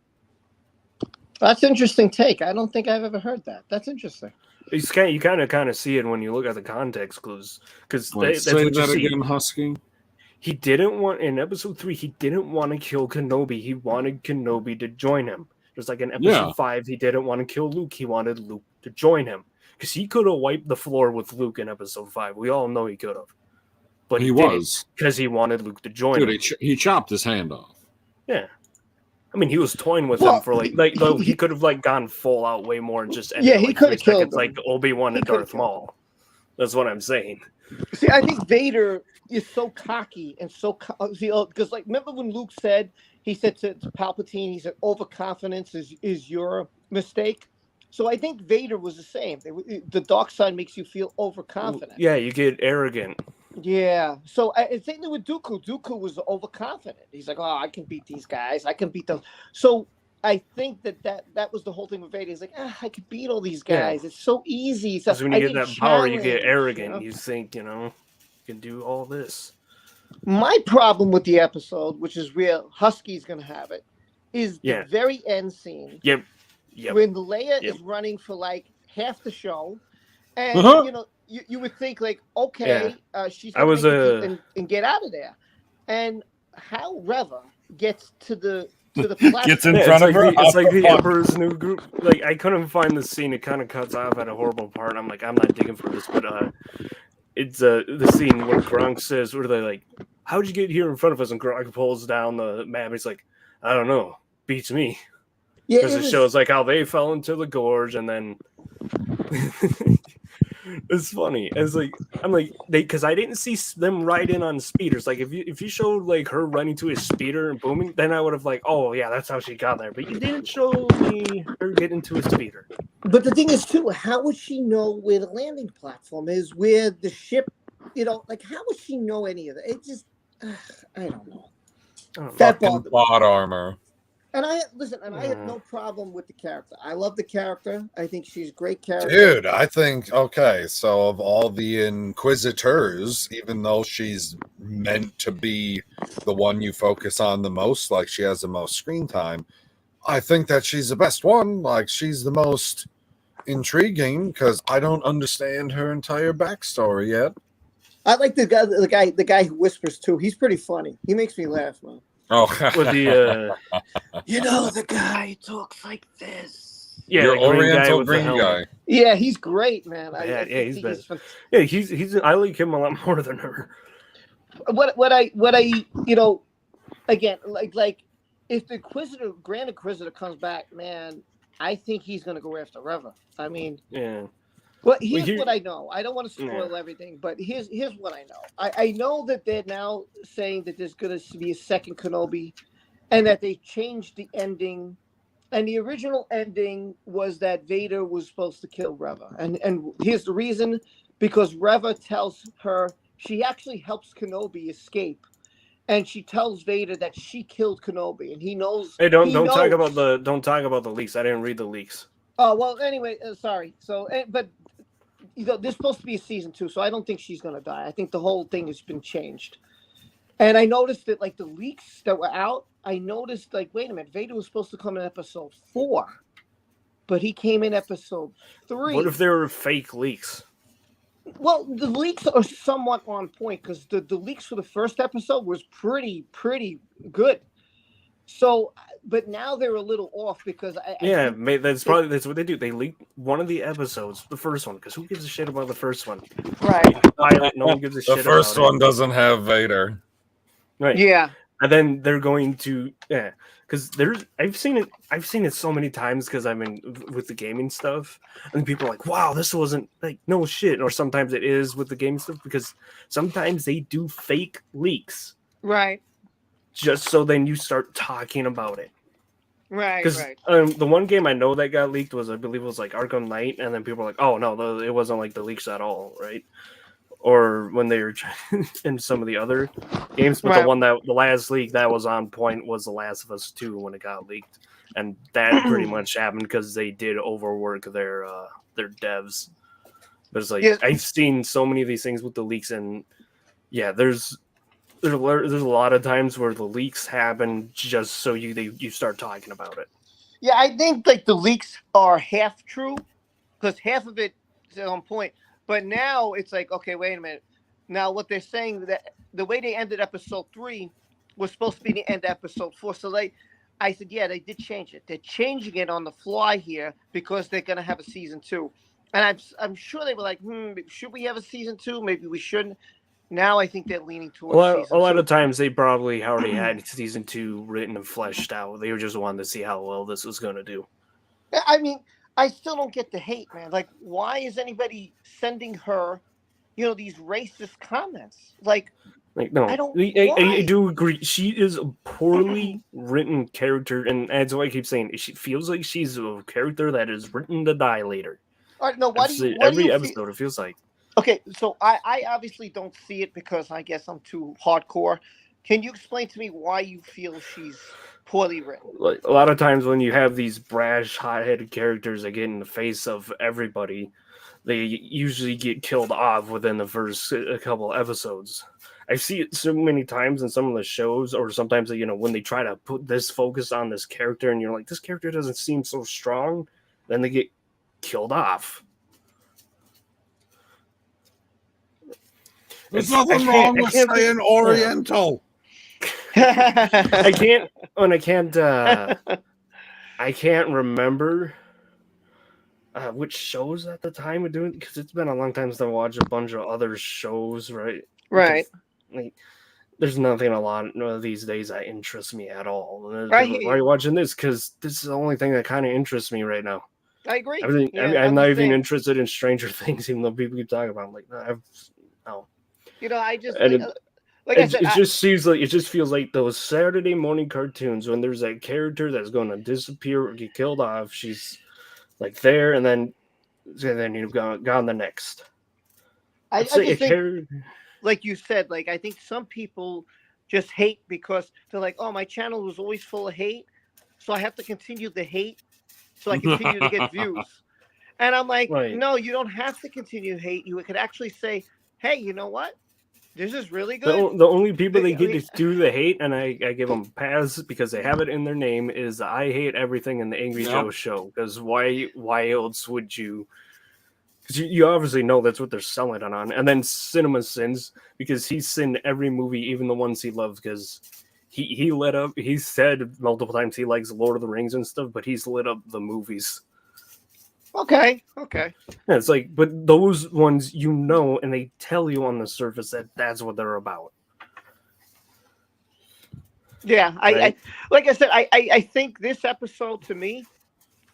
That's an interesting take. I don't think I've ever heard that. That's interesting. You kind of see it when you look at the context clues. Because say that again, Husky. He didn't want, in episode 3, he didn't want to kill Kenobi. He wanted Kenobi to join him. Just like in episode 5, he didn't want to kill Luke. He wanted Luke to join him. Because he could have wiped the floor with Luke in episode 5. We all know he could have. But he was. Because he wanted Luke to join him. He chopped his hand off. Yeah. I mean, he was toying with him for he could have gone full out way more and just ended he could have killed him. Like Obi-Wan and Darth Maul. That's what I'm saying. See, I think Vader is so cocky and so because remember when Luke said to Palpatine, he said overconfidence is your mistake. So I think Vader was the same. The dark side makes you feel overconfident. Yeah, you get arrogant. Yeah. So I think with Dooku. Dooku was overconfident. He's like, oh, I can beat these guys. I can beat those. So I think that was the whole thing with Vader. He's like, I can beat all these guys. Yeah. It's so easy. So when you get that power, you get arrogant. You think, you can do all this. My problem with the episode, which is real, Husky's going to have it, is the very end scene. Yep. When Leia is running for like half the show. And, you would think like, okay, she's I gonna was make it and get out of there, and how Reva gets to the platform. Gets in Yeah, front it's of her. it's like the fuck. Emperor's New Groove. Like I couldn't find the scene. It kind of cuts off at a horrible part. I'm like, I'm not digging for this, but it's the scene where Gronk says, "Where they like, how'd you get here in front of us?" And Gronk pulls down the map. He's like, I don't know, beats me. Yeah, Because it shows like how they fell into the gorge, and then it's funny. It's like I'm like because I didn't see them ride in on speeders. Like if you showed like her running to a speeder and booming, then I would have like, oh yeah, that's how she got there. But you didn't show me her get into a speeder. But the thing is too, how would she know where the landing platform is, where the ship, like how would she know any of that? It just, I don't know. That Fucking bothered me. plot armor. And I have no problem with the character. I love the character. I think she's a great character. Dude, I think, okay, so of all the Inquisitors, even though she's meant to be the one you focus on the most, like she has the most screen time, I think that she's the best one. Like she's the most intriguing because I don't understand her entire backstory yet. I like the guy who whispers too. He's pretty funny. He makes me laugh, man. Oh, With the The guy who talks like this. yeah, your the green guy Oriental with the green helmet. guy. Yeah, he's great, man. Yeah, he's think best. fun- Yeah, he's I like him a lot more than her. What I again, like if the Grand Inquisitor comes back, man, I think he's gonna go after Reva. I mean, Yeah. but here's what I know. I don't want to spoil Yeah. everything, but here's what I know. I know that they're now saying that there's gonna be a second Kenobi, and that they changed the ending. And the original ending was that Vader was supposed to kill Reva, and here's the reason: because Reva tells her she actually helps Kenobi escape. And she tells Vader that she killed Kenobi, and he knows. Hey, don't knows. talk about the leaks. I didn't read the leaks. Oh well. Anyway, sorry. So, but there's supposed to be a season 2, so I don't think she's gonna die. I think the whole thing has been changed. And I noticed that like the leaks that were out, I noticed like, wait a minute, Vader was supposed to come in episode 4, but he came in episode 3. What if there were fake leaks? Well, the leaks are somewhat on point because the leaks for the first episode was pretty good. So, but now they're a little off because that's what they do. They leak one of the episodes, the first one, because who gives a shit about the first one? right, No one gives a shit. The first about one doesn't have Vader. right? yeah. And then they're going to because I've seen it so many times because I'm in with the gaming stuff, and people are like, wow, this wasn't like no shit, or sometimes it is with the game stuff because sometimes they do fake leaks, Right. just so then you start talking about it. Right. Because the one game I know that got leaked was, I believe it was like Arkham Knight, and then people were like, oh no, it wasn't like the leaks at all, right? Or when they were in some of the other games, but Right. the last leak that was on point was The Last of Us 2 when it got leaked, and that pretty much happened because they did overwork their devs. But it's like I've seen so many of these things with the leaks, and yeah, there's a lot of times where the leaks happen just so you start talking about it. Yeah, I think like the leaks are half true because half of it is on point. But now it's like, okay, wait a minute. Now what they're saying that the way they ended episode 3 was supposed to be the end of episode 4. So I said, yeah, they did change it. They're changing it on the fly here because they're gonna have a season 2. And I'm sure they were like, should we have a season 2? Maybe we shouldn't. Now I think they're leaning towards a lot of times they probably already had season 2 written and fleshed out. They were just wanting to see how well this was going to do. I mean, I still don't get the hate, man. Like, why is anybody sending her, these racist comments? Like no, I don't. I do agree. She is a poorly written character, and that's why I keep saying she feels like she's a character that is written to die later. All right, no. Why do you? Every episode, it feels like. Okay, so I obviously don't see it because I guess I'm too hardcore. Can you explain to me why you feel she's poorly written? Like, a lot of times when you have these brash, hot-headed characters that get in the face of everybody, they usually get killed off within the first couple episodes. I see it so many times in some of the shows, or sometimes when they try to put this focus on this character, and you're like, this character doesn't seem so strong, then they get killed off. There's nothing wrong with saying Oriental. I can't remember which shows at the time we're doing, because it's been a long time since I watched a bunch of other shows, right? Right. Because, like, there's nothing a lot of these days that interests me at all. I hear Why are you. you watching this? Because this is the only thing that kind of interests me right now. I agree. I'm not even interested in Stranger Things, even though people keep talking about it. I'm like, no. You know, I just And like I said, it just feels like those Saturday morning cartoons when there's that character that's going to disappear or get killed off. She's like there, and then you've gone the next. I just think, like you said, like I think some people just hate because they're like, oh, my channel was always full of hate, so I have to continue the hate, so I continue to get views. And I'm like, no, you don't have to continue hate. You could actually say, hey, you know what? This is really good. The only people they get to do the hate, and I give them pass because they have it in their name, is I hate everything in the Angry Joe show. Because why else would you? Because you obviously know that's what they're selling it on. And then Cinema Sins, because he's sinned every movie, even the ones he loves, because he lit up. He said multiple times he likes Lord of the Rings and stuff, but he's lit up the movies. Okay. Yeah, it's like, but those ones, and they tell you on the surface that that's what they're about. Yeah, right? Like I said, I think this episode to me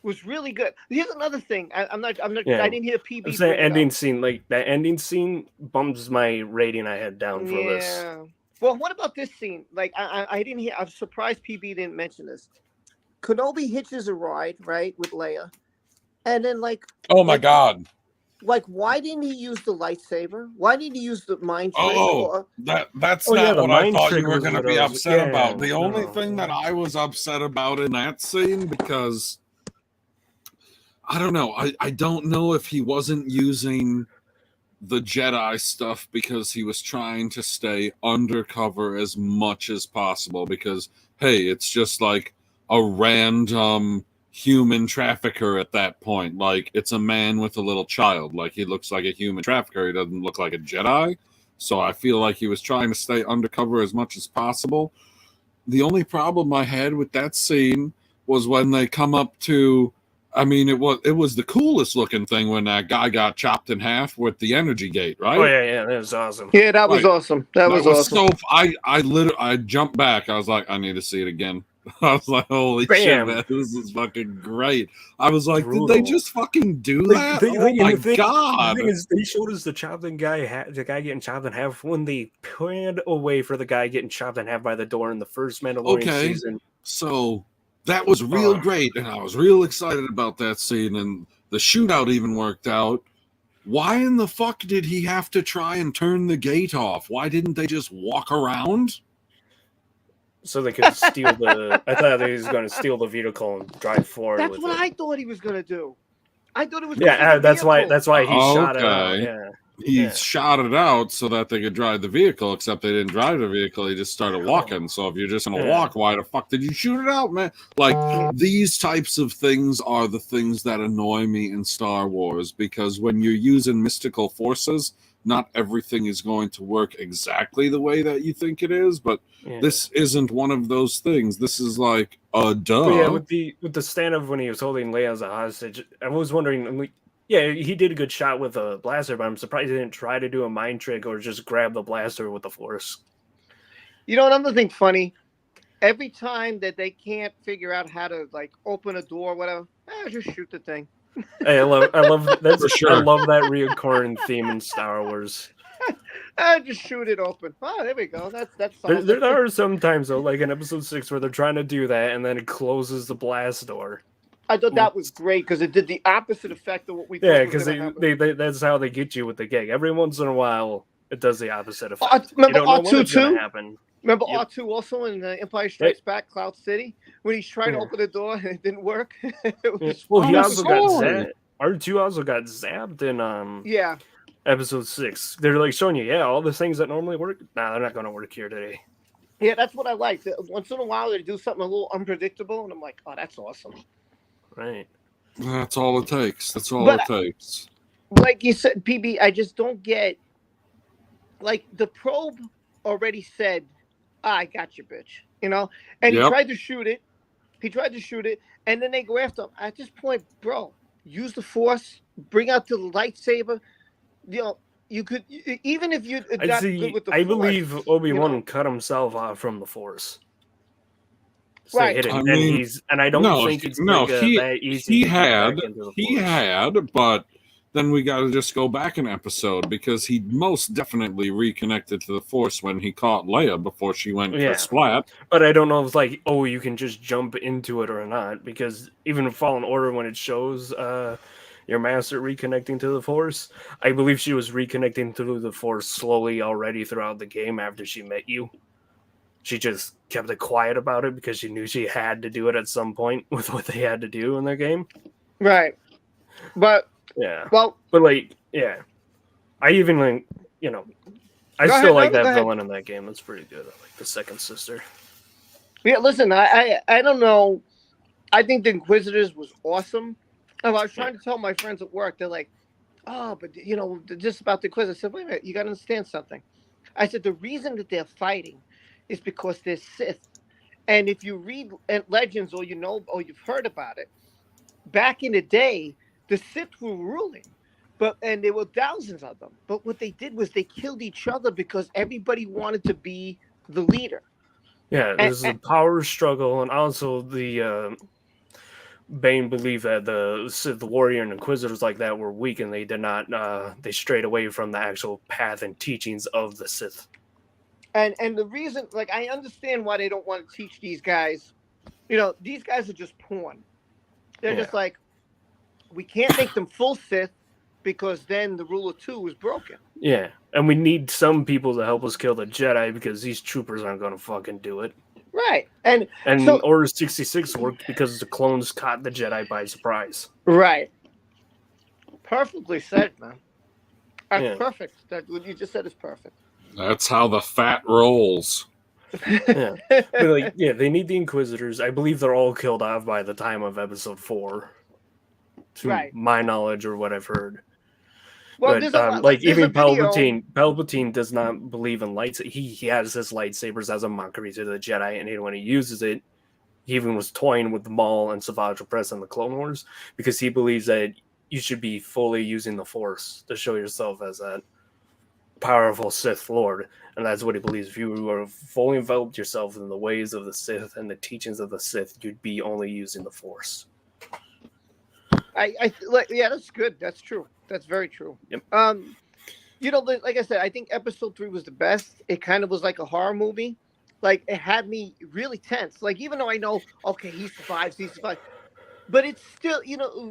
was really good. Here's another thing. I'm not. Yeah. I didn't hear PB. That ending scene, like that ending scene, bumps my rating I had down for this. Well, what about this scene? Like I didn't hear. I'm surprised PB didn't mention this. Kenobi hitches a ride right with Leia. And then, oh my God! Like, why didn't he use the lightsaber? Why didn't he use the mind trick? That's not what I thought you were going to be upset about. The only thing that I was upset about in that scene, because I don't know, I don't know if he wasn't using the Jedi stuff because he was trying to stay undercover as much as possible. Because hey, it's just like a random human trafficker at that point. Like, it's a man with a little child. Like, he looks like a human trafficker. He doesn't look like a Jedi. So I feel like he was trying to stay undercover as much as possible. The only problem I had with that scene was when they come up to, I mean, it was the coolest looking thing when that guy got chopped in half with the energy gate, right? Oh yeah, that was awesome. Yeah, that was awesome. That was awesome. So I jumped back. I was like, I need to see it again. I was like, holy shit, man, this is fucking great. I was like, did they just fucking do that? Oh my God. The thing is, they showed us the guy getting chopped in half when they panned away for the guy getting chopped in half by the door in the first Mandalorian season. So that was real great, and I was real excited about that scene, and the shootout even worked out. Why in the fuck did he have to try and turn the gate off? Why didn't they just walk around? So they could steal the. I thought he was going to steal the vehicle and drive forward. That's what I thought he was going to do. I thought it was. That's why he shot it out. Yeah. He shot it out so that they could drive the vehicle, except they didn't drive the vehicle. He just started walking. So if you're just going to walk, why the fuck did you shoot it out, man? Like, these types of things are the things that annoy me in Star Wars, because when you're using mystical forces, not everything is going to work exactly the way that you think it is, but this isn't one of those things. This is like a duh. But yeah, with the stand up when he was holding Leia as a hostage, I was wondering, yeah, he did a good shot with a blaster, but I'm surprised he didn't try to do a mind trick or just grab the blaster with the Force. You know, another thing funny, every time that they can't figure out how to like open a door or whatever, just shoot the thing. Hey, I love that's for sure. I love that recurring theme in Star Wars. Just shoot it open. Oh, there we go. That's there are some times though, like in episode 6, where they're trying to do that and then it closes the blast door. I thought that was great because it did the opposite effect of what we. Yeah, because they that's how they get you with the gag. Every once in a while, it does the opposite effect. Remember you don't know R2 too? Happen. Remember R2 also in Empire Strikes Back, Cloud City, when he's trying to open the door and it didn't work. Well, he also got zapped. R2 also got zapped in episode 6. They're like showing you, all the things that normally work. Nah, they're not going to work here today. Yeah, that's what I like. Once in a while, they do something a little unpredictable, and I'm like, oh, that's awesome. Right. That's all it takes. That's all it takes. Like you said, PB, I just don't get. like the probe already said, "I got you, bitch," and he Yep. tried to shoot it. And then they go after him. At this point, bro, use the Force, bring out the lightsaber. You could, even if you're not good with the I Force, believe Obi-Wan cut himself off from the Force. So Right. hit it, I mean, and I don't think it's that easy to get back into the Force. had, but then we got to just go back an episode because he most definitely reconnected to the Force when he caught Leia before she went splat. But I don't know if you can just jump into it or not, because even in Fallen Order, when it shows your master reconnecting to the Force, I believe she was reconnecting to the Force slowly already throughout the game after she met you. She just kept it quiet about it because she knew she had to do it at some point with what they had to do in their game. Right. But yeah. Well, but I even I still like that villain in that game. That's pretty good. I like the second sister. Yeah, listen, I don't know. I think the Inquisitors was awesome. I was trying to tell my friends at work, they're like, "Oh, but just about the Inquisitors." I said, "Wait a minute, you got to understand something." I said, "The reason that they're fighting is because they're Sith, and if you read Legends or you've heard about it, back in the day, the Sith were ruling, and there were thousands of them. But what they did was they killed each other because everybody wanted to be the leader." Yeah, there's a power struggle, and also the Bane believed that the warrior and Inquisitors like that were weak, and they did not. They strayed away from the actual path and teachings of the Sith. And the reason, I understand why they don't want to teach these guys. These guys are just pawn. They're just we can't make them full Sith because then the rule of two is broken. Yeah, and we need some people to help us kill the Jedi because these troopers aren't going to fucking do it. Right. And so, Order 66 worked because the clones caught the Jedi by surprise. Right. Perfectly said, man. That's perfect. What you just said is perfect. That's how the fat rolls. Yeah. But they need the Inquisitors. I believe they're all killed off by the time of episode 4. To my knowledge or what I've heard. Well, but even Palpatine does not believe in lights. He has his lightsabers as a mockery to the Jedi, and when he uses it, he even was toying with Maul and Savage Opress in the Clone Wars because he believes that you should be fully using the Force to show yourself as a powerful Sith Lord, and that's what he believes. If you are fully enveloped yourself in the ways of the Sith and the teachings of the Sith, you'd be only using the Force. Yeah, that's good. That's true. That's very true. Yep. Like I said, I think episode 3 was the best. It kind of was like a horror movie. It had me really tense. Even though I know, okay, he survives, but it's still,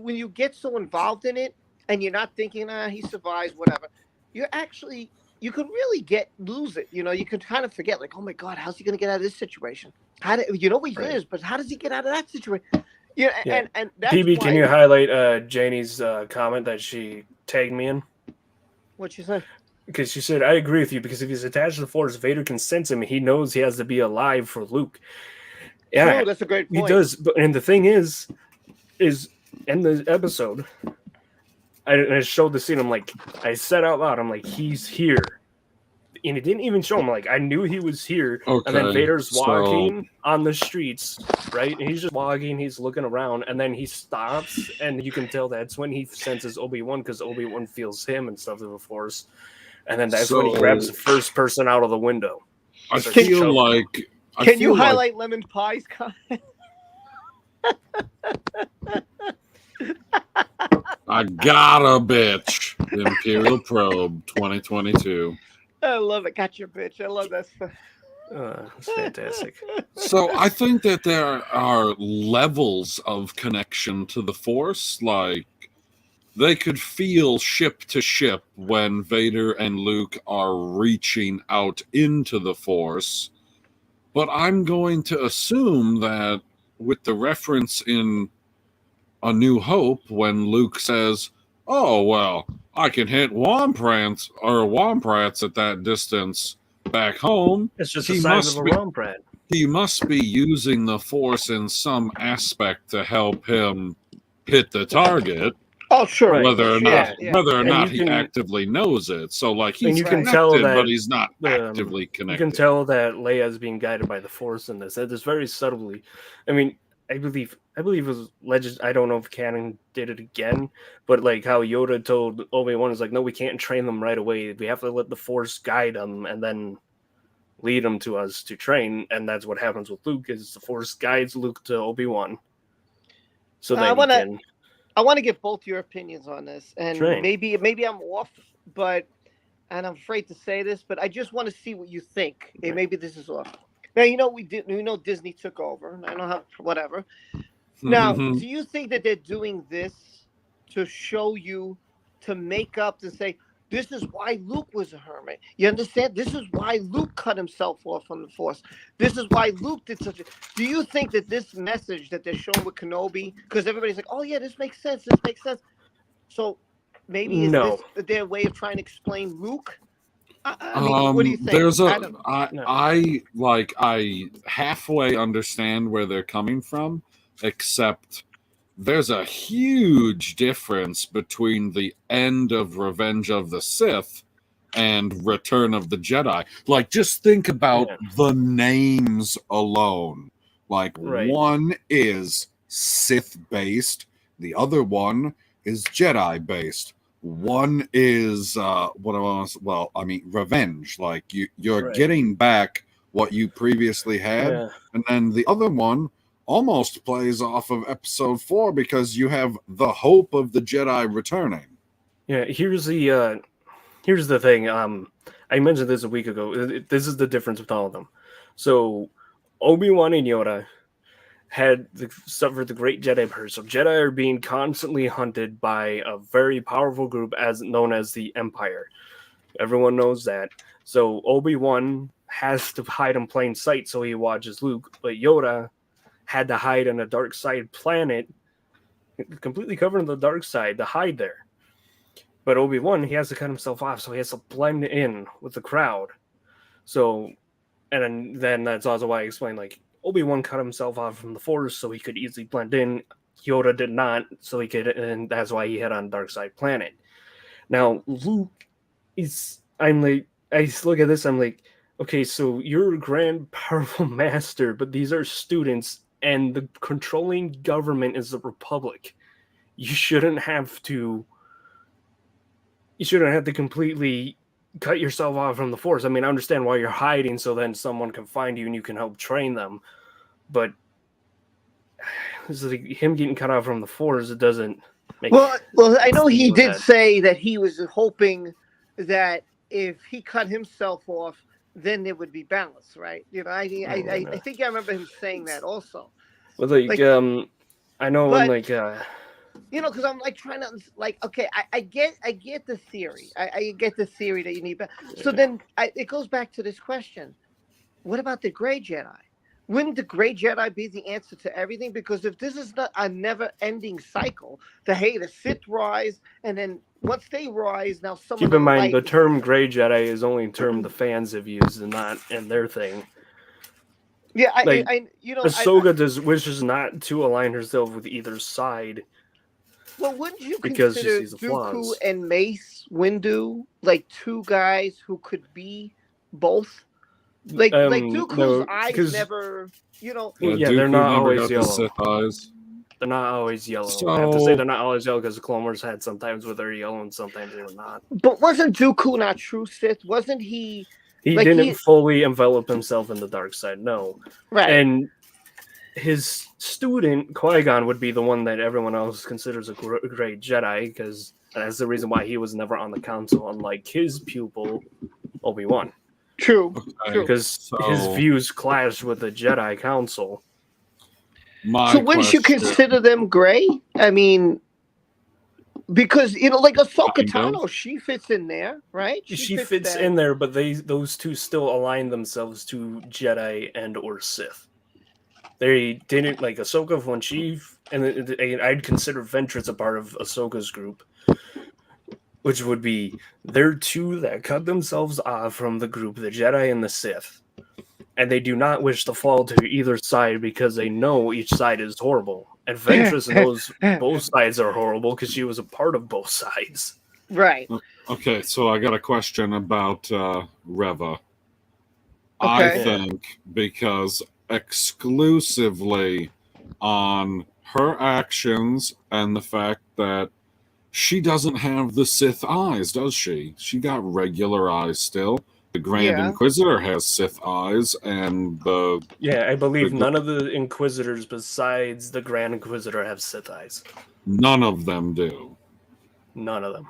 when you get so involved in it and you're not thinking, he survives, whatever. You could really lose it. You could kind of forget, oh my God, how's he going to get out of this situation? Where he is, but how does he get out of that situation? Yeah, and that's PB, can you highlight Janie's comment that she tagged me in? What'd she say? Because she said, I agree with you, because if he's attached to the Force, Vader can sense him. He knows he has to be alive for Luke. Yeah, true, that's a great point. He does, and the thing is in the episode, I showed the scene, I said out loud, he's here. And it didn't even show him. I knew he was here. Okay, and then Vader's walking on the streets, right? And he's just walking. He's looking around, and then he stops, and you can tell that's when he senses Obi-Wan because Obi-Wan feels him and stuff of the Force. And then that's when he grabs the first person out of the window. I feel like. Can you highlight Lemon Pie's comment? I got a bitch. Imperial Probe 2022. I love it. Got your bitch. I love that stuff. It's fantastic. So I think that there are levels of connection to the Force. They could feel ship to ship when Vader and Luke are reaching out into the Force. But I'm going to assume that with the reference in A New Hope when Luke says, "Oh, well, I can hit Womprats at that distance back home." It's just the size of a Womprat. He must be using the Force in some aspect to help him hit the target. Oh, sure. Right. whether or Sure, not yeah. whether or And not you he can- actively knows it. So like And he's you can connected, tell that, but he's not actively You connected. can tell that Leia is being guided by the Force in this. It is very subtly. I mean, I believe it was Legend. I don't know if canon did it again, but like how Yoda told Obi-Wan is like, no, we can't train them right away. We have to let the Force guide them and then lead them to us to train. And that's what happens with Luke. Is the Force guides Luke to Obi-Wan, so that he can. I want to get both your opinions on this, and Train. maybe I'm off, and I'm afraid to say this, but I just want to see what you think. And maybe this is off. Now we know Disney took over, and I know how whatever. Now, do you think that they're doing this to show you, to make up, to say this is why Luke was a hermit? You understand? This is why Luke cut himself off from the Force. This is why Luke did such a. Do you think that this message that they're showing with Kenobi, because everybody's like, oh yeah, this makes sense. This makes sense. So maybe is No. this their way of trying to explain Luke? I mean, what do you think? There's I don't know. I halfway understand where they're coming from, except there's a huge difference between the end of Revenge of the Sith and Return of the Jedi. Like, just think about the names alone. Like, one is Sith based, the other one is Jedi based. One is revenge. Like you're getting back what you previously had, and then the other one almost plays off of episode 4 because you have the hope of the Jedi returning. Yeah, here's the thing. I mentioned this a week ago. This is the difference with all of them. So Obi-Wan and Yoda had suffered the great Jedi curse. So Jedi are being constantly hunted by a very powerful group known as the Empire. Everyone knows that. So Obi-Wan has to hide in plain sight so he watches Luke, but Yoda had to hide on a dark side planet, completely covered in the dark side, to hide there. But Obi-Wan, he has to cut himself off, so he has to blend in with the crowd. So, and then that's also why I explained, like, Obi-Wan cut himself off from the Force so he could easily blend in. Yoda did not, so he could, and that's why he hid on Dark Side Planet. Now, Luke I look at this, I'm like, okay, so you're a grand, powerful master, but these are students, and the controlling government is the Republic. You shouldn't have to completely cut yourself off from the Force. I mean, I understand why you're hiding, so then someone can find you and you can help train them. But it's like him getting cut off from the Force, it doesn't make Well, I know he did say that he was hoping that if he cut himself off, then there would be balance, right? You know, I think I remember him saying that also. But I know when you know, because I'm like trying to okay, I get the theory. I get the theory that you need. So then it goes back to this question: what about the Gray Jedi? Wouldn't the Gray Jedi be the answer to everything? Because if this is not a never-ending cycle, the Sith rise, and then once they rise, now someone. Keep in mind, the term Gray Jedi is only a term the fans have used and not in their thing. Yeah, Ahsoka wishes not to align herself with either side. Well, wouldn't you consider Dooku and Mace Windu like two guys who could be both? Like Dooku's eyes never, you know. Yeah, they're not always yellow. They're not always yellow. So, I have to say they're not always yellow because the Clone Wars had sometimes where they're yellow and sometimes they were not. But wasn't Dooku not true Sith? Wasn't he? He didn't fully envelop himself in the dark side, no. Right. And his student, Qui-Gon, would be the one that everyone else considers a great Jedi, because that's the reason why he was never on the council, unlike his pupil, Obi-Wan. True. Because his views clash with the Jedi Council. So wouldn't you consider them gray? I mean, because, you know, like Ahsoka Tano, she fits in there, right? She fits in there, but those two still align themselves to Jedi and or Sith. They didn't, like Ahsoka, when and I'd consider Ventress a part of Ahsoka's group, which would be they're two that cut themselves off from the group, the Jedi and the Sith. And they do not wish to fall to either side because they know each side is horrible. And Ventress knows both sides are horrible because she was a part of both sides. Right. Okay, so I got a question about Reva. Okay. I think because exclusively on her actions and the fact that she doesn't have the Sith eyes, does she? She got regular eyes still. The Grand Inquisitor has Sith eyes, and I believe none of the Inquisitors besides the Grand Inquisitor have Sith eyes. None of them do. None of them.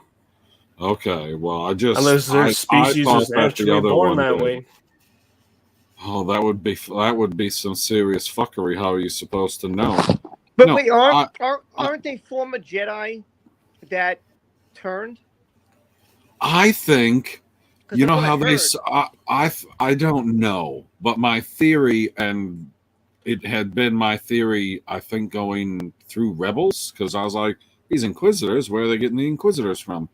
Okay, well, unless their species is naturally born that way. Oh, that would be some serious fuckery. How are you supposed to know? But wait, aren't they former Jedi that turned? I think you know how they. I don't know, but my theory, and it had been my theory, I think, going through Rebels, because I was like, these Inquisitors, where are they getting the Inquisitors from?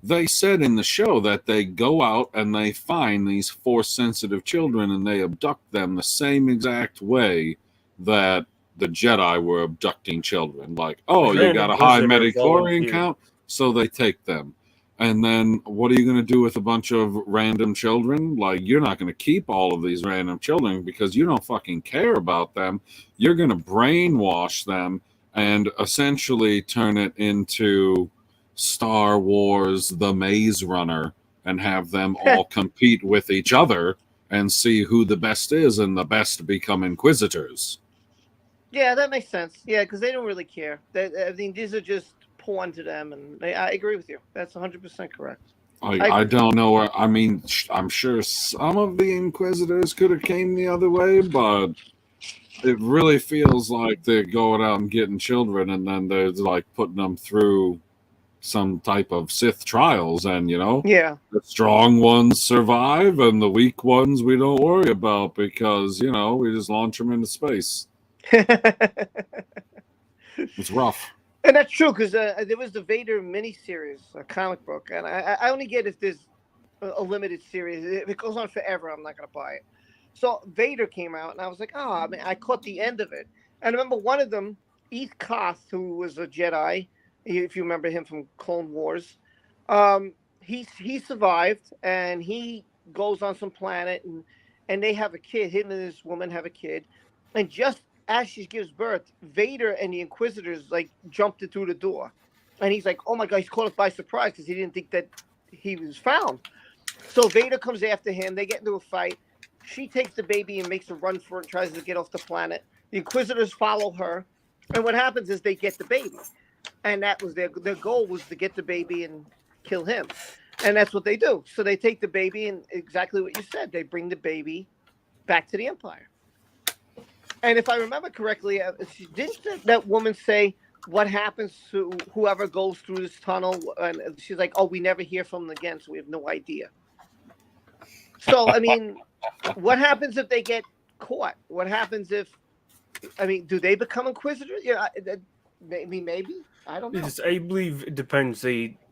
They said in the show that they go out and they find these Force-sensitive children and they abduct them the same exact way that the Jedi were abducting children. Like, oh, you got a high midichlorian count, so they take them. And then what are you going to do with a bunch of random children? Like, you're not going to keep all of these random children because you don't fucking care about them. You're going to brainwash them and essentially turn it into Star Wars The Maze Runner and have them all compete with each other and see who the best is, and the best become Inquisitors. Yeah, that makes sense. Yeah, because they don't really care. I mean, these are just porn to them, and I agree with you. That's 100% correct. I don't know. I mean, I'm sure some of the Inquisitors could have came the other way, but it really feels like they're going out and getting children, and then they're like putting them through some type of Sith trials, and the strong ones survive, and the weak ones we don't worry about because we just launch them into space. It's rough. And that's true, because there was the Vader miniseries, a comic book, and I only get if there's a limited series. If it goes on forever, I'm not going to buy it. So Vader came out, and I was like, oh, I mean, I caught the end of it. And I remember one of them, Eth Koth, who was a Jedi, if you remember him from Clone Wars, he survived, and he goes on some planet, and they have a kid. Him and this woman have a kid, and just as she gives birth, Vader and the Inquisitors jumped it through the door, and he's like, "Oh my God!" He's caught us by surprise because he didn't think that he was found. So Vader comes after him. They get into a fight. She takes the baby and makes a run for it, and tries to get off the planet. The Inquisitors follow her, and what happens is they get the baby, and that was their goal was to get the baby and kill him, and that's what they do. So they take the baby, and exactly what you said, they bring the baby back to the Empire. And if I remember correctly, didn't that woman say what happens to whoever goes through this tunnel? And she's like, "Oh, we never hear from them again, so we have no idea." So, I mean, what happens if they get caught? What happens if, do they become Inquisitors? Yeah, maybe. I don't know. I believe it depends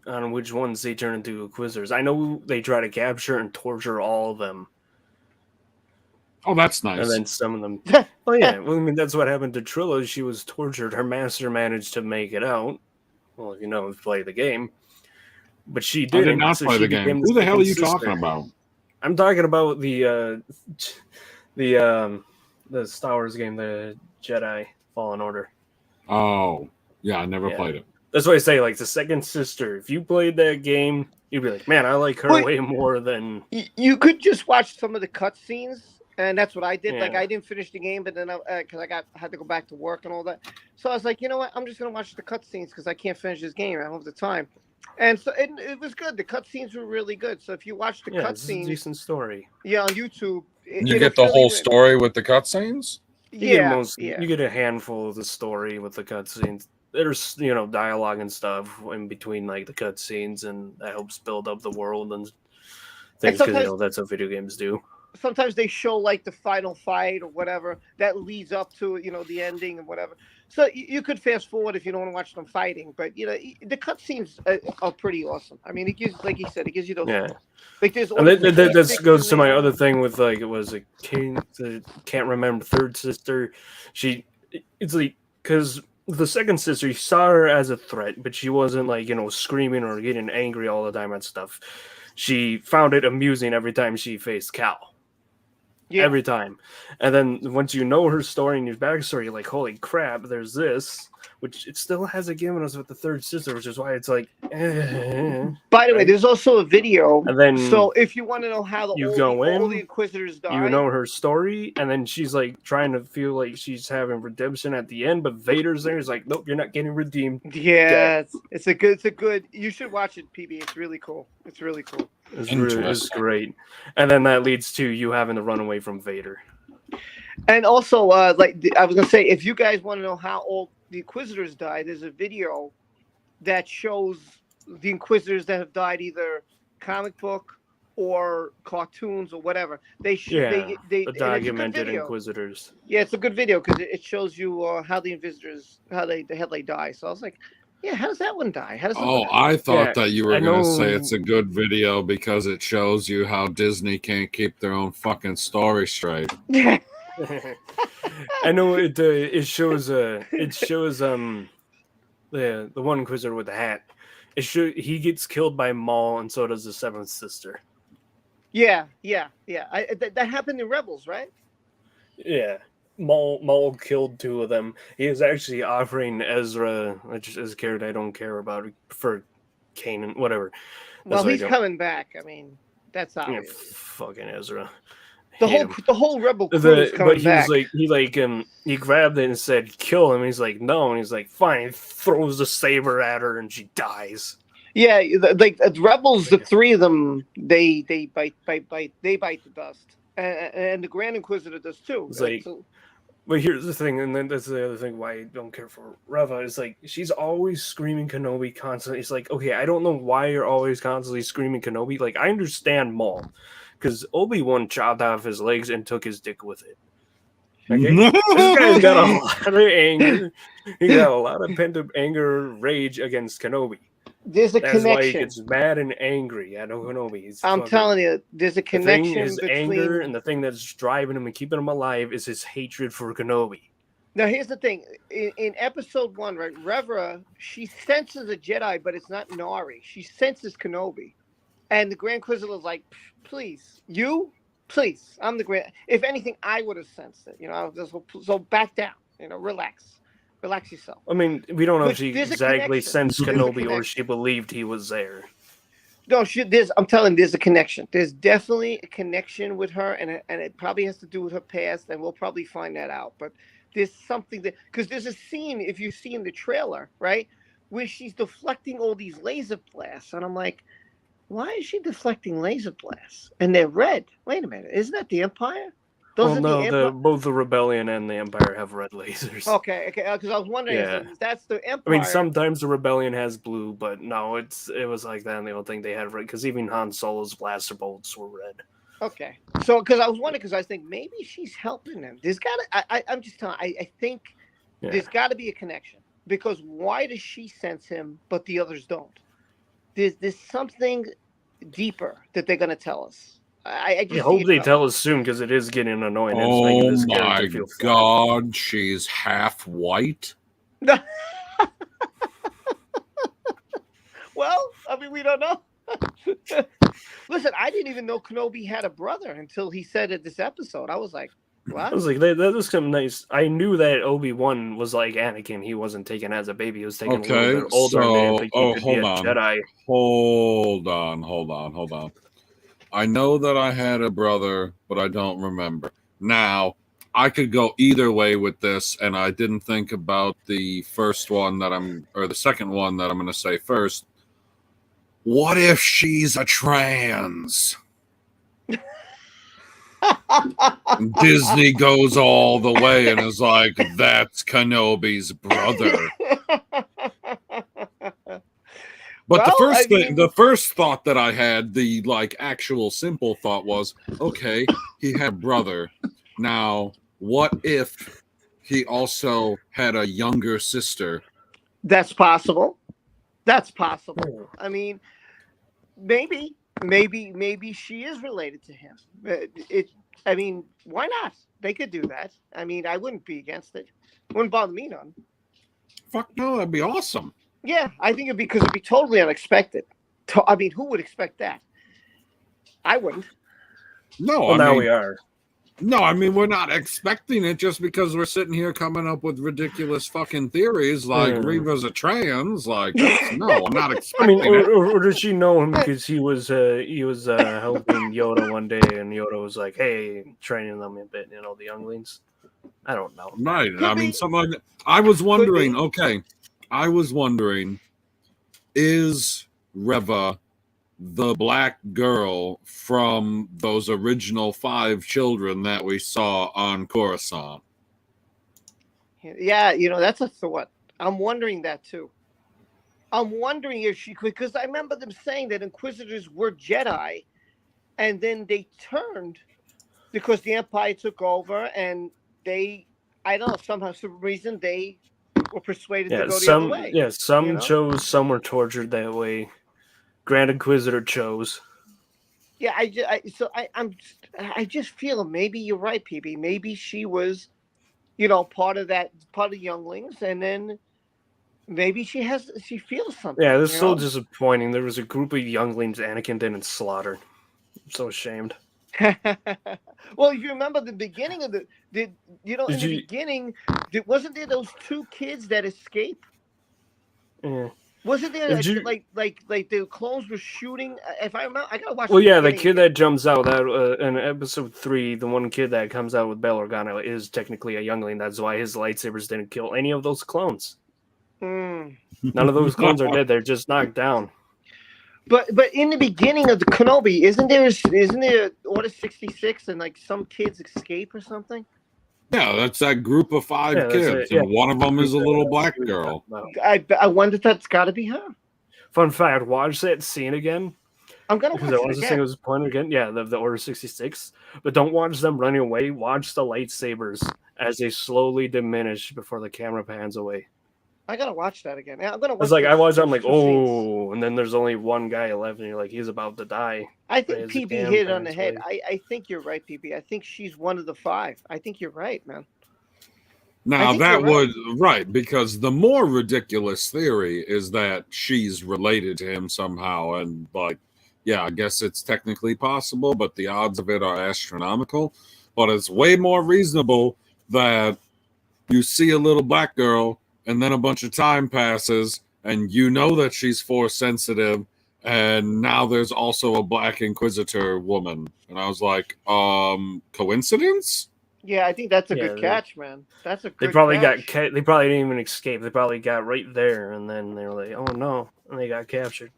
on which ones they turn into Inquisitors. I know they try to capture and torture all of them. Oh, that's nice. And then some of them. Oh, yeah. Well, I mean, that's what happened to Trilla. She was tortured. Her master managed to make it out. Well, play the game. But she didn't. I did not play the game. Who the hell are you talking about? I'm talking about the Star Wars game, the Jedi Fallen Order. Oh, yeah, I never played it. That's why I say, the second sister. If you played that game, you'd be like, man, I like her way more than... You could just watch some of the cutscenes, and that's what I did. Yeah. I didn't finish the game, but then because I had to go back to work and all that. So I was like, you know what? I'm just going to watch the cutscenes because I can't finish this game. I don't have the time. And so it was good. The cutscenes were really good. So if you watch the cutscenes... It's a decent story. Yeah, on YouTube. You get the whole story with the cutscenes? You get a handful of the story with the cutscenes. There's dialogue and stuff in between the cutscenes, and that helps build up the world and things because that's what video games do. Sometimes they show the final fight or whatever that leads up to the ending and whatever. So you could fast forward if you don't want to watch them fighting, but the cutscenes are pretty awesome. I mean, it gives, like you said, it gives you those. Yeah. There's and that goes to my other thing with it was a king. Can't remember third sister. It's because the second sister, you saw her as a threat, but she wasn't like, screaming or getting angry all the time and stuff. She found it amusing every time she faced Cal. Yeah. Every time. And then once you know her story and your backstory, you're like, holy crap, there's this, which it still hasn't given us with the third sister, which is why it's like, By the way, there's also a video. And then so if you want to know how you all go the in, Inquisitors die, you know her story, and then she's like trying to feel like she's having redemption at the end, but Vader's there. He's like, nope, you're not getting redeemed. Yeah, it's a good. You should watch it, PB. It's really cool. It's really cool. It's great. And then that leads to you having to run away from Vader. And also, like I was gonna say, if you guys want to know how all the Inquisitors died, there's a video that shows the Inquisitors that have died, either comic book or cartoons or whatever. They the documented Inquisitors. Yeah, it's a good video because it shows you how the Inquisitors how they die. So I was like, yeah, how does that one die? How does that one die? I thought that you were going to say it's a good video because it shows you how Disney can't keep their own fucking story straight. I know it shows the one Inquisitor with the hat. He gets killed by Maul, and so does the seventh sister. Yeah. That happened in Rebels, right? Yeah. Maul killed two of them. He was actually offering Ezra, which is a character I don't care about, for Kanan, whatever. Well, he's coming back. I mean, that's obvious. Fucking Ezra. The whole Rebel crew is coming back. He grabbed it and said, "Kill him." He's like, "No," and he's like, "Fine." He throws the saber at her, and she dies. Yeah, like Rebels, the three of them, they bite the dust, and the Grand Inquisitor does too. It's but here's the thing, and then that's the other thing why I don't care for Reva. Is like she's always screaming Kenobi constantly. It's like, okay, I don't know why you're always constantly screaming Kenobi. Like, I understand Maul, because Obi-Wan chopped off his legs and took his dick with it. Okay? This guy's got a lot of anger. He got a lot of pent-up anger, rage against Kenobi. There's a That's connection. Why he gets mad and angry at Kenobi. I'm telling you, there's a connection his between anger and the thing that's driving him and keeping him alive is his hatred for Kenobi. Now, here's the thing. In episode 1, right, Reva, she senses a Jedi, but it's not Nari. She senses Kenobi. And the Grand Inquisitor's like, please, I'm the Grand. If anything, I would have sensed it. So back down. Relax yourself. I mean, we don't know if she exactly sensed Kenobi or she believed he was there. No, I'm telling you, there's a connection. There's definitely a connection with her, and it probably has to do with her past, and we'll probably find that out. But there's something because there's a scene, if you see in the trailer, right, where she's deflecting all these laser blasts, and I'm like, why is she deflecting laser blasts? And they're red. Wait a minute, isn't that the Empire? Both the Rebellion and the Empire have red lasers. Okay, because I was wondering if that's the Empire. I mean, sometimes the Rebellion has blue, but no, it was like that, and the only thing they had red, because even Han Solo's blaster bolts were red. Okay, so because I was wondering, because I think maybe she's helping them. There's I'm just telling. I think there's got to be a connection, because why does she sense him but the others don't? There's something deeper that they're gonna tell us. I hope they tell us soon, because it is getting annoying. Oh my God, she's half white. Well, I mean, we don't know. Listen, I didn't even know Kenobi had a brother until he said it this episode. I was like, what? I was like, that was something nice. I knew that Obi-Wan was like Anakin. He wasn't taken as a baby. He was taken a little bit older. Hold on. I know that I had a brother, but I don't remember. Now, I could go either way with this, and I didn't think about the second one that I'm going to say first. What if she's a trans? Disney goes all the way and is like, that's Kenobi's brother. But the first thought that I had, the actual simple thought was, okay, he had a brother. Now, what if he also had a younger sister? That's possible. I mean, maybe she is related to him. I mean, why not? They could do that. I mean, I wouldn't be against it. Wouldn't bother me none. Fuck no, that'd be awesome. Yeah, I think it'd be totally unexpected. I mean, who would expect that? I wouldn't. No, Well, I now mean, we are. No, I mean we're not expecting it just because we're sitting here coming up with ridiculous fucking theories like Reva's a trans. Like, no, I'm not I expecting mean, it. or did she know him because he was helping Yoda one day, and Yoda was like, "Hey, training them a bit, the younglings." I don't know. Right. Could I mean, be. someone. I was wondering. be. Okay, I was wondering, is Reva the black girl from those original 5 children that we saw on Coruscant? Yeah, that's a thought. I'm wondering that too. I'm wondering if she could, because I remember them saying that Inquisitors were Jedi, and then they turned because the Empire took over, and I don't know, somehow, some reason they were persuaded to go the other way. Yeah, some chose, some were tortured that way. Grand Inquisitor chose. Yeah, I just feel maybe you're right, PB. Maybe she was, part of younglings, and then maybe she feels something. Yeah, this is so disappointing. There was a group of younglings Anakin didn't slaughter. I'm so ashamed. Well, if you remember the beginning of beginning, wasn't there those 2 kids that escaped? Yeah. Wasn't there like the clones were shooting? If I remember, I gotta watch. Well, yeah, the kid that jumps out in episode 3, the one kid that comes out with Bail Organa is technically a youngling. That's why his lightsabers didn't kill any of those clones. None of those clones are dead. They're just knocked down. But in the beginning of the Kenobi, isn't there Order 66 and like some kids escape or something? Yeah, that's that group of 5 kids, and one of them is a little black girl. I wonder if that's got to be her. Fun fact: watch that scene again. I'm gonna watch it again. Because I was pointed again. Yeah, the Order 66. But don't watch them running away. Watch the lightsabers as they slowly diminish before the camera pans away. I gotta watch that again. I'm gonna. It's like I watched. I'm like, oh, and then there's only one guy left, and you're like, he's about to die. I think PB hit it on the head. I think you're right, PB. I think she's one of the 5. I think you're right, man. Now that would right, because the more ridiculous theory is that she's related to him somehow, and like, yeah, I guess it's technically possible, but the odds of it are astronomical. But it's way more reasonable that you see a little black girl, and then a bunch of time passes, and you know that she's Force sensitive, and now there's also a black Inquisitor woman. And I was like, coincidence? Yeah, I think that's a good catch, man. That's a good They probably catch. they probably didn't even escape. They probably got right there, and then they were like, oh no, and they got captured.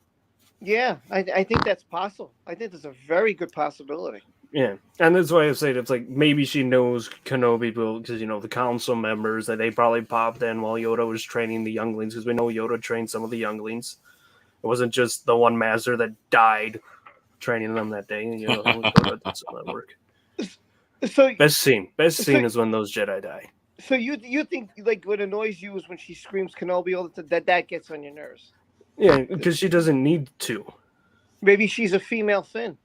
Yeah, I think that's possible. I think there's a very good possibility. Yeah, and that's why I said it's like maybe she knows Kenobi because the council members that they probably popped in while Yoda was training the younglings, because we know Yoda trained some of the younglings. It wasn't just the one master that died training them that day. Yoda did some of that work. So best scene is when those Jedi die. So you think like what annoys you is when she screams Kenobi all the time, that gets on your nerves? Yeah, because she doesn't need to. Maybe she's a female Finn.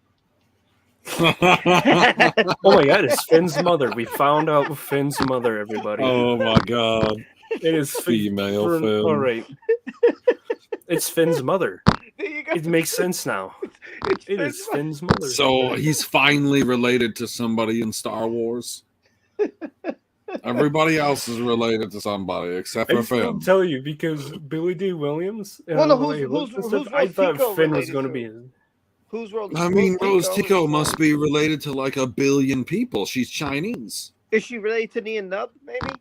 Oh my god, it's Finn's mother. We found out Finn's mother, everybody. Oh my god. It is female Finn. All right. It's Finn's mother. It makes sense now. It is Finn's mother. So he's finally related to somebody in Star Wars. Everybody else is related to somebody except for Finn. I'll tell you, because Billy D. Williams. Well, no, I thought Finn was going to be. Rose Tico must be related to like 1 billion people. She's Chinese. Is she related to Nien Nunb, maybe?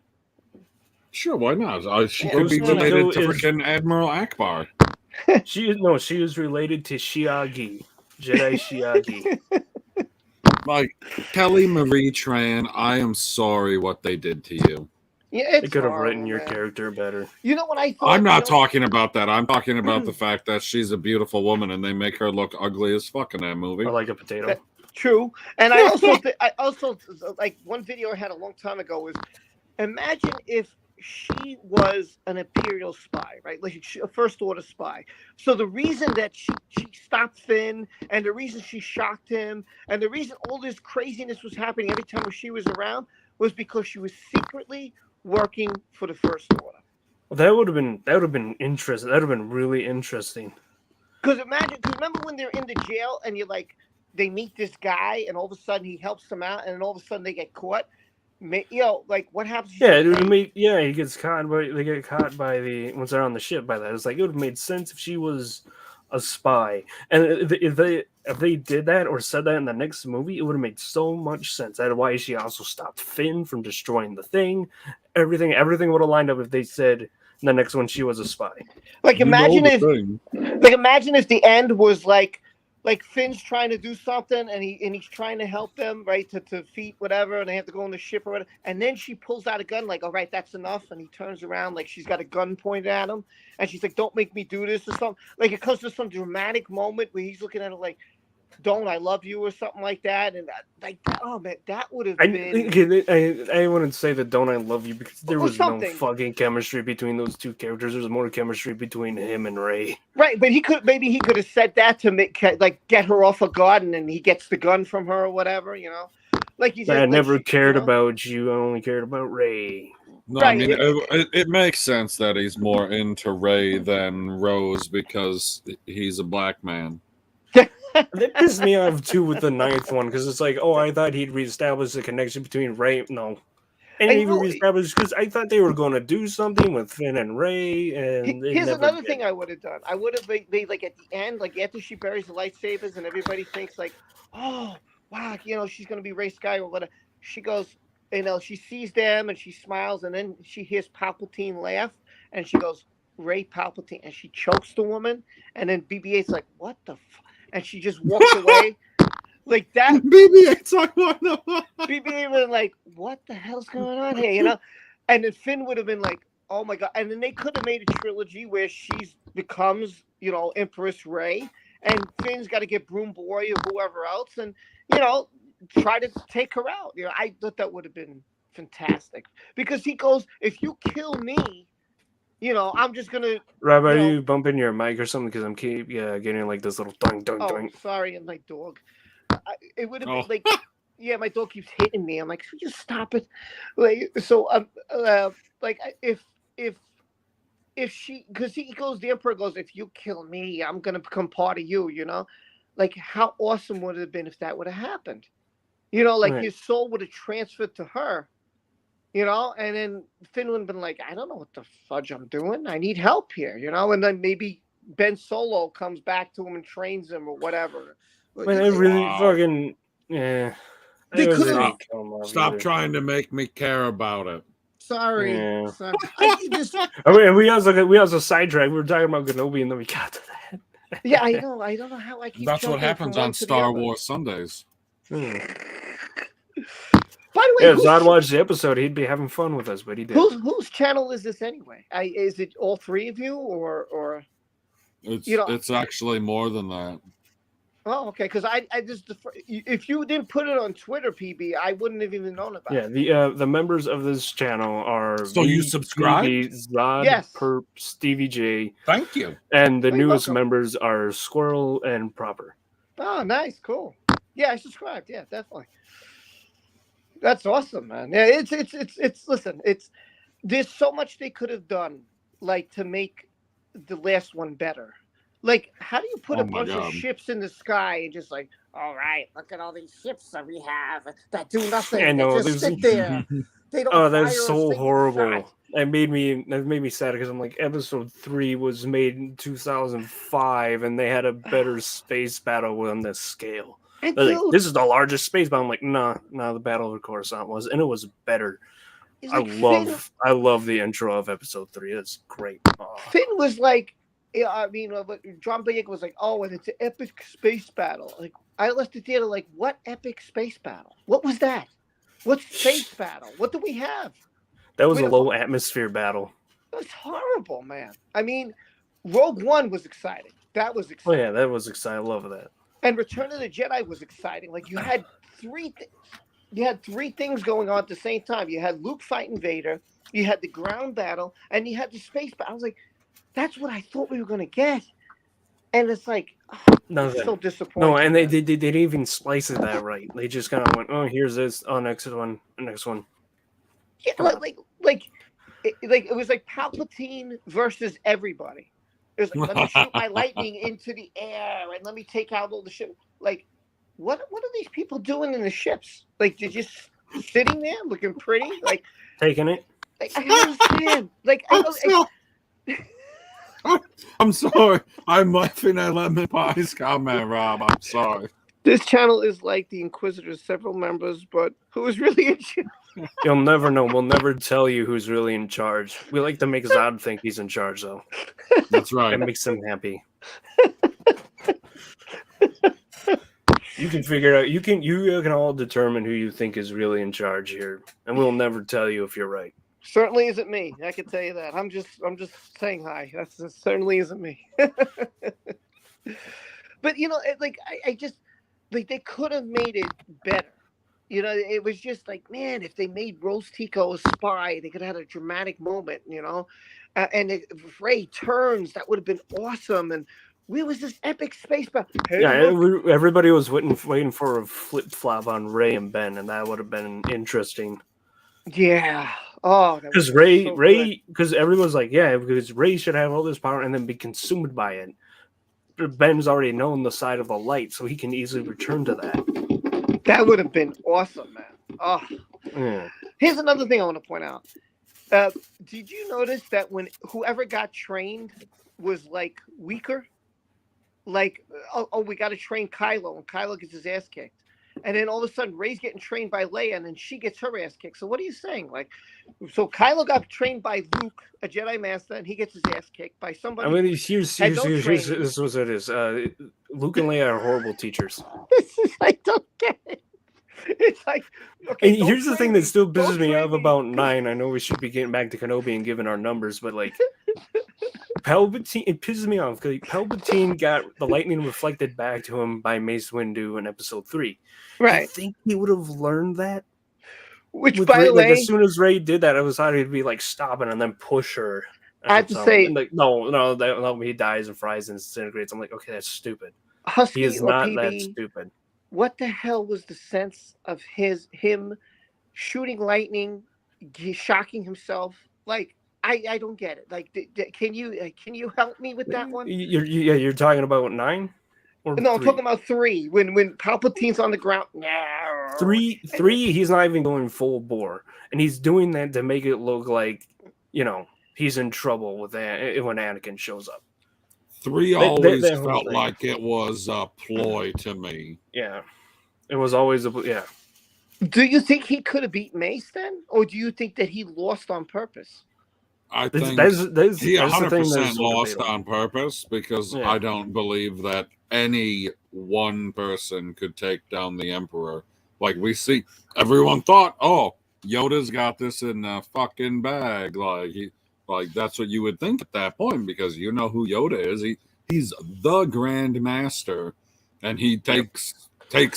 Sure, why not? She could be related to freaking Admiral Akbar. She is related to Shiagi, Jedi Shiagi. Like, Kelly Marie Tran, I am sorry what they did to you. Yeah, they could have written your character better. You know what I thought? I'm not talking about that. I'm talking about the fact that she's a beautiful woman and they make her look ugly as fuck in that movie. Or like a potato. True. And I also like one video I had a long time ago was, imagine if she was an Imperial spy, right? Like a First Order spy. So the reason that she stopped Finn, and the reason she shocked him, and the reason all this craziness was happening every time she was around was because she was secretly working for the First Order. That would have been interesting. That would have been really interesting. Because remember when they're in the jail and they meet this guy and all of a sudden he helps them out and then all of a sudden they get caught. Like what happens? Yeah, it would have made. Yeah, he gets caught, but they get caught by once they're on the ship. By that, it's like it would have made sense if she was a spy, and if they did that or said that in the next movie, it would have made so much sense. That's why she also stopped Finn from destroying the thing. Everything would have lined up if they said in the next one she was a spy. Like imagine if the end was like Finn's trying to do something and he's trying to help them, right, to defeat whatever, and they have to go on the ship or whatever, and then she pulls out a gun like, all right, that's enough, and he turns around like she's got a gun pointed at him and she's like, don't make me do this or something. Like it comes to some dramatic moment where he's looking at her like, don't I love you or something like that, and oh man, that would have been. I wouldn't say that don't I love you because there was something. no fucking chemistry between those two characters. There's more chemistry between him and Ray. Right, but he could have said that to make get her off a garden, and he gets the gun from her or whatever, Like he said, I never cared about you. I only cared about Ray. No, Right. I mean it makes sense that he's more into Ray than Rose because he's a black man. That pissed me off too with the ninth one because it's like, oh, I thought he'd reestablish the connection between Ray. No, and even reestablished because I thought they were going to do something with Finn and Ray. And here's another thing I would have done. I would have made like at the end, like after she buries the lightsabers and everybody thinks like, oh wow, she's going to be Ray Skywalker or whatever. She goes, she sees them and she smiles and then she hears Palpatine laugh and she goes, Ray Palpatine, and she chokes the woman and then BB-8's like, what the fuck? And she just walks away like that. BB-8's like, what the fuck? BB-8 was like, what the hell's going on here, And then Finn would have been like, oh my god. And then they could have made a trilogy where she becomes, Empress Ray, and Finn's got to get Broom Boy or whoever else, and try to take her out. I thought that would have been fantastic because he goes, if you kill me, I'm just gonna. Rob, are you bumping your mic or something? Because I'm getting like this little doink doink doink. Sorry, and my dog. It would have been like, yeah, my dog keeps hitting me. I'm like, could you stop it? Like, so like if she, because he goes, the Emperor goes, if you kill me, I'm gonna become part of you. Like how awesome would it have been if that would have happened? Like his soul would have transferred to her. And then Finn would have been like, I don't know what the fudge I'm doing. I need help here, and then maybe Ben Solo comes back to him and trains him or whatever. Man, it really fucking, yeah. They could stop trying to make me care about it. Sorry. Yeah. Sorry. I just, we also sidetracked. We were talking about Kenobi and then we got to that. yeah, I know. I don't know how I keep That's what jumping happens from one on to the Star other. Wars Sundays. By the way, if Zod watched the episode, he'd be having fun with us, but he did. Whose channel is this anyway? Is it all three of you, or It's actually more than that. Oh, okay. Because I just, if you didn't put it on Twitter, PB, I wouldn't have even known about it. Yeah, the members of this channel are So you subscribe? Zod, Yes. Purp, Stevie J, Thank you. and the You're newest welcome. members are Squirrel and Proper. Oh, nice, cool. Yeah, I subscribed. Yeah, definitely. That's awesome, man. Yeah, it's. Listen, there's so much they could have done, like to make the last one better. Like, how do you put Oh a my bunch of God. ships in the sky and just like, all right, look at all these ships that we have that do nothing. I know, They just there's- sit there. They don't. Oh, fire that's a so single horrible. shot. That made me sad because I'm like, episode 3 was made in 2005 and they had a better space battle on this scale. And They're like, dude, this is the largest space battle. I'm like, nah, the Battle of Coruscant was, and it was better. it's I like love the intro of episode 3. It's great. Oh. Finn was like, yeah, I mean, John Boyega was like, oh, and it's an epic space battle. Like, I left the theater like, what epic space battle? What was that? What space battle? What do we have? That was Wait a a- low atmosphere battle. That's horrible, man. I mean, Rogue One was exciting. That was Oh exciting. yeah, that was exciting. I love that. And Return of the Jedi was exciting. Like, you had three things going on at the same time. You had Luke fighting Vader, you had the ground battle, and you had the space battle. I was like, that's what I thought we were going to get. And it's like, No, it's so disappointing. no, and they man. didn't even slice it that right. They just kind of went, oh, here's this. Oh, next one, next one. Yeah, like it was like Palpatine versus everybody. It was like, let me shoot my lightning into the air and let me take out all the ship. Like, what are these people doing in the ships? Like, they're just sitting there looking pretty. Like, Taking it. I don't understand. Like, I'm sorry. I'm laughing at Lemon Pie's comment, Rob. I'm sorry. This channel is like the Inquisitor's several members, but who is really in charge? You'll never know. We'll never tell you who's really in charge. We like to make Zod think he's in charge, though. That's right. It makes him happy. You can figure it out. You can all determine who you think is really in charge here, and we'll never tell you if you're right. Certainly isn't me. I can tell you that. I'm just saying hi. That certainly isn't me. But I just like they could have made it better. It was just like, man, if they made Rose Tico a spy, they could have had a dramatic moment. And if Ray turns, that would have been awesome. And where was this epic space battle? Hey, everybody was waiting for a flip flop on Ray and Ben, and that would have been interesting. Yeah. Oh, because Ray, because everyone's like, yeah, because Ray should have all this power and then be consumed by it. But Ben's already known the side of the light, so he can easily return to that. That would have been awesome, man. Oh, yeah. Here's another thing I want to point out. Did you notice that when whoever got trained was like weaker? Like, we got to train Kylo, and Kylo gets his ass kicked. And then all of a sudden, Rey's getting trained by Leia, and then she gets her ass kicked. So what are you saying? Like, so Kylo got trained by Luke, a Jedi Master, and he gets his ass kicked by somebody. I mean, here's this was it is. Luke and Leia are horrible teachers. I don't get it. It's like, okay. And here's the thing that still pisses me off about 9. I know we should be getting back to Kenobi and giving our numbers, but like, Palpatine, it pisses me off because Palpatine got the lightning reflected back to him by Mace Windu in Episode 3. Right. I think he would have learned that. Which, by the way, as soon as Rey did that, I was thought he'd be like stopping and then push her. I have to say, and like, no, he dies and fries and disintegrates. I'm like, okay, that's stupid. Husky he is or not PB, that stupid. What the hell was the sense of him shooting lightning, shocking himself? Like, I don't get it. Like, can you help me with that one? You're talking about 9? Or no, 3? I'm talking about 3. When Palpatine's on the ground. 3, he's not even going full bore, and he's doing that to make it look like he's in trouble with that when Anakin shows up. 3 always felt like it was a ploy to me. Yeah, it was always yeah. Do you think he could have beat Mace then, or do you think that he lost on purpose? I think he 100% lost on purpose because I don't believe that any one person could take down the Emperor. Like we see, everyone thought, oh, Yoda's got this in a fucking bag. Like that's what you would think at that point because you know who Yoda is. He's the Grand Master, and he takes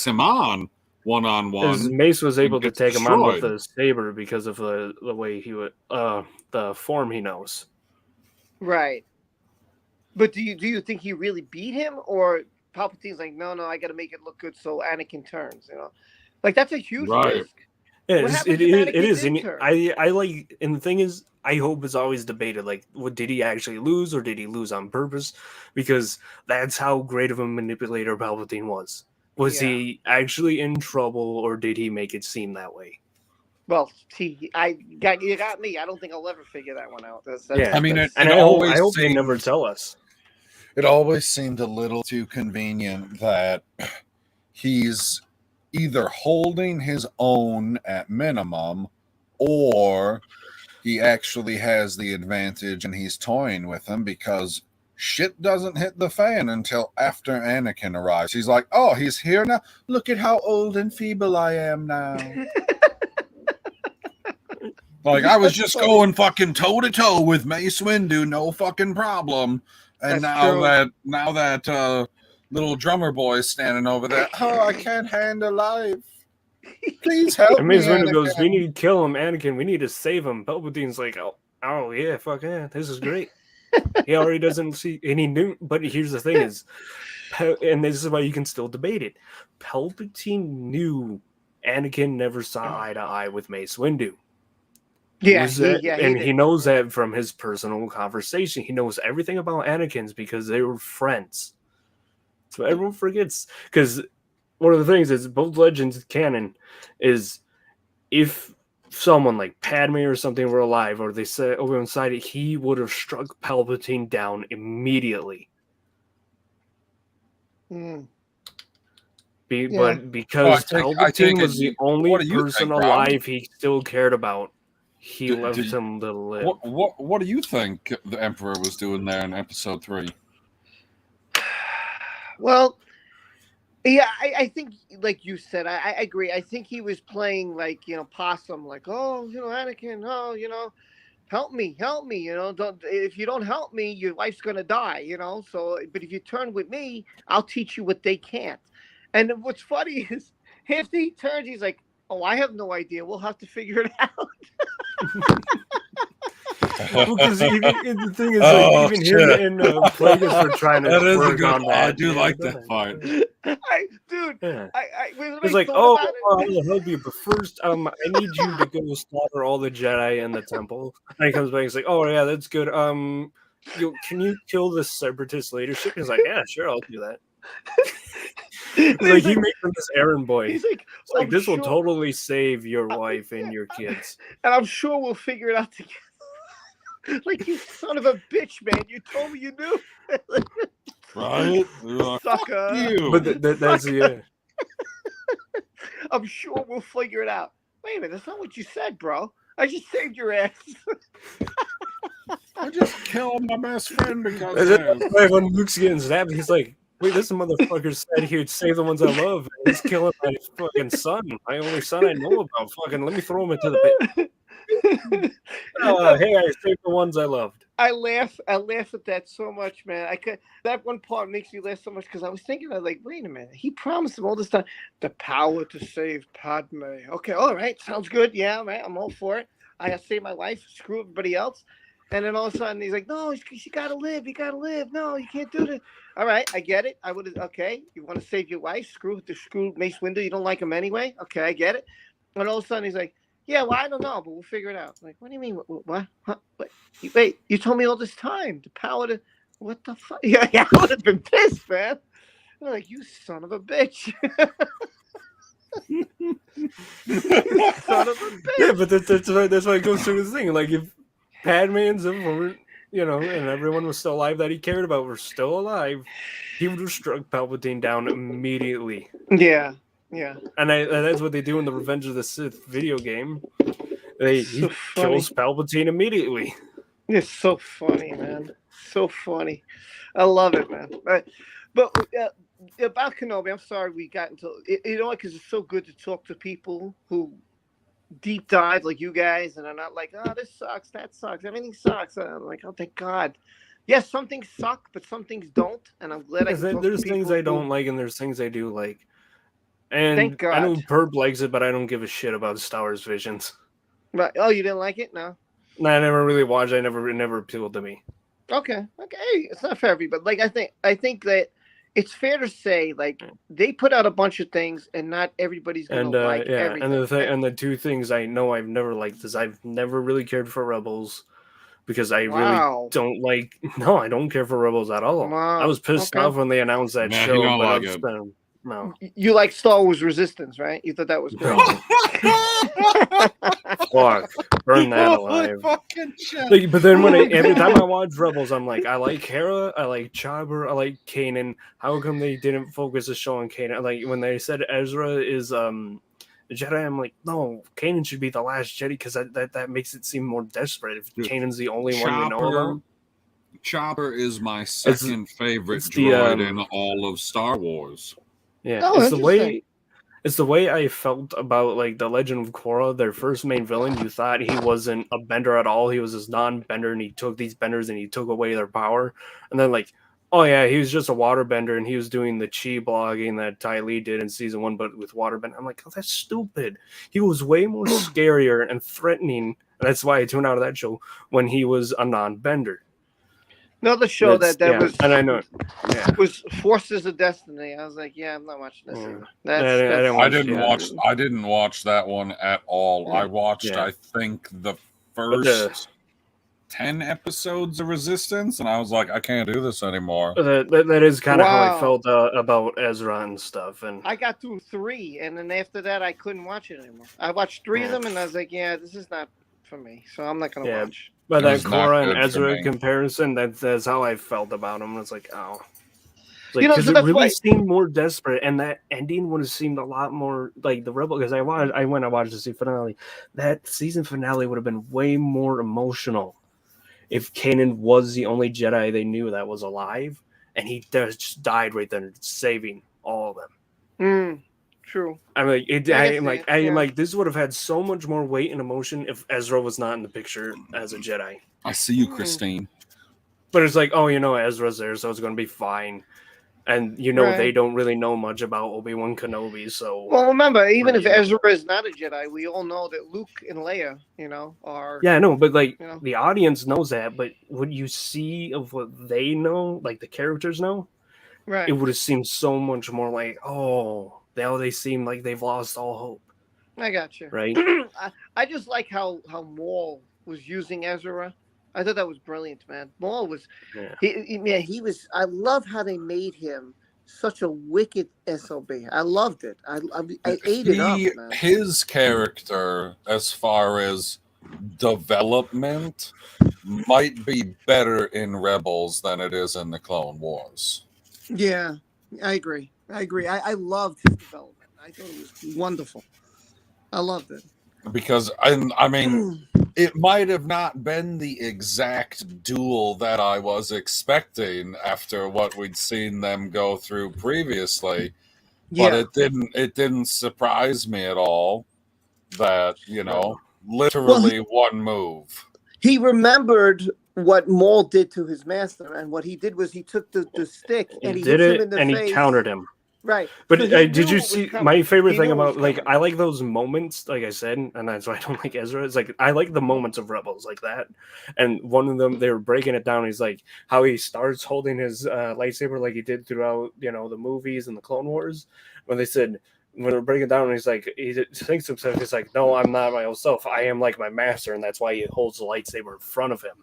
him on one-on-one. Mace was able to take him on with the saber because of the way he would the form he knows. Right. But do you think he really beat him, or Palpatine's like, no, I got to make it look good so Anakin turns? Like that's a huge risk. It is. And I like, and the thing is, I hope it's always debated. Like, did he actually lose, or did he lose on purpose? Because that's how great of a manipulator Palpatine was. Was he actually in trouble, or did he make it seem that way? Well, you got me. I don't think I'll ever figure that one out. I mean, I hope they never tell us. It always seemed a little too convenient that he's either holding his own at minimum, or he actually has the advantage and he's toying with him because shit doesn't hit the fan until after Anakin arrives. He's like, oh, he's here now? Look at how old and feeble I am now. Like, I was just going fucking toe-to-toe with Mace Windu, no fucking problem. And now that little drummer boy is standing over there, oh, I can't handle life. Please help me, Mace Windu goes, we need to kill him, Anakin. We need to save him. Palpatine's like, oh yeah, fuck yeah, this is great. He already doesn't see, and he knew. But here's the thing is, and this is why you can still debate it. Palpatine knew Anakin never saw eye to eye with Mace Windu. Yeah, He knows that from his personal conversation. He knows everything about Anakin's because they were friends. So everyone forgets, because one of the things is both legends canon is if someone like Padme or something were alive, or they said Obi-Wan inside it, he would have struck Palpatine down immediately. But because Palpatine was the only person alive he still cared about, he left him to live. What do you think the Emperor was doing there in Episode 3? Well, yeah, I think, like you said, I agree. I think he was playing like, possum, like, oh, Anakin, oh, help me, if you don't help me, your wife's gonna die, So, but if you turn with me, I'll teach you what they can't. And what's funny is after he turns, he's like, oh, I have no idea. We'll have to figure it out. Because the thing is, even him and Plagueis were trying to work on that. I do like that part. It's like, oh, I'll help you, but first, I need you to go slaughter all the Jedi in the temple. And he comes back, he's like, oh yeah, that's good. Can you kill the Separatist leadership? He's like, yeah, sure, I'll do that. Like he made him this errand boy. He's like, this will totally save your wife and your kids. And I'm sure we'll figure it out together. Like, you son of a bitch, man. You told me you knew. Right? Sucker. You. But that's I'm sure we'll figure it out. Wait a minute, that's not what you said, bro. I just saved your ass. I just killed my best friend because when Luke's getting zapped, he's like, wait, this motherfucker said he would save the ones I love. He's killing my fucking son, my only son I know about. Fucking let me throw him into the pit. Hey, I saved the ones I loved. I laugh at that so much, man. That one part makes me laugh so much because I was thinking, I was like, wait a minute, he promised him all this time the power to save Padme. Okay, all right, sounds good. Yeah, right, I'm all for it. I gotta save my wife, screw everybody else. And then all of a sudden he's like, no, you gotta live, No, you can't do this. All right, I get it. Okay, you want to save your wife? Screw Mace Windu. You don't like him anyway? Okay, I get it. And all of a sudden he's like, yeah, well, I don't know, but we'll figure it out. Like, what do you mean? What? Huh? Wait, you told me all this time. The power to... What the fuck? Yeah, I would have been pissed, man. I'm like, you son of a bitch. Son of a bitch. Yeah, but that's why it goes through the thing. Like, if Padme and Zim were, and everyone was still alive that he cared about were still alive, he would have struck Palpatine down immediately. Yeah. Yeah, and that's what they do in the Revenge of the Sith video game. He kills Palpatine immediately. It's so funny, man. So funny. I love it, man. But about Kenobi, I'm sorry we got into it. Because it's so good to talk to people who deep dive like you guys, and are not like, oh, this sucks, that sucks, everything sucks. I'm like, oh, thank God. Yes, some things suck, but some things don't, and I'm glad there's things I don't like, and there's things I do like. And thank God. I know Purp likes it, but I don't give a shit about Star Wars Visions. Right. Oh, you didn't like it? No. No, I never really watched. It never appealed to me. Okay. It's not for everybody, but like I think that it's fair to say, like, they put out a bunch of things, and not everybody's gonna like everything. And the two things I know I've never liked is I've never really cared for Rebels. Because I really don't like. No, I don't care for Rebels at all. Wow. I was pissed off when they announced that show. You don't like it. No. You like Star Wars Resistance, right? You thought that was great. Fuck. Burn that alive. But then every time I watch Rebels, I'm like, I like Hera, I like Chopper, I like Kanan. How come they didn't focus the show on Kanan? Like when they said Ezra is a Jedi, I'm like, no, Kanan should be the last Jedi because that makes it seem more desperate if Kanan's the only one you know about. Chopper is my second favorite droid in all of Star Wars. Yeah, it's the way I felt about like the Legend of Korra, their first main villain. You thought he wasn't a bender at all. He was this non-bender, and he took these benders and he took away their power. And then like, oh yeah, he was just a water bender, and he was doing the chi blogging that Ty Lee did in season 1, but with water bender. I'm like, oh, that's stupid. He was way more scarier and threatening. And that's why I tuned out of that show when he was a non-bender. Another show that was, and I know, was Forces of Destiny. I was like, yeah, I'm not watching this. I didn't watch that one at all. I watched, I think, the first 10 episodes of Resistance, and I was like, I can't do this anymore. That is kind of how I Wow. felt about Ezra and stuff. And I got through 3, and then after that, I couldn't watch it anymore. I watched 3 of them, and I was like, yeah, this is not for me, so I'm not going to Yeah. watch. but It that was not Korra and good for Ezra me. comparison, that's how I felt about him. It's like, oh. You know, Because so it that's really why- seemed more desperate, and that ending would have seemed a lot more like the Rebel. Because I watched the season finale. That season finale would have been way more emotional if Kanan was the only Jedi they knew that was alive, and he just died right then, saving all of them. True. I'm like, I I'm guess like, this would have had so much more weight and emotion if Ezra was not in the picture as a Jedi. I see you, Christine. But it's like, oh, Ezra's there, so it's going to be fine. And Right. they don't really know much about Obi-Wan Kenobi, so Well, remember, even if Yeah. Ezra is not a Jedi, we all know that Luke and Leia, are. yeah, no, but like You know. the audience knows that. But what you see of what they know, like the characters know, Right. it would have seemed so much more like, oh, now they seem like they've lost all hope, I got you. right? I just like how Maul was using Ezra. I thought that was brilliant, man. Maul was, Yeah. he was. I love how they made him such a wicked SOB. I loved it. I ate it up, man. His character, as far as development, might be better in Rebels than it is in the Clone Wars. Yeah, I agree. I loved his development. I thought it was wonderful. I loved it. Because I mean, it might have not been the exact duel that I was expecting after what we'd seen them go through previously, but it didn't surprise me at all that, literally one move. He remembered what Maul did to his master, and what he did was he took the stick and he did hit him it, in the and face. he countered him. Right. But So he did knew you it was see coming. my favorite He thing knew it about was like coming. I like those moments, like I said, and that's why I don't like Ezra. It's like I like the moments of Rebels like that. And one of them, they were breaking it down. He's like how he starts holding his lightsaber like he did throughout, the movies and the Clone Wars. When they're breaking it down, he's like he thinks to himself, he's like, no, I'm not my own self. I am like my master, and that's why he holds the lightsaber in front of him.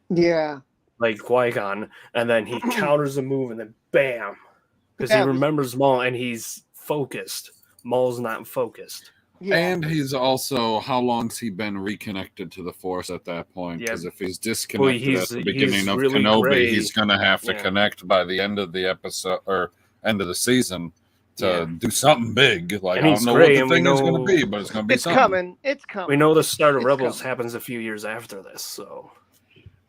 Yeah. Like Qui-Gon, and then he counters the move, and then bam, because Yeah, he remembers Maul, and he's focused. Maul's not focused. Yeah. And he's also, how long's he been reconnected to the Force at that point? Yeah. Because if he's disconnected at the beginning he's of really Kenobi, gray. he's going to have to Yeah. connect by the end of the episode or end of the season to Yeah. do something big. Like, And I he's don't know gray, what and the we thing is going to know- be, but it's going to be It's something. coming. It's coming. We know the start of It's Rebels coming. happens a few years after this, so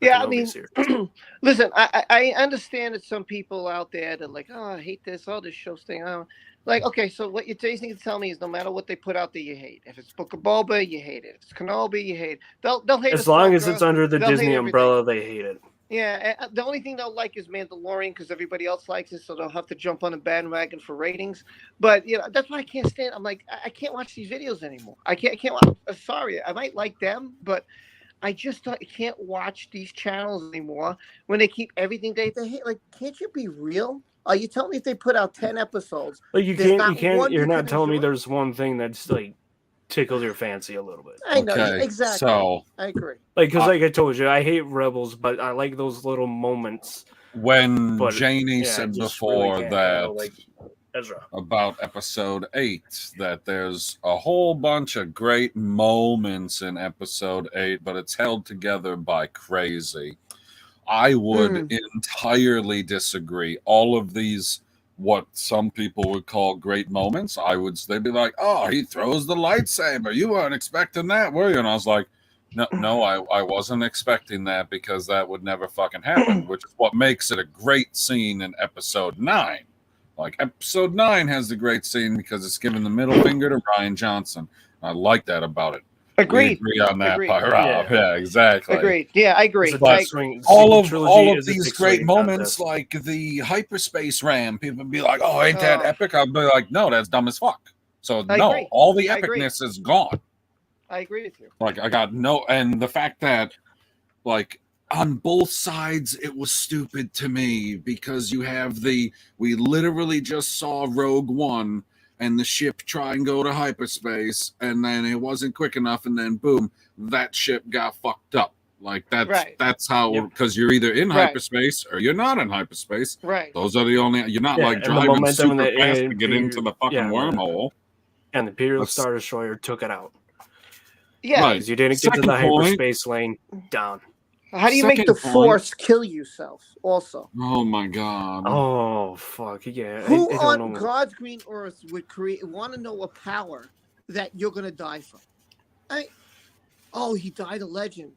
Yeah, I mean, Kenobi's here. listen, I understand that some people out there that like, oh, I hate this, all this show thing. Oh. Like, okay, so what you're basically telling me is no matter what they put out there, you hate. If it's Book of Boba, you hate it. If it's Kenobi, you hate it. They'll hate As long as Ahsoka. it's under the They'll hate Disney everything. umbrella, they hate it. Yeah, the only thing they'll like is Mandalorian because everybody else likes it, so they'll have to jump on the bandwagon for ratings. But that's why I can't stand. I'm like, I can't watch these videos anymore. I can't. I'm sorry, I might like them, but I just can't watch these channels anymore when they keep everything they hate. Like, can't you be real? Are you telling me if they put out 10 episodes? Like you There's can't, not one you're you not can telling me enjoy? there's one thing that's like tickles your fancy a little bit. I know Okay, exactly. so I agree. Like, because like I told you, I hate Rebels, but I like those little moments. when But, Janie yeah, I said just really before can't that handle, like Ezra. about episode 8 that there's a whole bunch of great moments in episode 8, but it's held together by crazy. I would entirely disagree. All of these, what some people would call great moments, they'd be like, oh, he throws the lightsaber. You weren't expecting that, were you? And I was like, no, I wasn't expecting that because that would never fucking happen, which is what makes it a great scene in episode 9. Like, episode 9 has the great scene because it's giving the middle finger to Rian Johnson. I like that about it. Agreed. We agree on that Agreed. part, Rob. Yeah, exactly. Agreed. Yeah, I agree. It's a But dick swing- all trilogy of is a these dick great swinging moments, contest. like the hyperspace ram, people be like, "Oh, ain't that Oh. epic?" I'll be like, "No, that's dumb as fuck." So I no, agree. all the I agree. epicness is gone. I agree with you. Like I got no, and the fact that, like, on both sides, it was stupid to me because you have we literally just saw Rogue One, and the ship try and go to hyperspace, and then it wasn't quick enough, and then boom, that ship got fucked up. Like that's how, because you're either in hyperspace or you're not in hyperspace. Right. Those are the only. You're not like driving super fast to get into the fucking wormhole. And the Imperial Star Destroyer took it out. Yeah, because you didn't get to the hyperspace lane. Down. How do you make the Force kill yourself? Also. Oh my God. Oh fuck yeah. Who on God's green earth would want to know a power that you're gonna die from? He died a legend.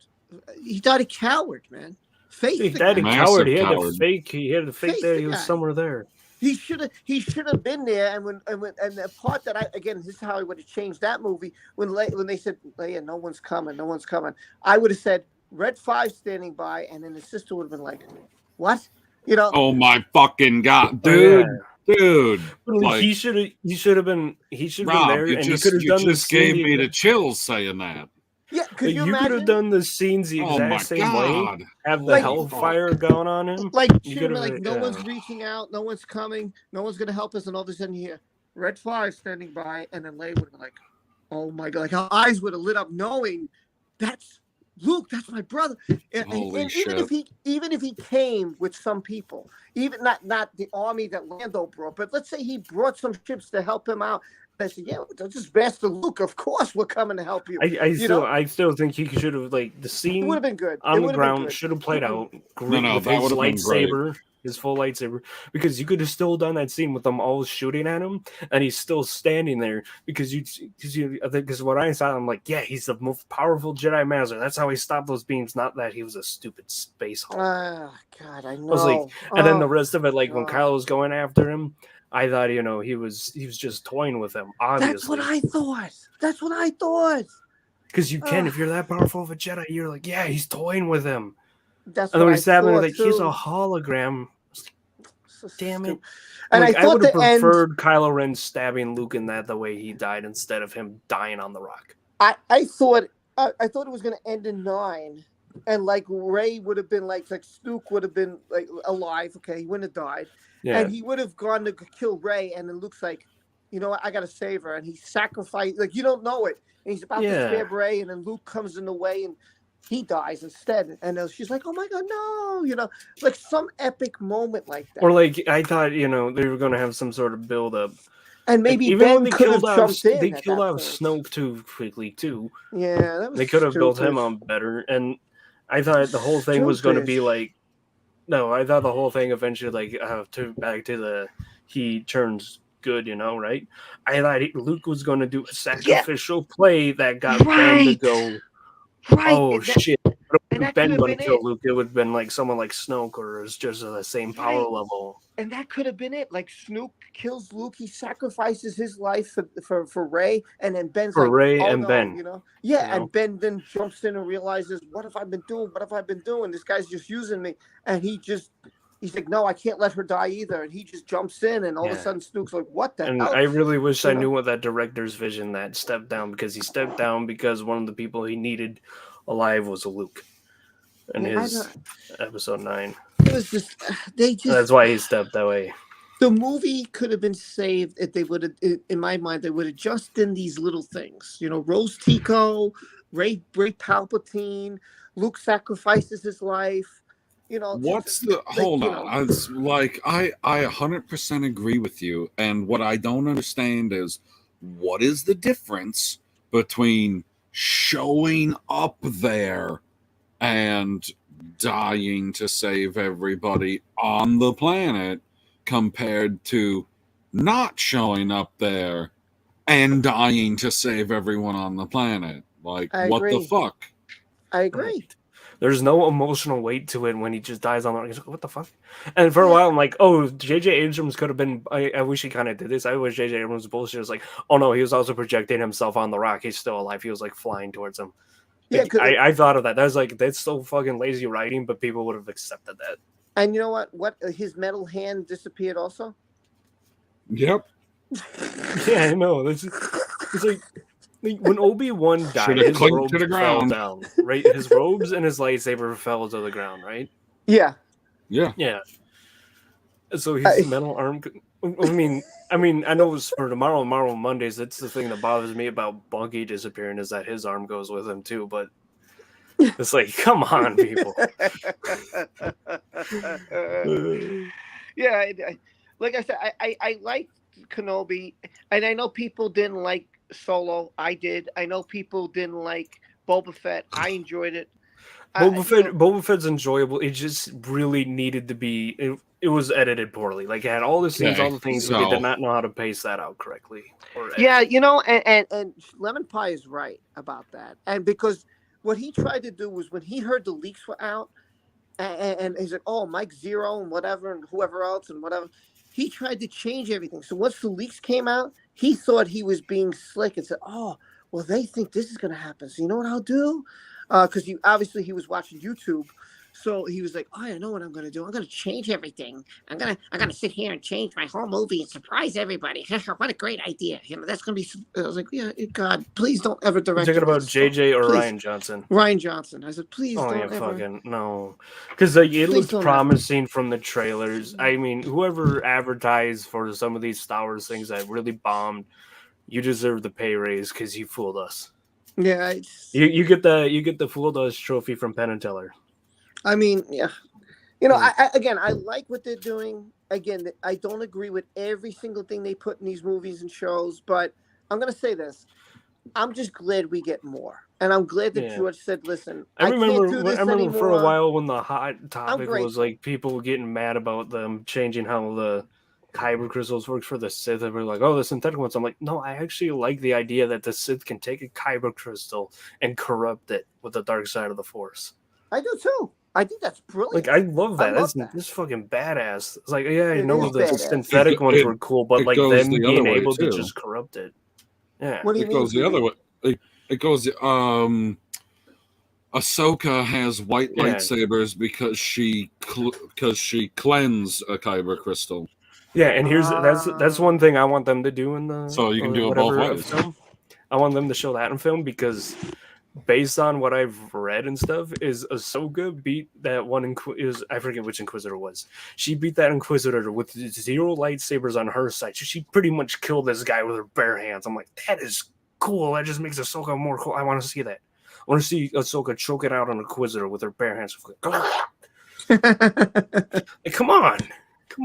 He died a coward, man. He died a coward. He had to fake. He had to fake that he was somewhere there. He should have been there. And the part that this is how I would have changed that movie when they said, Leia, no one's coming. I would have said Red 5 standing by, and then his sister would have been like, what? You know? Oh my fucking God, dude. Dude, like, he should have been there, and he could have done the just gave me the chills saying that. Yeah, because you could have done the scenes the exact same way. Have the hellfire going on him. No one's reaching out, no one's coming, no one's gonna help us, and all of a sudden here, Red 5 standing by, and then Leia would have been like, "Oh my God!" Like her eyes would have lit up, knowing that's Luke, that's my brother. And even if he came with some people, even not the army that Lando brought, but let's say he brought some ships to help him out. I said, yeah, just Master Luke. Of course, we're coming to help you. I still think he should have the scene would have been good on the ground should have played out great with his lightsaber, his full lightsaber, because you could have still done that scene with them all shooting at him, and he's still standing there because what I saw, I'm like, yeah, he's the most powerful Jedi Master. That's how he stopped those beams. Not that he was a stupid space hole. God, I know. I was and then the rest of it, when Kylo was going after him. I thought, he was just toying with him. Obviously, That's what I thought. Because you can, if you're that powerful of a Jedi, you're like, yeah, he's toying with him. That's and then when he's stabbing him, he's a hologram. So damn it! And I would have preferred Kylo Ren stabbing Luke in that the way he died instead of him dying on the rock. I thought it was going to end in 9, and Rey would have been like Snoke would have been alive. Okay, he wouldn't have died. Yeah. And he would have gone to kill Rey, and then Luke's like, you know what, I gotta save her, and he sacrificed. You don't know it, and he's about to stab Rey, and then Luke comes in the way, and he dies instead. And she's like, oh my God, no, some epic moment like that. Or I thought, they were gonna have some sort of build up, and maybe even when they killed off Snoke too quickly too. Yeah, they could have built him on better, and I thought the whole thing was going to be No, I thought the whole thing eventually, back to the he turns good, right? I thought Luke was going to do a sacrificial play that got Ben to go, shit. Ben going to kill Luke. It would have been someone like Snoke, or it's just the same power level. And that could have been it. Snoke kills Luke, he sacrifices his life for Rey, and then Ben's for Rey and Ben. And Ben then jumps in and realizes, what have I been doing? What have I been doing? This guy's just using me. And he's like, no, I can't let her die either. And he just jumps in, and all of a sudden Snoke's like, what the hell? And I really wish I knew what that director's vision that stepped down, because he stepped down because one of the people he needed alive was a Luke. In his episode 9. It was just that's why he stepped that way. The movie could have been saved if they would have, in my mind, they would have just done these little things. Rose Tico, Ray Palpatine, Luke sacrifices his life. What's the hold on? It's I 100% agree with you, and what I don't understand is what is the difference between showing up there and dying to save everybody on the planet compared to not showing up there and dying to save everyone on the planet. What the fuck? I agree. There's no emotional weight to it when he just dies on the rock. He's like, what the fuck? And for a while, I'm like, oh, J.J. Abrams could have been... I wish he kind of did this. I wish J.J. Abrams bullshit. It was like, oh no, he was also projecting himself on the rock. He's still alive. He was flying towards him. Yeah, I thought of that. That was that's so fucking lazy writing, but people would have accepted that. And you know what? His metal hand disappeared also? Yep. Yeah, I know. It's like when Obi-Wan died, his robes fell down, right? His robes and his lightsaber fell to the ground, right? Yeah. Yeah. Yeah. So his metal arm... I mean, I know it's for tomorrow, Marvel Mondays. That's the thing that bothers me about Bunky disappearing is that his arm goes with him too. But it's like, come on, people. Yeah, like I said, I liked Kenobi, and I know people didn't like Solo. I did. I know people didn't like Boba Fett. I enjoyed it. Boba Fett's enjoyable. It just really needed to be. It was edited poorly. Like it had all the scenes, all the things, but they did not know how to pace that out correctly. Yeah, you know, and Lemon Pie is right about that. And because what he tried to do was when he heard the leaks were out, and he's like, "Oh, Mike Zero and whatever, and whoever else and whatever," he tried to change everything. So once the leaks came out, he thought he was being slick and said, "Oh, well, they think this is going to happen. So you know what I'll do?" Because he was watching YouTube, so he was like, "Oh, I know what I'm going to do. I'm going to change everything. I'm gonna sit here and change my whole movie and surprise everybody. What a great idea! You know, that's going to be." I was like, "Yeah, God, please don't ever direct." You're talking about JJ or please. Ryan Johnson? Ryan Johnson. I said, "Please don't ever." Fucking no, because like it looked promising from the trailers. I mean, whoever advertised for some of these Star Wars things that really bombed, you deserve the pay raise because you fooled us. Yeah, you get the fooled us trophy from Penn and Teller. I mean, yeah, you know, I like what they're doing. Again, I don't agree with every single thing they put in these movies and shows, but I'm gonna say this: I'm just glad we get more, and I'm glad that George said, "Listen, I remember for a while when the hot topic was like people getting mad about them changing how the kyber crystals work for the Sith, and we're like, oh, the synthetic ones. I'm like, no, I actually like the idea that the Sith can take a kyber crystal and corrupt it with the dark side of the Force. I do too. I think that's brilliant. Like, I love that. That's fucking badass. It's like, yeah, I know the synthetic ones were cool, but like them being able to just corrupt it. Yeah. What do you mean? It goes the other way. It goes. Ahsoka has white lightsabers because she cleansed a kyber crystal. Yeah, and here's that's one thing I want them to do in the so you can do it both ways. Film. I want them to show that in film because based on what I've read and stuff, is Ahsoka beat that one I forget which Inquisitor it was. She beat that Inquisitor with 0 lightsabers on her side. She pretty much killed this guy with her bare hands. I'm like, that is cool. That just makes Ahsoka more cool. I want to see that. I want to see Ahsoka choke it out on Inquisitor with her bare hands. Like, come on,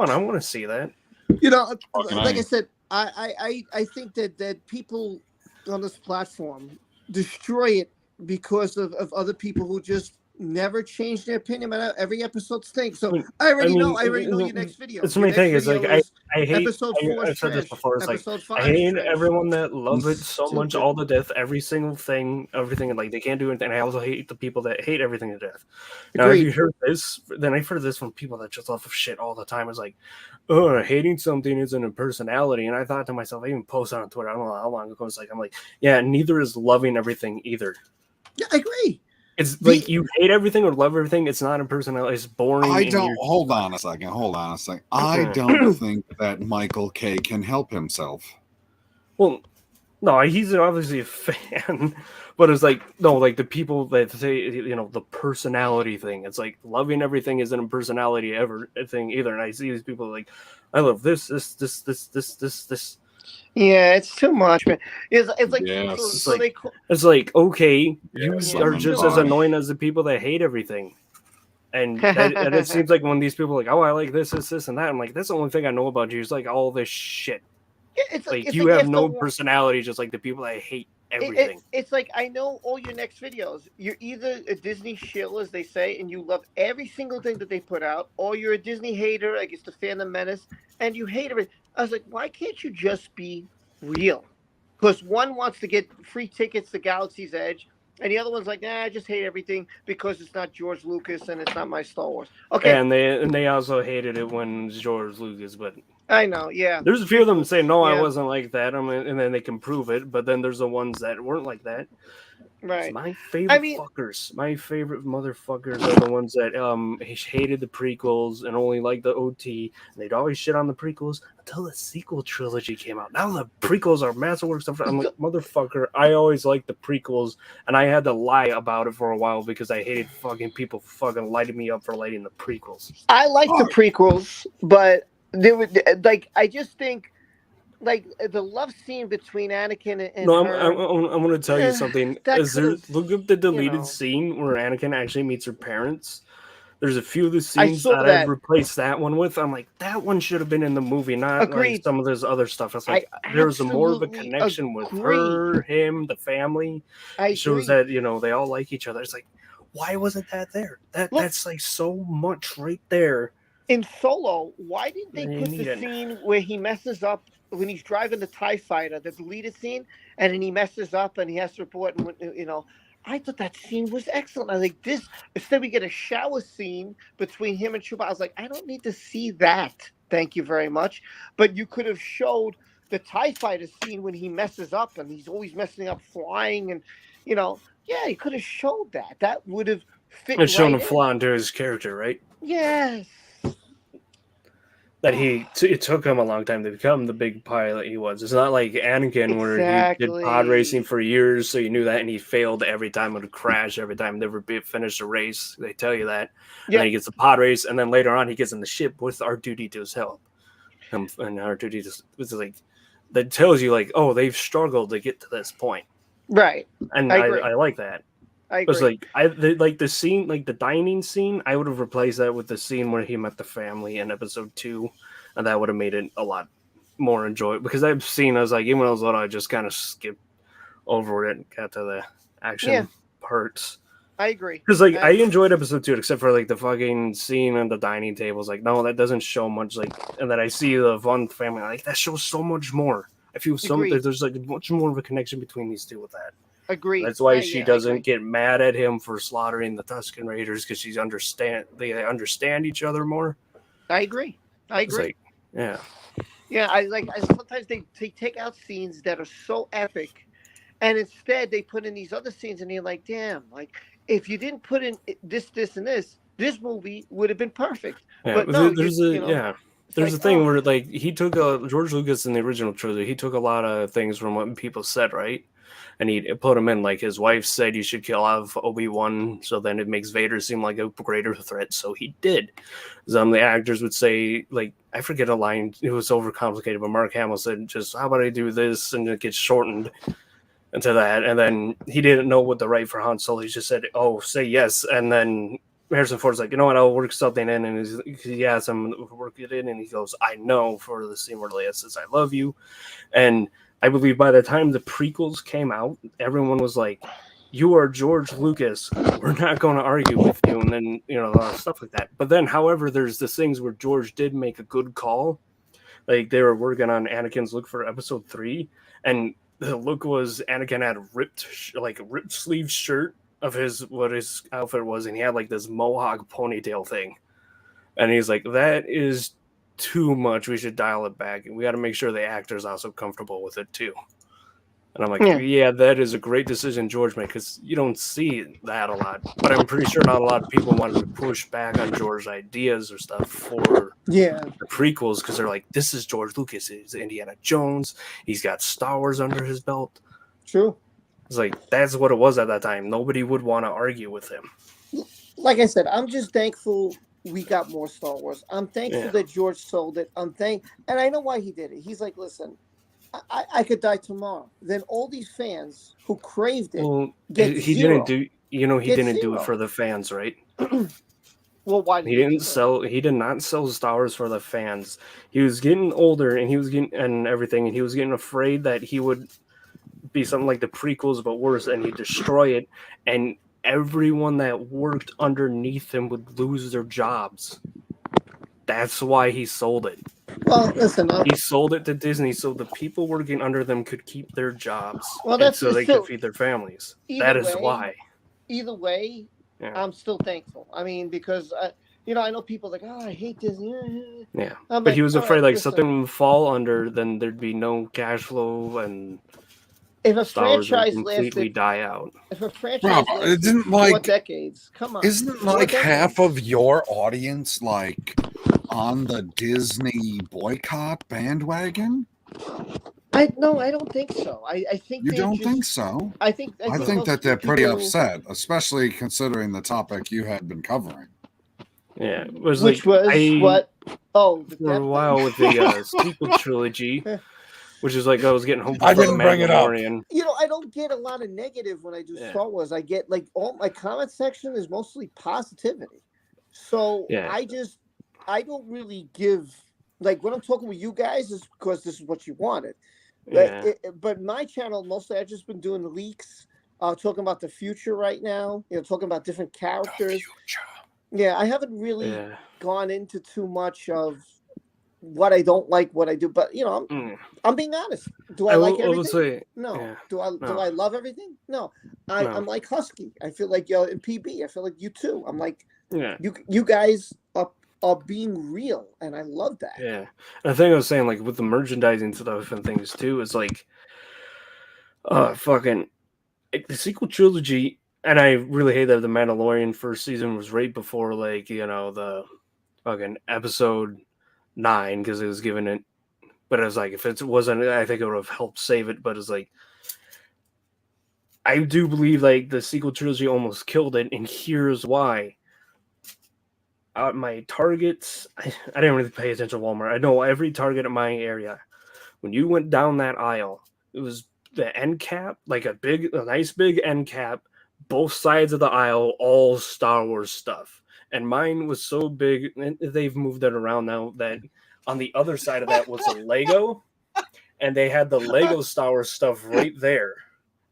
I want to see that. You know, like I said, I think that people on this platform destroy it because of other people who just never change their opinion about every episode stinks. So I already know your next video. That's my thing. Is like I hate episode 4. I've said this before. It's like I hate everyone that loves it so much, all to death, every single thing, everything, and like they can't do anything. I also hate the people that hate everything to death. Now, if you heard this, then I've heard this from people that just love shit all the time. It's like, oh, hating something isn't a personality. And I thought to myself, I even posted on Twitter, I don't know how long ago. It's like, I'm like, yeah, neither is loving everything either. Yeah, I agree. It's like you hate everything or love everything. It's not a personality. It's boring. I don't. Hold on a second. I don't think that Michael K can help himself. Well, no, he's obviously a fan, but it's like no, like the people that say the personality thing. It's like loving everything isn't a personality thing either. And I see these people like, I love this. Yeah, it's too much, man. It's like, it's like okay, you are just as annoying as the people that hate everything, and it seems like when these people are like, oh, I like this, and that. I'm like, that's the only thing I know about you. It's like all this shit. Yeah, it's you have no personality, just like the people that hate everything. It's like I know all your next videos. You're either a Disney shill, as they say, and you love every single thing that they put out, or you're a Disney hater, I guess the Phantom Menace, and you hate everything. I was like, why can't you just be real? Because one wants to get free tickets to Galaxy's Edge, and the other one's like, nah, I just hate everything because it's not George Lucas and it's not my Star Wars. Okay. And they also hated it when it's George Lucas, but I know, yeah. There's a few of them saying, no, I wasn't like that. And then they can prove it, but then there's the ones that weren't like that. Right. It's my favorite fuckers. My favorite motherfuckers are the ones that hated the prequels and only liked the OT. And they'd always shit on the prequels until the sequel trilogy came out. Now the prequels are masterworks. I'm like, motherfucker, I always liked the prequels, and I had to lie about it for a while because I hated fucking people fucking lighting me up for lighting the prequels. I like the prequels, but They would like. I just think like the love scene between Anakin and No, her. I'm going to tell you something. that Is there could've, look up the deleted know. scene where Anakin actually meets her parents? There's a few of the I scenes saw that that. I've replaced that one with. I'm like, that one should have been in the movie, not like Agreed. some of this other stuff. It's like I there was a more of a absolutely connection with agree. her, him, the family. I It shows agree. that they all like each other. It's like, why wasn't that there? Look. That's like so much right there. In Solo, why didn't they They put need the it. scene where he messes up when he's driving the TIE fighter, the deleted scene, and then he messes up and he has to report, and I thought that scene was excellent. I was like, this, instead we get a shower scene between him and Chewbacca. I was like, I don't need to see that. Thank you very much. But you could have showed the TIE fighter scene when he messes up and he's always messing up flying and, yeah, he could have showed that. That would have fit It's shown right a in. flaw into his character, right? Yes. That it took him a long time to become the big pilot he was. It's not like Anakin where he did pod racing for years, so you knew that, and he failed every time. It would crash every time, never finish a race. They tell you that. And then he gets the pod race, and then later on he gets in the ship with R2-D2 to his help. And R2-D2 was like, that tells you like, oh, they've struggled to get to this point. Right. And I like that. I It was agree. like the scene, like the dining scene. I would have replaced that with the scene where he met the family in episode 2, and that would have made it a lot more enjoyable. Because that scene, I was like, even when I was little, I just kind of skipped over it and got to the action parts. I agree. Because like I enjoyed episode 2, except for like the fucking scene on the dining table. It's like, no, that doesn't show much. Like, and then I see the Von family, like that shows so much more. I feel there's like much more of a connection between these two with that. Agree. That's why she doesn't get mad at him for slaughtering the Tusken Raiders, because they understand each other more. I agree. It's like, yeah. Yeah, I sometimes they take out scenes that are so epic, and instead they put in these other scenes, and you're like, damn, like if you didn't put in this, and this movie would have been perfect. Yeah, but no, there's a thing where like he took George Lucas in the original trilogy, he took a lot of things from what people said, right? And he put him in, like his wife said you should kill off Obi-Wan, so then it makes Vader seem like a greater threat. So he did. Some of the actors would say, like, I forget a line, it was overcomplicated, but Mark Hamill said, just how about I do this? And it gets shortened into that. And then he didn't know what to write for Han Solo. He just said, oh, say yes. And then Harrison Ford's like, you know what, I'll work something in. And he asks him to work it in. And he goes, I know, for the scene where Leia says, I love you. And I believe by the time the prequels came out, everyone was like, you are George Lucas. We're not going to argue with you. And then, a lot of stuff like that. But then, however, there's the things where George did make a good call. Like they were working on Anakin's look for episode 3. And the look was Anakin had a ripped sleeve shirt of what his outfit was. And he had like this mohawk ponytail thing. And he's like, that is too much. We should dial it back, and we got to make sure the actor's also comfortable with it too. And I'm like, yeah, that is a great decision George made, because you don't see that a lot. But I'm pretty sure not a lot of people wanted to push back on George's ideas or stuff for the prequels, because they're like, this is George Lucas, he's Indiana Jones, he's got Star Wars under his belt. True. It's like that's what it was at that time. Nobody would want to argue with him. Like I said, I'm just thankful we got more Star Wars. I'm thankful that George sold it. And I know why he did it. He's like, listen, I could die tomorrow. Then all these fans who craved it get he zero. didn't do. He didn't do it for the fans, right? Well, why? He did not sell Star Wars for the fans. He was getting older, and he was getting afraid that he would be something like the prequels, but worse, and he'd destroy it, and everyone that worked underneath him would lose their jobs. That's why he sold it. Well, listen, he sold it to Disney so the people working under them could keep their jobs. Well, that's so they could feed their families. That is why. Either way, I'm still thankful. I mean, because I know people like, oh, I hate Disney. Yeah, but he was afraid something would fall under, then there'd be no cash flow, and if a Star Wars franchise would completely die out. If a franchise lasted 4 decades, come on. Isn't half of your audience like on the Disney boycott bandwagon? I don't think so. I think you don't think so. I think that they're pretty upset, especially considering the topic you had been covering. Yeah, it was Which like was what? Oh, the for a Death while Thing? with the sequel trilogy, which is like I was getting home I for didn't bring it up. Mandalorian. You know, I don't get a lot of negative when I do Yeah. Star Wars. I get like all my comment section is mostly positivity. So Yeah. I don't really give like when I'm talking with you guys is because this is what you wanted. Yeah. But my channel mostly I've just been doing leaks, talking about the future right now. You know, talking about different characters. Yeah, I haven't really Yeah. gone into too much of what I don't like, what I do. But you know, I'm being honest. Do I like will everything? say, No. yeah, Do I love everything? No. No. I'm like Husky. I feel like in PB. I feel like you too. I'm like yeah. you guys are being real, and I love that. Yeah. And the thing I was saying, like with the merchandising stuff and things too, is like fucking like, the sequel trilogy, and I really hate that the Mandalorian first season was right before like, you know, the fucking episode 9 because it was given it, but it was like if it wasn't, I think it would have helped save it. But it's like I do believe like the sequel trilogy almost killed it, and here's why. My targets, I didn't really pay attention to Walmart. I know every Target in my area. When you went down that aisle, it was the end cap, like a nice big end cap, both sides of the aisle, all Star Wars stuff. And mine was so big, and they've moved it around now, that on the other side of that was a Lego, and they had the Lego Star Wars stuff right there.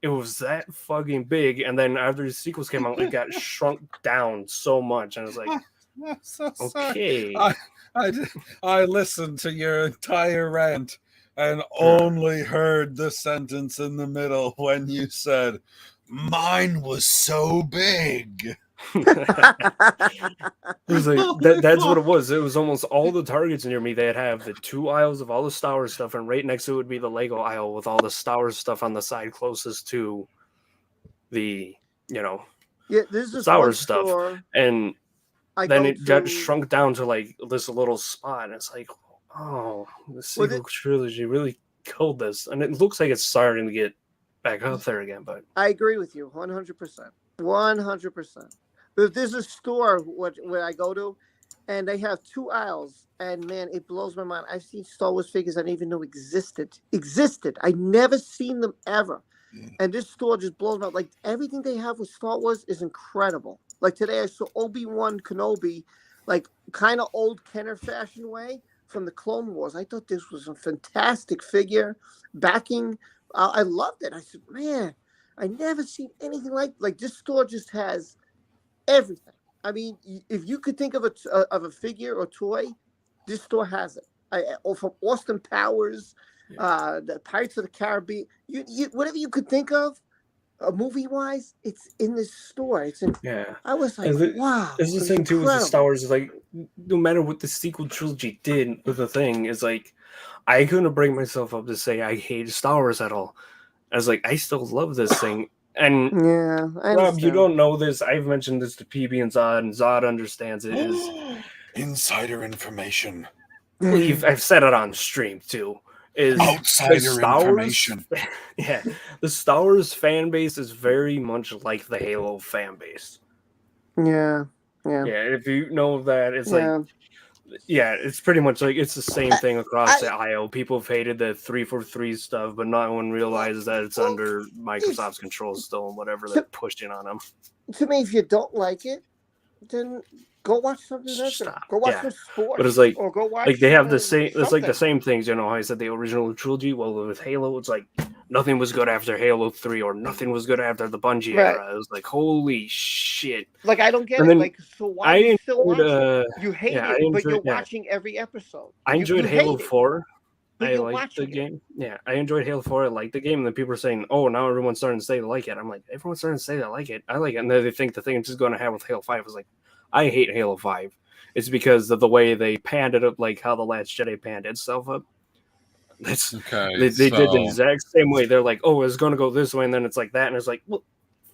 It was that fucking big, and then after the sequels came out, it got shrunk down so much, and I was like, I'm so sorry. okay. I listened to your entire rant and only heard the sentence in the middle when you said, "Mine was so big." It was like that's what it was. It was almost all the Targets near me. They'd have the 2 aisles of all the Star Wars stuff, and right next to it would be the Lego aisle with all the Star Wars stuff on the side closest to the, you know, there's this Star one Wars stuff. store And I then go it got to- shrunk down to like this little spot, and it's like, oh, the sequel trilogy really killed this, and it looks like it's starting to get back up there again. But I agree with you 100%. 100%. There's a store where I go to, and they have 2 aisles, and man, it blows my mind. I've seen Star Wars figures I didn't even know existed. I never seen them ever. And this store just blows my mind. Like everything they have with Star Wars is incredible. Like today I saw Obi-Wan Kenobi, like kind of old Kenner fashion way from the Clone Wars. I thought this was a fantastic figure. Backing, I loved it. I said, man, I never seen anything like this store just has everything. I mean, if you could think of a figure or toy, this store has it. Or from Austin Powers, the Pirates of the Caribbean, you whatever you could think of, movie wise, it's in this store. It's in. yeah, I was like, wow. It's the thing too with the Star Wars is like, no matter what the sequel trilogy did with the thing, is like, I couldn't bring myself up to say I hate Star Wars at all. I was like, I still love this thing. And yeah, Rob, you don't know this. I've mentioned this to PB and Zod understands it. Is insider information. I've said it on stream too. Is outsider information. Yeah, the Star Wars fan base is very much like the Halo fan base. Yeah. If you know that, it's like, yeah, it's pretty much like it's the same thing across the aisle. People have hated the 343 stuff, but no one realizes that it's under Microsoft's control still, and whatever they're pushing on them. To me, if you don't like it, then go watch something else. Go watch some sports. But it's like, or go watch. Like they have the same. It's like something. the same things. You know how I said the original trilogy. Well, with Halo, it's like nothing was good after Halo 3, or nothing was good after the Bungie era. It was like, holy shit. Like I don't get And it. then Like so, why do you still watch it? You hate it, but you're yeah. watching every episode. I enjoyed Halo 4. But I you're liked the watching it. game. Yeah, I enjoyed Halo 4. I liked the game. And then people are saying, oh, now everyone's starting to say they like it. I'm like, everyone's starting to say they like it. I like it. And then they think the thing it's just going to have with Halo 5 is like, I hate Halo 5. It's because of the way they panned it up, like how The Last Jedi panned itself up. That's okay. They did the exact same way. They're like, oh, it's going to go this way. And then it's like that. And it's like, well,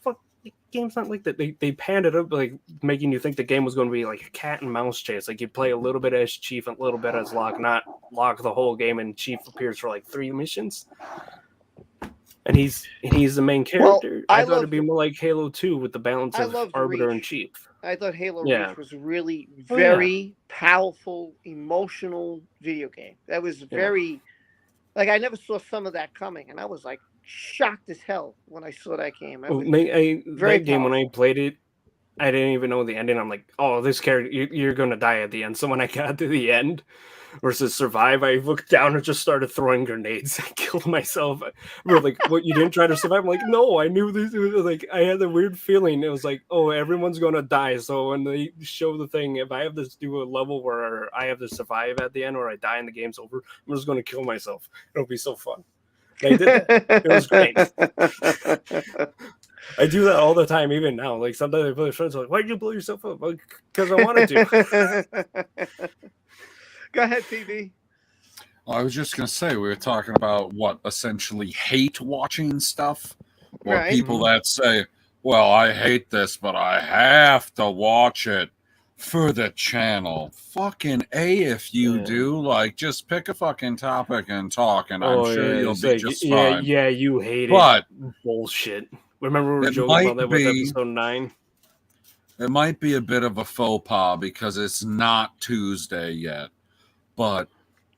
fuck, the game's not like that. They panned it up, like making you think the game was going to be like a cat and mouse chase. Like you play a little bit as Chief and a little bit as Locke, not Locke the whole game. And Chief appears for like 3 missions. And he's the main character. Well, I thought it'd be more like Halo 2 with the balance of Arbiter and Chief. I thought Halo Yeah. Reach was really Oh, very powerful, emotional video game. That was very, like, I never saw some of that coming, and I was like shocked as hell when I saw that game. That was very that game when I powerful. played it, I didn't even know the ending. I'm like, oh, this character, you're gonna die at the end. So when I got to the end versus survive, I looked down and just started throwing grenades. I killed myself. We're like, what? You didn't try to survive? I'm like, no, I knew this. It was like, I had a weird feeling. It was like, oh, everyone's gonna die. So when they show the thing, if I have to do a level where I have to survive at the end or I die and the game's over, I'm just gonna kill myself. It'll be so fun. They did that. It was great. I do that all the time, even now. Like sometimes I play with friends, like, why'd you blow yourself up? Because I wanted to. Go ahead, PB. I was just gonna say we were talking about what essentially hate watching stuff, or Right. people that say, "Well, I hate this, but I have to watch it for the channel." Fucking A if you Yeah. do. Like, just pick a fucking topic and talk, and I'm sure you'll it's be like, just yeah, fine. yeah, you hate But it. Bullshit. Remember we were it joking might about that with be- episode 9? It might be a bit of a faux pas because it's not Tuesday yet, but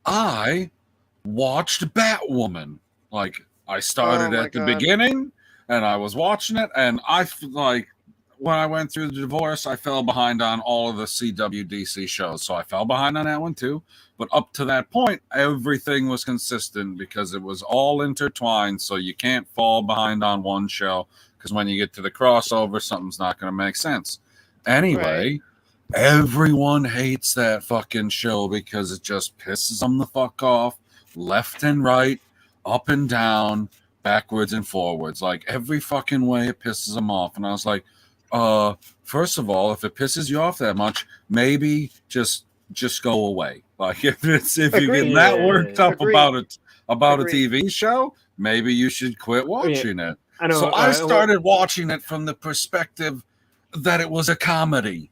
I watched Batwoman. Like, I started Oh my at the God. beginning and I was watching it, and like when I went through the divorce, I fell behind on all of the CWDC shows. So I fell behind on that one too. But up to that point, everything was consistent because it was all intertwined. So you can't fall behind on one show because when you get to the crossover, something's not going to make sense. Anyway, everyone hates that fucking show because it just pisses them the fuck off left and right, up and down, backwards and forwards. Like every fucking way it pisses them off. And I was like, first of all, if it pisses you off that much, maybe just go away. Like if you're getting that worked up Agreed. about a Agreed. TV show, maybe you should quit watching it. I know. So I started watching it from the perspective that it was a comedy.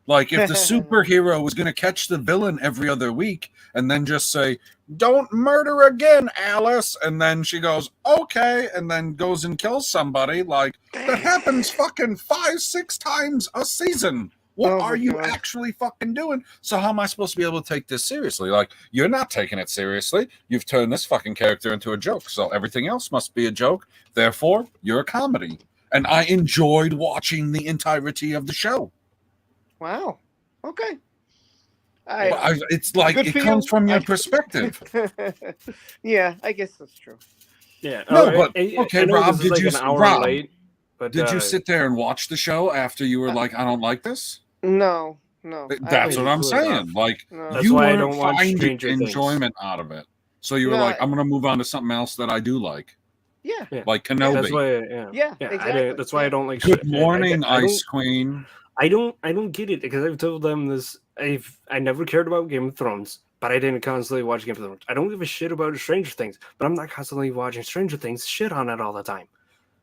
Like if the superhero was going to catch the villain every other week and then just say, "Don't murder again, Alice," and then she goes, "Okay," and then goes and kills somebody, like that happens fucking 5-6 times a season. What Oh are my you God. actually fucking doing? So how am I supposed to be able to take this seriously? Like, you're not taking it seriously. You've turned this fucking character into a joke, so everything else must be a joke. Therefore, you're a comedy. And I enjoyed watching the entirety of the show. Wow. Okay. It's like Good it for comes you. from your perspective. Yeah, I guess that's true. Yeah. No, all but I okay, know Rob, this is did you an hour Rob, late, but did you sit there and watch the show after you were like, "I don't like this"? No. That's what I'm Cool saying. enough. Like, No. That's you why I weren't don't watch finding Stranger Things. enjoyment out of it. So you were No, like, "I'm gonna move on to something else that I do like," Yeah. Yeah. like That's Kenobi. why. Yeah, I exactly. didn't, that's why I don't like. Good morning, I don't- Ice Queen. I don't get it because I've told them this. I never cared about Game of Thrones, but I didn't constantly watch Game of Thrones. I don't give a shit about Stranger Things, but I'm not constantly watching Stranger Things. Shit on it all the time.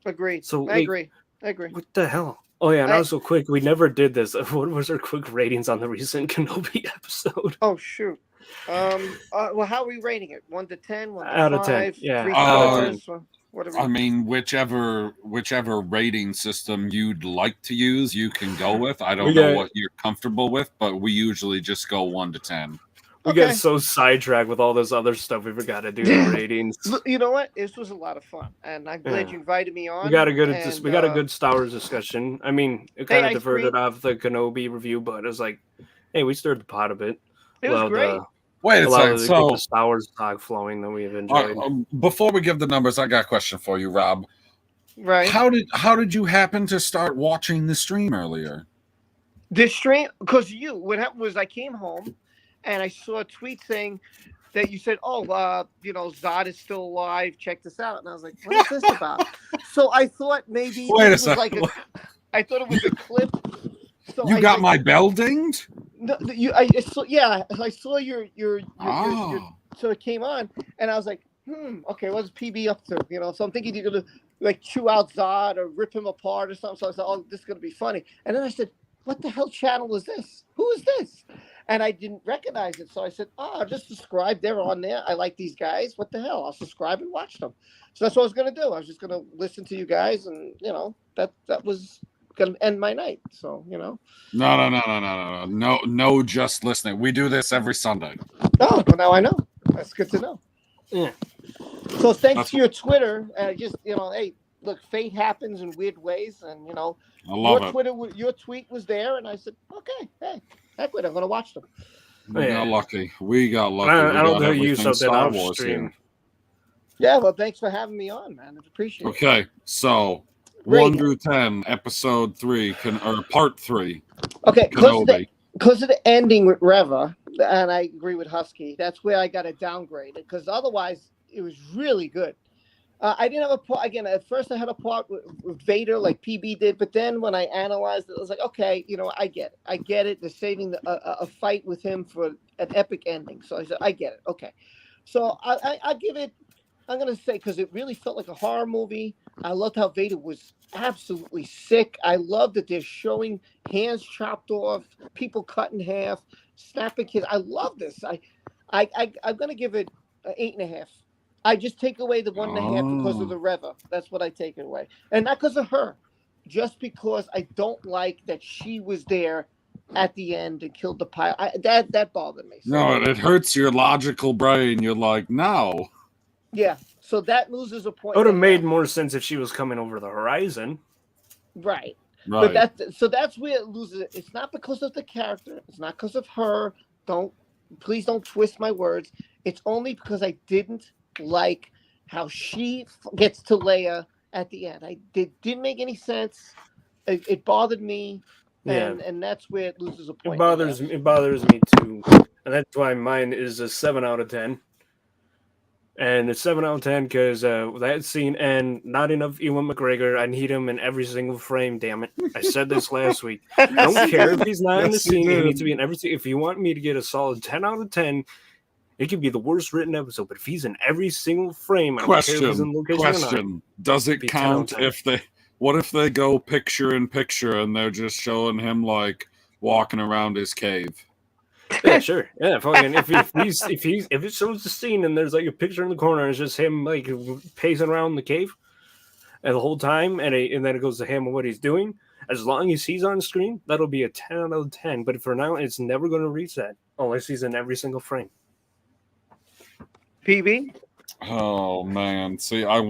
Agreed. So, I like, agree. I agree. What the hell? Oh yeah, and I- also quick, we never did this. What was our quick ratings on the recent Kenobi episode? Oh shoot. Well, how are we rating it? 1 to 10, 1 to Out of 5, 10, yeah. 3 Out of stars. Whatever. I mean, whichever rating system you'd like to use, you can go with. I don't know what you're comfortable with, but we usually just go 1 to 10. We Okay. get so sidetracked with all this other stuff. We forgot to do the ratings. Look, you know what? This was a lot of fun, and I'm glad Yeah. you invited me on. We got a good and, we got a good Star Wars discussion. I mean, it kind of Ice diverted Cream. off the Kenobi review, but it was like, hey, we stirred the pot a bit. It was great. Wait a Allowed second. to So, get the Star Wars talk flowing that we've enjoyed. before we give the numbers, I got a question for you, Rob. Right. How did you happen to start watching the stream earlier? This stream, because what happened was I came home and I saw a tweet saying that you said, "Oh, Zod is still alive. Check this out." And I was like, "What is this about?" So I thought maybe Wait a it was second. like I thought it was a clip. So You got my bell dinged? No, I saw your Oh. so it came on, and I was like, okay, what's PB up to? So I'm thinking you're gonna like chew out Zod or rip him apart or something. So I said, oh, this is gonna be funny. And then I said, what the hell channel is this? Who is this? And I didn't recognize it. So I said, oh, I'll just subscribe. They're on there. I like these guys. What the hell? I'll subscribe and watch them. So that's what I was gonna do. I was just gonna listen to you guys, and that was gonna end my night. So No, just listening. We do this every Sunday. Oh, well, now I know. That's good to know. Yeah. So thanks That's to your Twitter, just hey, look, fate happens in weird ways, and I love it. your tweet was there, and I said, okay, hey, heck with it, I'm gonna watch them. We Yeah. got lucky. We got lucky. I don't got know you everything something Star off Wars stream. here. Yeah, well, thanks for having me on, man. I appreciate it. Okay, so Great. 1 through 10, episode 3, or part 3. Okay, Kenobi. because of the ending with Reva, and I agree with Husky, that's where I got to downgrade it, because otherwise it was really good. I didn't have a part, again, at first I had a part with Vader like PB did, but then when I analyzed it, I was like, okay, I get it. I get it. They're saving a fight with him for an epic ending. So I said, I get it. Okay. So I give it, I'm going to say, because it really felt like a horror movie. I loved how Vader was absolutely sick. I love that they're showing hands chopped off, people cut in half, snapping kids. I love this. I'm going to give it an 8.5. I just take away the 1.5 because of the Reva. That's what I take it away. And not because of her, just because I don't like that she was there at the end and killed the pilot. That bothered me. So, No, it hurts your logical brain. You're like, no. yeah. So that loses a point. It would have made more sense if she was coming over the horizon. Right. Right. But that's where it loses it. It's not because of the character. It's not because of her. Please don't twist my words. It's only because I didn't like how she gets to Leia at the end. It didn't make any sense. It bothered me, and that's where it loses a point. It bothers me too, and that's why mine is a 7 out of 10. And it's 7 out of 10 because that scene, and not enough Ewan McGregor. I need him in every single frame. Damn it! I said this last week. I don't care if he's not in the scene. He needs to be in everything. If you want me to get a solid 10 out of 10. It could be the worst written episode, but if he's in every single frame, I don't care if he's in location or not. Does it count what if they go picture in picture and they're just showing him like walking around his cave? Yeah, sure. Yeah, fucking if it shows the scene and there's like a picture in the corner and it's just him like pacing around the cave and the whole time, and then it goes to him and what he's doing. As long as he's on screen, that'll be a 10 out of 10. But for now, it's never going to reach that unless he's in every single frame. PB? Oh man, see, I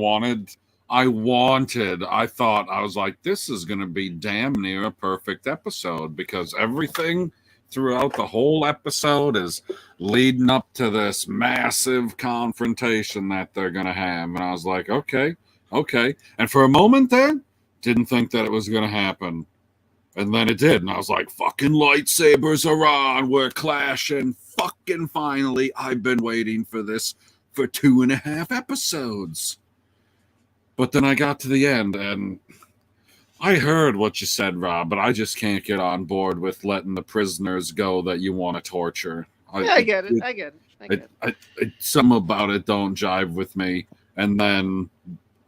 thought, I was like, this is going to be damn near a perfect episode because everything throughout the whole episode is leading up to this massive confrontation that they're going to have. And I was like, okay. And for a moment there, didn't think that it was going to happen. And then it did. And I was like, fucking lightsabers are on. We're clashing. Fucking finally. I've been waiting for this for 2.5 episodes. But then I got to the end and I heard what you said, Rob, but I just can't get on board with letting the prisoners go that you want to torture. I get it. Some about it don't jive with me. And then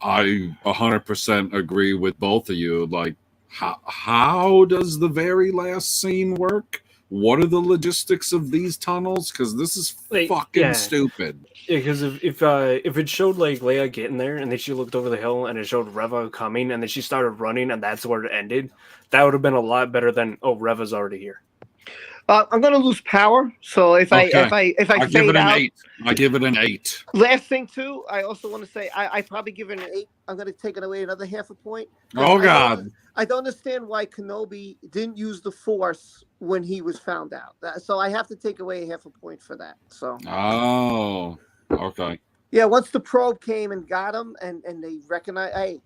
I 100% agree with both of you. Like, how does the very last scene work? What are the logistics of these tunnels? Because this is fucking stupid. Yeah, because if it showed like Leia getting there and then she looked over the hill and it showed Reva coming and then she started running and that's where it ended, that would have been a lot better than Reva's already here. I'm going to lose power, so if I give it an 8. I give it an 8. Last thing too, I also want to say I probably give it an 8. I'm going to take it away another 0.5 point. Oh God! I don't understand why Kenobi didn't use the Force when he was found out. So I have to take away 0.5 point for that. So. Oh, okay. Yeah, once the probe came and got him, and they recognized, hey,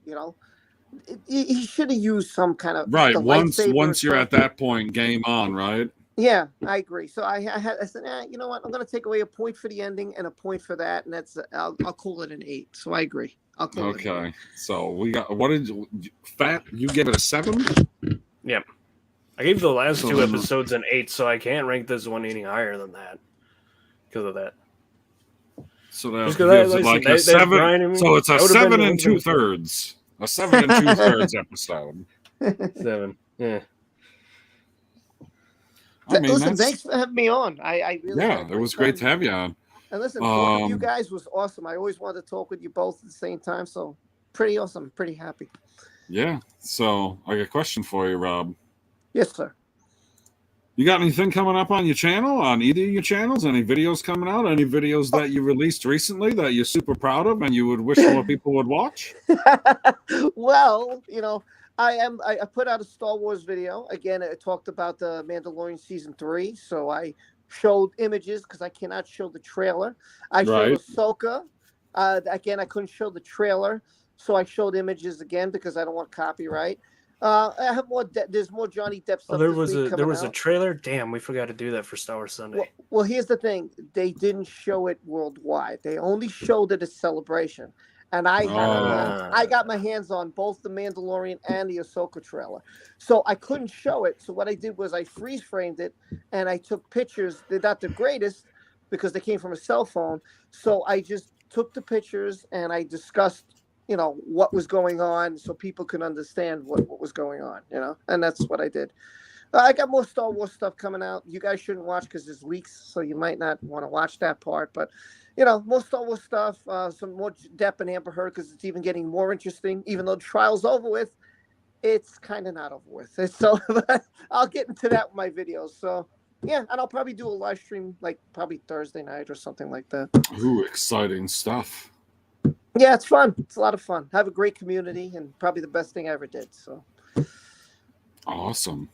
he should have used some kind of Once you're at that point, game on, right? Yeah, I agree. So I said, you know what? I'm going to take away a point for the ending and a point for that, and that's I'll call it an 8. So I agree. I'll call it an 8. So we got you give it a 7? Yep. I gave the last 2 episodes an 8, so I can't rank this one any higher than that because of that. So that gives it like a 7. So it's a 7 2/3. A 7 2/3 episode. 7. Yeah. Listen, thanks for having me on. I really it was great to have you on. And listen, talking with you guys was awesome. I always wanted to talk with you both at the same time, so pretty awesome. Pretty happy. Yeah. So I got a question for you, Rob. Yes, sir. You got anything coming up on your channel, on either of your channels? Any videos coming out? Any videos that you released recently that you're super proud of and you would wish more people would watch? Well, I put out a Star Wars video. Again, it talked about the Mandalorian season 3. So I showed images because I cannot show the trailer. I showed Right. Ahsoka. Again, I couldn't show the trailer, so I showed images again because I don't want copyright. I have more. There's more Johnny Depp stuff. Oh, there this was week a coming out. trailer. Damn, we forgot to do that for Star Wars Sunday. Well, here's the thing. They didn't show it worldwide. They only showed it at Celebration. And I got my hands on both the Mandalorian and the Ahsoka trailer. So I couldn't show it. So what I did was I freeze framed it and I took pictures. They're not the greatest because they came from a cell phone. So I just took the pictures and I discussed, what was going on so people can understand what was going on, and that's what I did. I got more Star Wars stuff coming out. You guys shouldn't watch because there's leaks, so you might not want to watch that part. But, more Star Wars stuff, some more Depp and Amber Heard because it's even getting more interesting. Even though the trial's over with, it's kind of not over with. So I'll get into that with my videos. So, yeah, and I'll probably do a live stream like probably Thursday night or something like that. Ooh, exciting stuff. Yeah, it's fun. It's a lot of fun. I have a great community and probably the best thing I ever did. So Awesome.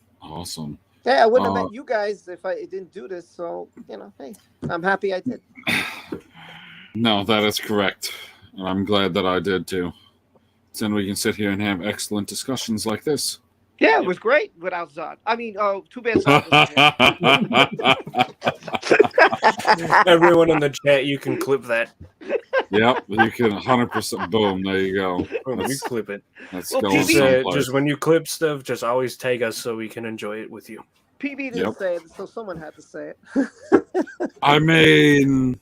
yeah, I wouldn't have met you guys if I didn't do this. So, hey, I'm happy I did. No, that is correct. And I'm glad that I did too. Then we can sit here and have excellent discussions like this. Yeah, it was great without Zod. I mean, too bad Zod wasn't here. Everyone in the chat, you can clip that. Yep, you can 100%. Boom, there you go. Boom, you clip it. That's Well, going Just, someplace. just when you clip stuff, just always tag us so we can enjoy it with you. PB didn't Yep. say it, so someone had to say it. I mean,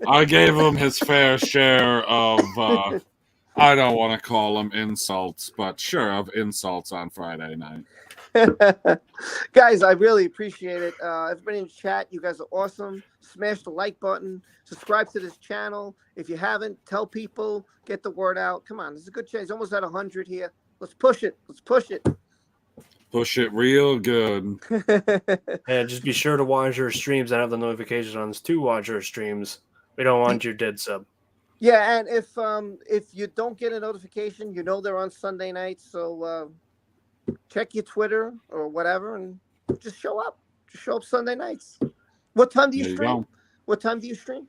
I gave him his fair share of, I don't want to call them insults, but sure, of insults on Friday night. Guys, I really appreciate it. Everybody in the chat, you guys are awesome. Smash the like button. Subscribe to this channel. If you haven't, tell people. Get the word out. Come on, this is a good chance. Almost at 100 here. Let's push it. Push it real good. And just be sure to watch our streams and have the notifications to watch our streams. We don't want your dead sub. Yeah, and if you don't get a notification, they're on Sunday nights. So check your Twitter or whatever, and just show up. Just show up Sunday nights. What time do you There you stream? go. What time do you stream?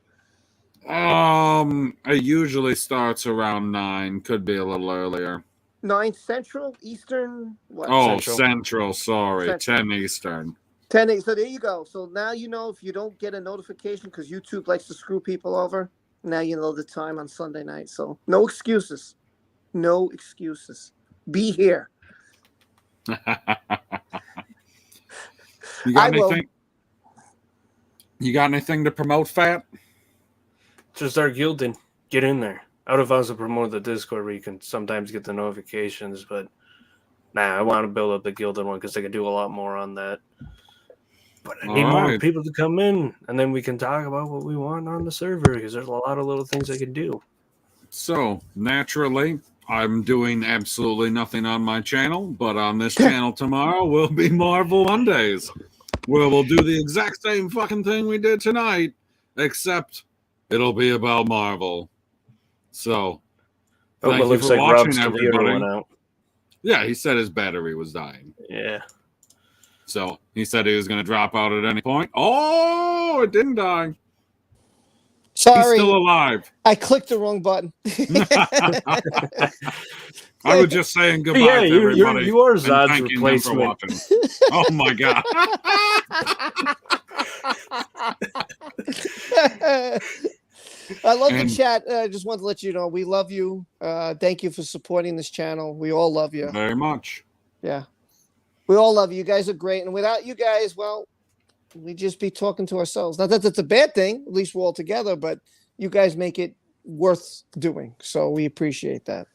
It usually starts around 9. Could be a little earlier. 9 Central, Eastern. What? Oh, Central. Central. Sorry, Central. 10 Eastern. 10 days. So there you go. So now if you don't get a notification because YouTube likes to screw people over. Now you know the time on Sunday night. So no excuses. No excuses. Be here. You I got will. anything? You got anything to promote, Fat? Just our guilding. Get in there. I would have also promoted the Discord where you can sometimes get the notifications, but I want to build up the Gilded one because I could do a lot more on that. But I need more Alright. people to come in, and then we can talk about what we want on the server because there's a lot of little things I can do. So, naturally, I'm doing absolutely nothing on my channel, but on this channel tomorrow will be Marvel Mondays, where we'll do the exact same fucking thing we did tonight, except it'll be about Marvel. So, Oh, thank but you looks for like watching, Rob's computer everybody. went out. Yeah, he said his battery was dying. Yeah. So, he said he was going to drop out at any point. Oh, it didn't die. He's Sorry, still alive. I clicked the wrong button. I was just saying goodbye Yeah, to everybody. you are and Zod's thanking them for replacement. watching. Oh my god. I love And- the chat. I just wanted to let you know we love you. Thank you for supporting this channel. We all love you. Very much. Yeah. We all love you. You guys are great. And without you guys, well, we'd just be talking to ourselves. Not that that's a bad thing. At least we're all together, but you guys make it worth doing. So we appreciate that.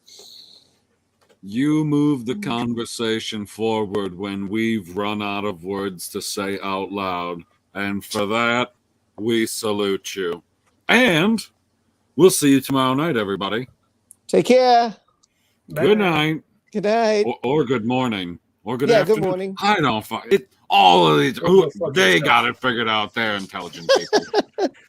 You move the conversation forward when we've run out of words to say out loud. And for that, we salute you. And we'll see you tomorrow night, everybody. Take care. Good night. Good night. Or good morning. Or good Yeah, afternoon. good morning. I don't fuck it. All of these, Go fuck they yourself. got it figured out. They're intelligent people.